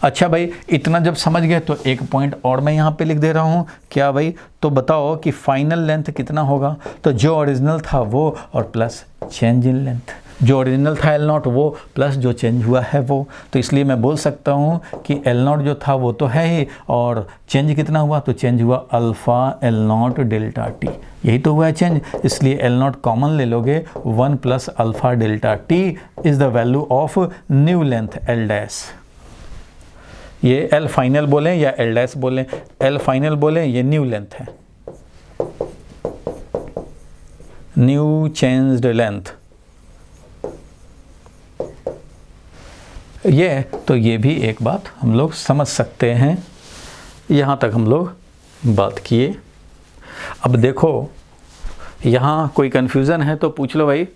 अच्छा भाई, इतना जब समझ गए तो एक पॉइंट और मैं यहाँ पे लिख दे रहा हूँ। क्या भाई, तो बताओ कि फाइनल लेंथ कितना होगा। तो जो ओरिजिनल था वो और प्लस चेंज इन लेंथ, जो ओरिजिनल था L0 वो प्लस जो चेंज हुआ है वो। तो इसलिए मैं बोल सकता हूँ कि L0 जो था वो तो है ही, और चेंज कितना हुआ तो चेंज हुआ अल्फ़ा L0 डेल्टा टी, यही तो हुआ है चेंज। इसलिए L0 कॉमन ले लोगे, 1 plus alpha delta T is the value of new length L dash. ये L फाइनल बोलें या L डैश बोलें, L फाइनल बोलें, ये न्यू लेंथ है, न्यू चेंज्ड लेंथ। ये भी एक बात हम लोग समझ सकते हैं। यहाँ तक हम लोग बात किए। अब देखो, यहाँ कोई कन्फ्यूज़न है तो पूछ लो भाई।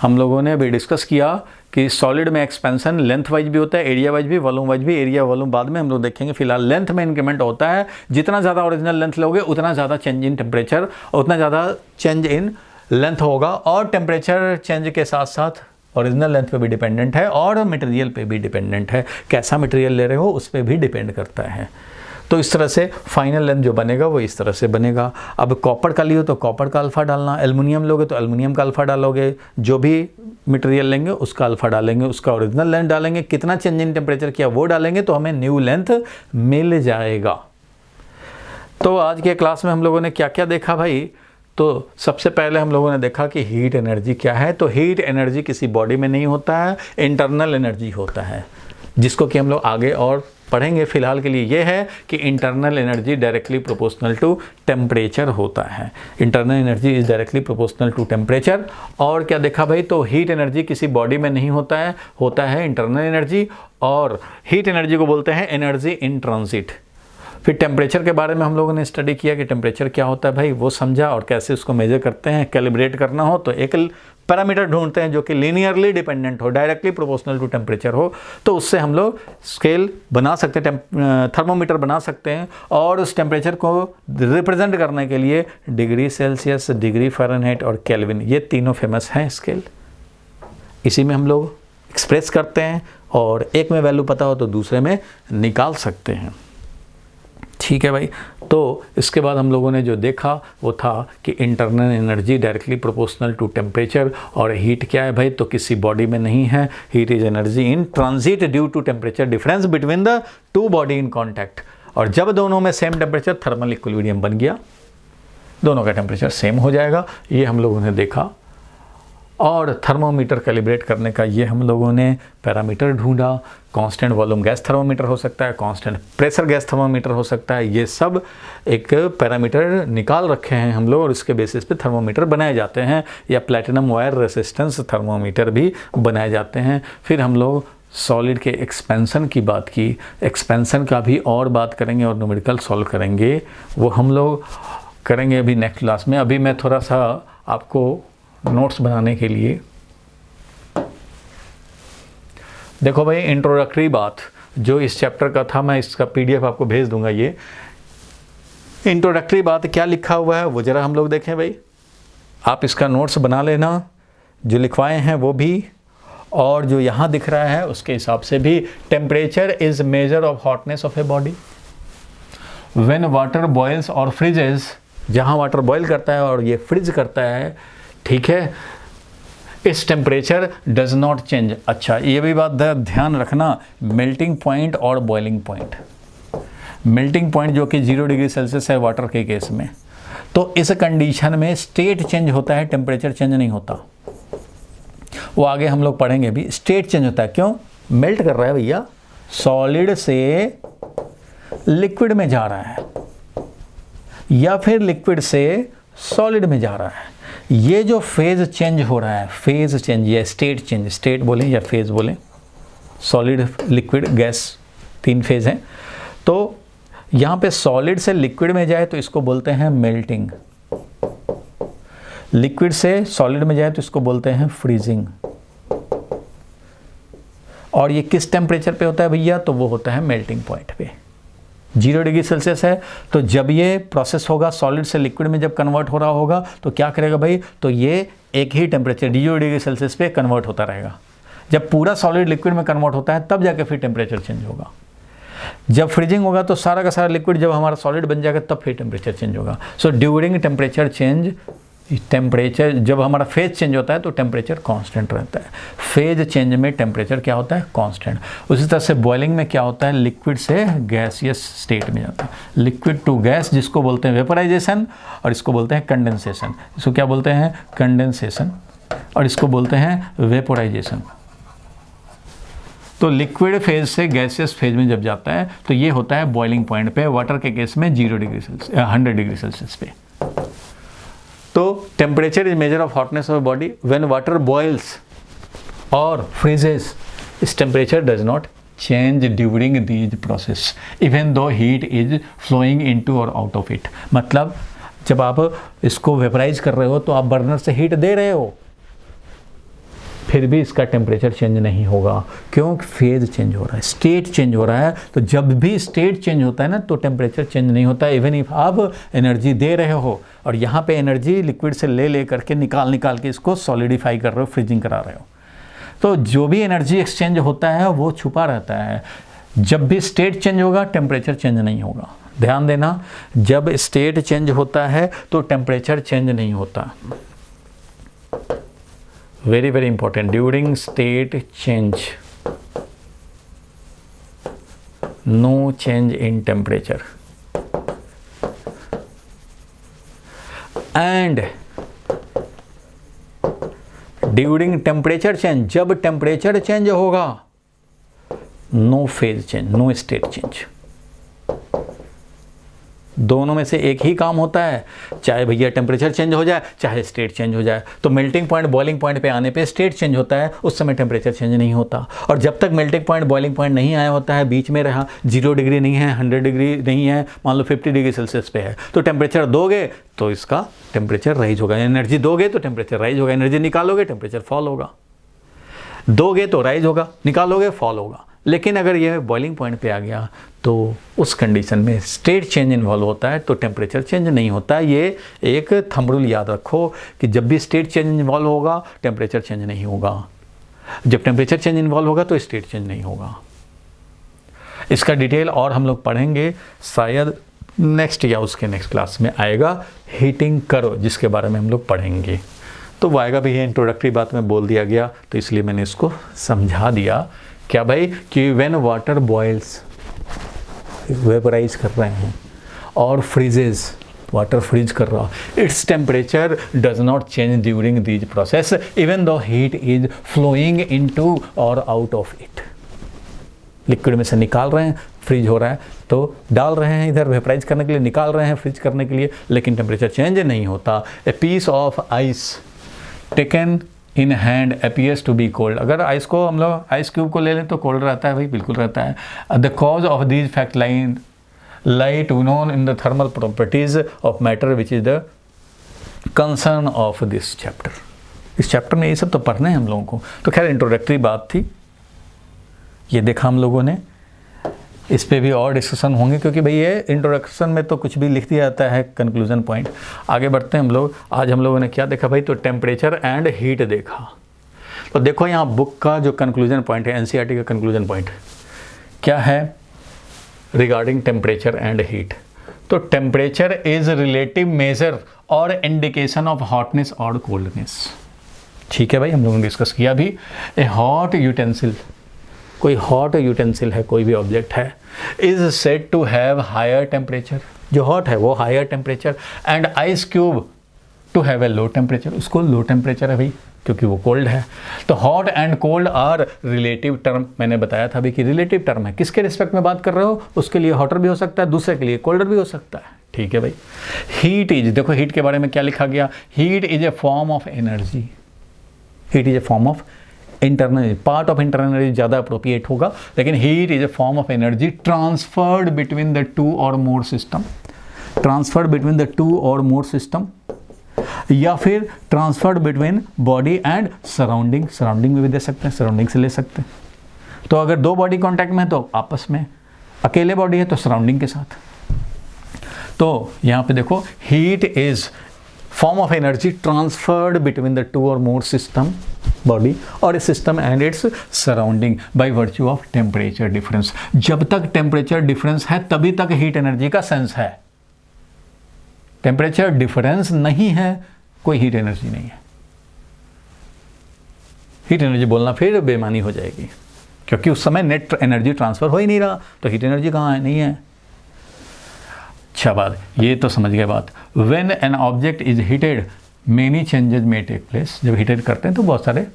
हम लोगों ने अभी डिस्कस किया कि सॉलिड में एक्सपेंशन लेंथ वाइज भी होता है, एरिया वाइज भी, वॉल्यूम वाइज भी। एरिया वॉल्यूम बाद में हम लोग देखेंगे। फिलहाल लेंथ में इंक्रीमेंट होता है। जितना ज़्यादा ओरिजिनल लेंथ लोगे उतना ज़्यादा चेंज इन टेम्परेचर, उतना ज़्यादा चेंज इन लेंथ होगा। और टेम्परेचर चेंज के साथ साथ ओरिजिनल लेंथ पे भी डिपेंडेंट है और मटेरियल पे भी डिपेंडेंट है। कैसा मटेरियल ले रहे हो उस पर भी डिपेंड करता है। तो इस तरह से फाइनल लेंथ जो बनेगा वो इस तरह से बनेगा। अब कॉपर का लियो तो कॉपर का अल्फ़ा डालना, एल्युमिनियम लोगे तो एल्युमिनियम का अल्फ़ा डालोगे, जो भी मटेरियल लेंगे उसका अल्फ़ा डालेंगे, उसका ओरिजिनल लेंथ डालेंगे, कितना चेंज इन टेम्परेचर किया वो डालेंगे तो हमें न्यू लेंथ मिल जाएगा। तो आज के क्लास में हम लोगों ने क्या क्या देखा भाई। तो सबसे पहले हम लोगों ने देखा कि हीट एनर्जी क्या है। तो हीट एनर्जी किसी बॉडी में नहीं होता है, इंटरनल एनर्जी होता है, जिसको कि हम लोग आगे और पढ़ेंगे। फिलहाल के लिए ये है कि internal energy directly proportional to temperature होता है। Internal energy is directly proportional to temperature. और क्या देखा भाई, तो हीट एनर्जी किसी बॉडी में नहीं होता है, होता है इंटरनल एनर्जी। और हीट एनर्जी को बोलते हैं एनर्जी इन ट्रांजिट। फिर टेम्परेचर के बारे में हम लोगों ने स्टडी किया कि टेम्परेचर क्या होता है भाई, वो समझा। और कैसे उसको मेजर करते हैं, कैलिब्रेट करना हो तो एक पैरामीटर ढूंढते हैं जो कि लीनियरली डिपेंडेंट हो, डायरेक्टली प्रोपोर्शनल टू टेम्परेचर हो। तो उससे हम लोग स्केल बना सकते हैं, थर्मोमीटर बना सकते हैं। और उस टेम्परेचर को रिप्रेजेंट करने के लिए डिग्री सेल्सियस, डिग्री फ़ारेनहाइट और केल्विन, ये तीनों फेमस हैं स्केल। इसी में हम लोग एक्सप्रेस करते हैं और एक में वैल्यू पता हो तो दूसरे में निकाल सकते हैं। ठीक है भाई। तो इसके बाद हम लोगों ने जो देखा वो था कि internal energy directly proportional to temperature. और हीट क्या है भाई, तो किसी बॉडी में नहीं है। Heat is energy in transit due to temperature difference between the two body in contact. और जब दोनों में सेम टेम्परेचर, थर्मल इक्विलिब्रियम बन गया, दोनों का टेम्परेचर सेम हो जाएगा। ये हम लोगों ने देखा। और थर्मोमीटर कैलिब्रेट करने का ये हम लोगों ने पैरामीटर ढूंढा। कांस्टेंट वॉल्यूम गैस थर्मोमीटर हो सकता है, कांस्टेंट प्रेशर गैस थर्मोमीटर हो सकता है, ये सब एक पैरामीटर निकाल रखे हैं हम लोग और इसके बेसिस पे थर्मोमीटर बनाए जाते हैं, या प्लैटिनम वायर रेसिस्टेंस थर्मोमीटर भी बनाए जाते हैं। फिर हम लोग सॉलिड के एक्सपेंशन की बात की, एक्सपेंशन का भी और बात करेंगे और न्यूमेरिकल सॉल्व करेंगे, वो हम लोग करेंगे अभी नेक्स्ट क्लास में। अभी मैं थोड़ा सा आपको नोट्स बनाने के लिए, देखो भाई इंट्रोडक्टरी बात जो इस चैप्टर का था, मैं इसका PDF आपको भेज दूंगा। ये इंट्रोडक्टरी बात क्या लिखा हुआ है वो ज़रा हम लोग देखें भाई। आप इसका नोट्स बना लेना, जो लिखवाए हैं वो भी, और जो यहाँ दिख रहा है उसके हिसाब से भी। Temperature is measure of hotness of a body when water boils और फ्रीजेस, जहाँ वाटर बॉयल करता है और ये फ्रीज करता है, ठीक है, इस टेम्परेचर डज नॉट चेंज। अच्छा, ये भी बात ध्यान रखना, मेल्टिंग पॉइंट और बॉइलिंग पॉइंट। मेल्टिंग पॉइंट जो कि 0 डिग्री सेल्सियस है वाटर के केस में, तो इस कंडीशन में स्टेट चेंज होता है, टेम्परेचर चेंज नहीं होता। वो आगे हम लोग पढ़ेंगे भी। स्टेट चेंज होता है, क्यों? मेल्ट कर रहा है भैया, सॉलिड से लिक्विड में जा रहा है या फिर लिक्विड से सॉलिड में जा रहा है। ये जो फेज चेंज हो रहा है, फेज चेंज या स्टेट चेंज, स्टेट बोलें या फेज बोलें, सॉलिड लिक्विड गैस 3 फेज हैं। तो यहाँ पे सॉलिड से लिक्विड में जाए तो इसको बोलते हैं मेल्टिंग, लिक्विड से सॉलिड में जाए तो इसको बोलते हैं फ्रीजिंग। और ये किस टेम्परेचर पे होता है भैया? तो वो होता है मेल्टिंग पॉइंट पे। 0 डिग्री सेल्सियस है, तो जब ये प्रोसेस होगा सॉलिड से लिक्विड में जब कन्वर्ट हो रहा होगा तो क्या करेगा भाई? तो ये एक ही टेम्परेचर 0 डिग्री सेल्सियस पे कन्वर्ट होता रहेगा। जब पूरा सॉलिड लिक्विड में कन्वर्ट होता है तब जाके फिर टेम्परेचर चेंज होगा। जब फ्रीजिंग होगा तो सारा का सारा लिक्विड जब हमारा सॉलिड बन जाएगा तब फिर टेम्परेचर चेंज होगा। So during temperature change, temperature जब हमारा फेज चेंज होता है तो टेम्परेचर कांस्टेंट रहता है। फेज चेंज में टेम्परेचर क्या होता है? कांस्टेंट। उसी तरह से बॉइलिंग में क्या होता है? लिक्विड से गैसियस स्टेट में जाता है, लिक्विड टू गैस, जिसको बोलते हैं वेपराइजेशन और इसको बोलते हैं कंडेंसेशन। इसको क्या बोलते हैं? कंडेंसेशन, और इसको बोलते हैं वेपोराइजेशन। तो लिक्विड फेज से गैसियस फेज में जब जाता है तो ये होता है बॉइलिंग पॉइंट पे, वाटर के केस में 0 डिग्री सेल्सियस 100 डिग्री सेल्सियस पे। तो temperature is measure of hotness of body when water boils और फ्रीजेस, इस temperature does not change during these process even though heat is flowing into और out of it. मतलब जब आप इसको vaporise कर रहे हो तो आप बर्नर से हीट दे रहे हो, फिर भी इसका टेम्परेचर चेंज नहीं होगा। क्यों? फेज चेंज हो रहा है, स्टेट चेंज हो रहा है। तो जब भी स्टेट चेंज होता है ना तो टेम्परेचर चेंज नहीं होता, इवन इफ आप एनर्जी दे रहे हो और यहाँ पे एनर्जी लिक्विड से ले करके निकाल के इसको सॉलिडिफाई कर रहे हो, फ्रीजिंग करा रहे हो। तो जो भी एनर्जी एक्सचेंज होता है वो छुपा रहता है। जब भी स्टेट चेंज होगा टेम्परेचर चेंज नहीं होगा। ध्यान देना, जब स्टेट चेंज होता है तो टेम्परेचर चेंज नहीं होता। Very very important. During state change, no change in temperature. And during temperature change, जब temperature change होगा, no phase change, no state change. दोनों में से एक ही काम होता है, चाहे भैया टेम्परेचर चेंज हो जाए चाहे स्टेट चेंज हो जाए। तो मेल्टिंग पॉइंट बॉइलिंग पॉइंट पे आने पे स्टेट चेंज होता है, उस समय टेम्परेचर चेंज नहीं होता। और जब तक मेल्टिंग पॉइंट बॉइलिंग पॉइंट नहीं आया होता है, बीच में रहा, 0 डिग्री नहीं है, 100 डिग्री नहीं है, मान लो 50 डिग्री सेल्सियस पे है, तो टेम्परेचर दोगे तो इसका टेम्परेचर राइज होगा। एनर्जी दोगे तो टेम्परेचर राइज होगा, एनर्जी निकालोगे टेम्परेचर फॉल होगा। दोगे तो राइज होगा, निकालोगे फॉल होगा। लेकिन अगर ये बॉइलिंग पॉइंट पे आ गया तो उस कंडीशन में स्टेट चेंज इन्वॉल्व होता है तो टेम्परेचर चेंज नहीं होता। ये एक थंब रूल याद रखो कि जब भी स्टेट चेंज इन्वॉल्व होगा टेम्परेचर चेंज नहीं होगा, जब टेम्परेचर चेंज इन्वॉल्व होगा तो स्टेट चेंज नहीं होगा। इसका डिटेल और हम लोग पढ़ेंगे, शायद नेक्स्ट या उसके नेक्स्ट क्लास में आएगा। हीटिंग करो, जिसके बारे में हम लोग पढ़ेंगे, तो वो आएगा भी। ये इंट्रोडक्टरी बात में बोल दिया गया तो इसलिए मैंने इसको समझा दिया। क्या भाई? कि व्हेन वाटर बॉयल्स, वेपराइज कर रहे हैं, और फ्रीजेस, वाटर फ्रीज कर रहा, its temperature does not change during these process even though heat is flowing into और आउट ऑफ इट। लिक्विड में से निकाल रहे हैं, फ्रीज हो रहा है, तो डाल रहे हैं इधर वेपराइज करने के लिए, निकाल रहे हैं फ्रीज करने के लिए, लेकिन टेम्परेचर चेंज नहीं होता। A piece of ice taken in hand appears to be cold. अगर आइस को हम लोग आइस क्यूब को ले लें तो कोल्ड रहता है भाई, बिल्कुल रहता है। The cause of these fact lie to known in the thermal properties of matter which is the concern of this chapter। इस चैप्टर में ये सब तो पढ़ना है हम लोगों को। तो खैर इंट्रोडक्टरी बात थी, ये देखा हम लोगों ने, इस पे भी और डिस्कशन होंगे क्योंकि भाई ये इंट्रोडक्शन में तो कुछ भी लिख दिया जाता है, कंक्लूजन पॉइंट। आगे बढ़ते हैं हम लोग। आज हम लोगों ने क्या देखा भाई, तो टेम्परेचर एंड हीट देखा। तो देखो यहाँ बुक का जो कंक्लूजन पॉइंट है, एनसीईआरटी का कंक्लूजन पॉइंट क्या है रिगार्डिंग टेम्परेचर एंड हीट। तो टेम्परेचर इज रिलेटिव मेजर और इंडिकेशन ऑफ हॉटनेस और कोल्डनेस। ठीक है भाई, हम लोगों ने डिस्कस किया भी। ए हॉट यूटेंसिल, कोई हॉट यूटेंसिल है, कोई भी ऑब्जेक्ट है, is said to have higher temperature, जो हॉट है वो higher temperature, and ice cube to have a low temperature, उसको लो टेम्परेचर है भाई क्योंकि वो कोल्ड है। तो hot and cold are relative term, मैंने बताया था अभी कि रिलेटिव टर्म है, किसके रिस्पेक्ट में बात कर रहे हो, उसके लिए हॉटर भी हो सकता है, दूसरे के लिए कोल्डर भी हो सकता है। ठीक है भाई। हीट इज, देखो हीट के बारे में क्या लिखा गया, heat is a form of energy, heat is a form of internal, part of internal energy ज़्यादा अप्रोप्रिएट होगा, लेकिन heat is a form of energy transferred between the two or more system, transferred between the two or more system, या फिर transferred between body and surrounding, surrounding में भी दे सकते हैं, surrounding से ले सकते हैं। तो अगर दो बॉडी कांटेक्ट में है तो आपस में, अकेले बॉडी है तो सराउंडिंग के साथ। तो यहाँ पे देखो heat is form of energy transferred between the two or more system, body or a system and its surrounding by virtue of temperature difference. जब तक टेम्परेचर डिफरेंस है तभी तक हीट एनर्जी का सेंस है, टेम्परेचर डिफरेंस नहीं है कोई हीट एनर्जी नहीं है। हीट एनर्जी बोलना फिर बेमानी हो जाएगी क्योंकि उस समय नेट एनर्जी ट्रांसफर हो ही नहीं रहा, तो हीट एनर्जी कहाँ है, नहीं है। अच्छा बात, ये तो समझ गए बात। When an object is heated many changes may take place, जब हीटेड करते हैं तो बहुत सारे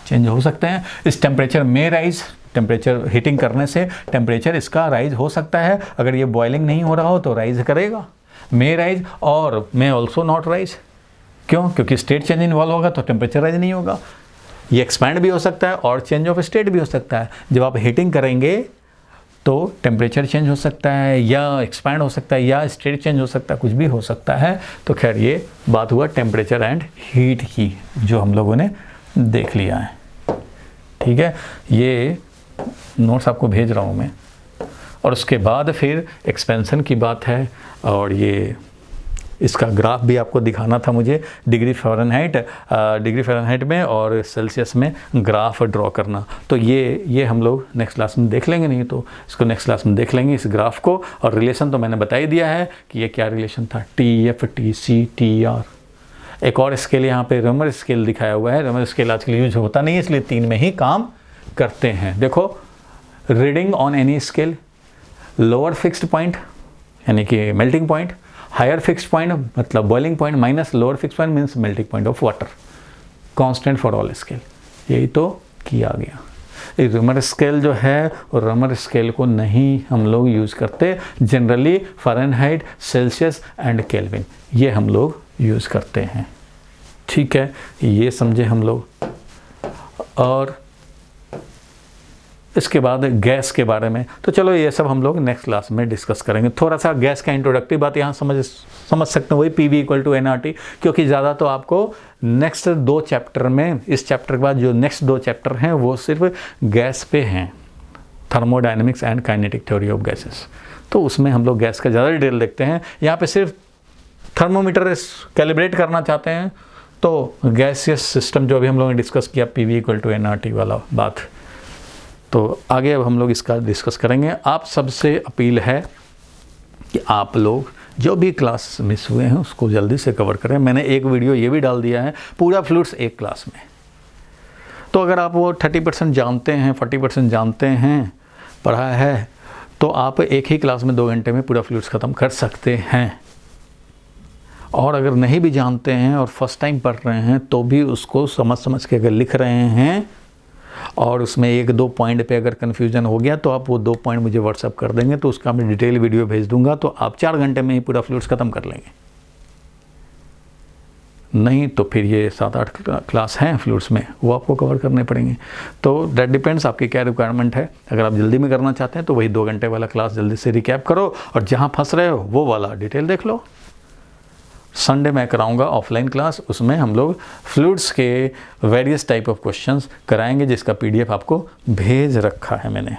चेंज हो सकते हैं। इस टेम्परेचर में राइज, टेम्परेचर हीटिंग करने से टेम्परेचर इसका राइज हो सकता है, अगर ये बॉइलिंग नहीं हो रहा हो तो राइज करेगा, मे राइज और मे ऑल्सो नॉट राइज। क्यों? क्योंकि स्टेट चेंज इन्वॉल्व होगा तो टेम्परेचर राइज नहीं होगा। ये एक्सपैंड भी हो सकता है और चेंज ऑफ स्टेट भी हो सकता है। जब आप हीटिंग करेंगे तो टेम्परेचर चेंज हो सकता है या एक्सपैंड हो सकता है या स्टेट चेंज हो सकता है, कुछ भी हो सकता है। तो खैर ये बात हुआ टेम्परेचर एंड हीट की, जो हम लोगों ने देख लिया है। ठीक है, ये नोट्स आपको भेज रहा हूँ मैं। और उसके बाद फिर एक्सपेंशन की बात है, और ये इसका ग्राफ भी आपको दिखाना था मुझे, डिग्री फ़ारेनहाइट में और सेल्सियस में ग्राफ ड्रॉ करना। तो ये हम लोग नेक्स्ट क्लास में देख लेंगे, नहीं तो इसको नेक्स्ट क्लास में देख लेंगे इस ग्राफ को। और रिलेशन तो मैंने बता ही दिया है कि ये क्या रिलेशन था, TF TC TR। एक और स्केल यहाँ पे रमर स्केल दिखाया हुआ है। रमर स्केल आजकल यूज होता नहीं है, इसलिए 3 में ही काम करते हैं। देखो, reading on any scale, lower fixed point यानी कि melting point, higher fixed point मतलब boiling point, minus lower fixed point means melting point of water, constant for all scale. यही तो किया गया। ये रमर स्केल जो है, और रमर स्केल को नहीं हम लोग यूज़ करते, generally Fahrenheit, Celsius and kelvin ये हम लोग यूज़ करते हैं। ठीक है, ये समझे हम लोग। और इसके बाद गैस के बारे में, तो चलो ये सब हम लोग नेक्स्ट क्लास में डिस्कस करेंगे। थोड़ा सा गैस का इंट्रोडक्टिव बात यहाँ समझ सकते हैं, वही PV = nRT, क्योंकि ज़्यादा तो आपको नेक्स्ट 2 चैप्टर में, इस चैप्टर के बाद जो नेक्स्ट 2 चैप्टर हैं वो सिर्फ गैस पे हैं, thermodynamics and kinetic theory of gases. तो उसमें हम लोग गैस का ज़्यादा डिटेल देखते हैं। यहाँ पे सिर्फ थर्मोमीटर कैलिब्रेट करना चाहते हैं तो गैसियस सिस्टम जो अभी हम लोगों ने डिस्कस किया, PV = nRT वाला बात, तो आगे अब हम लोग इसका डिस्कस करेंगे। आप सबसे अपील है कि आप लोग जो भी क्लास मिस हुए हैं उसको जल्दी से कवर करें। मैंने एक वीडियो ये भी डाल दिया है, पूरा फ्लूइड्स एक क्लास में। तो अगर आप वो 30% जानते हैं, 40% जानते हैं, पढ़ा है, तो आप एक ही क्लास में 2 घंटे में पूरा फ्लूइड्स ख़त्म कर सकते हैं। और अगर नहीं भी जानते हैं और फर्स्ट टाइम पढ़ रहे हैं तो भी उसको समझ के अगर लिख रहे हैं और उसमें 1-2 पॉइंट पे अगर कन्फ्यूजन हो गया तो आप वो 2 पॉइंट मुझे व्हाट्सअप कर देंगे, तो उसका मैं डिटेल वीडियो भेज दूंगा, तो आप 4 घंटे में ही पूरा फ्लूइड्स ख़त्म कर लेंगे। नहीं तो फिर ये 7-8 क्लास हैं फ्लूइड्स में, वो आपको कवर करने पड़ेंगे। तो दैट डिपेंड्स आपकी क्या रिक्वायरमेंट है। अगर आप जल्दी में करना चाहते हैं तो वही 2 घंटे वाला क्लास जल्दी से रिकैप करो, और जहाँ फंस रहे हो वो वाला डिटेल देख लो। संडे मैं कराऊंगा ऑफलाइन क्लास, उसमें हम लोग फ्लूइड्स के वेरियस टाइप ऑफ क्वेश्चंस कराएंगे, जिसका PDF आपको भेज रखा है मैंने।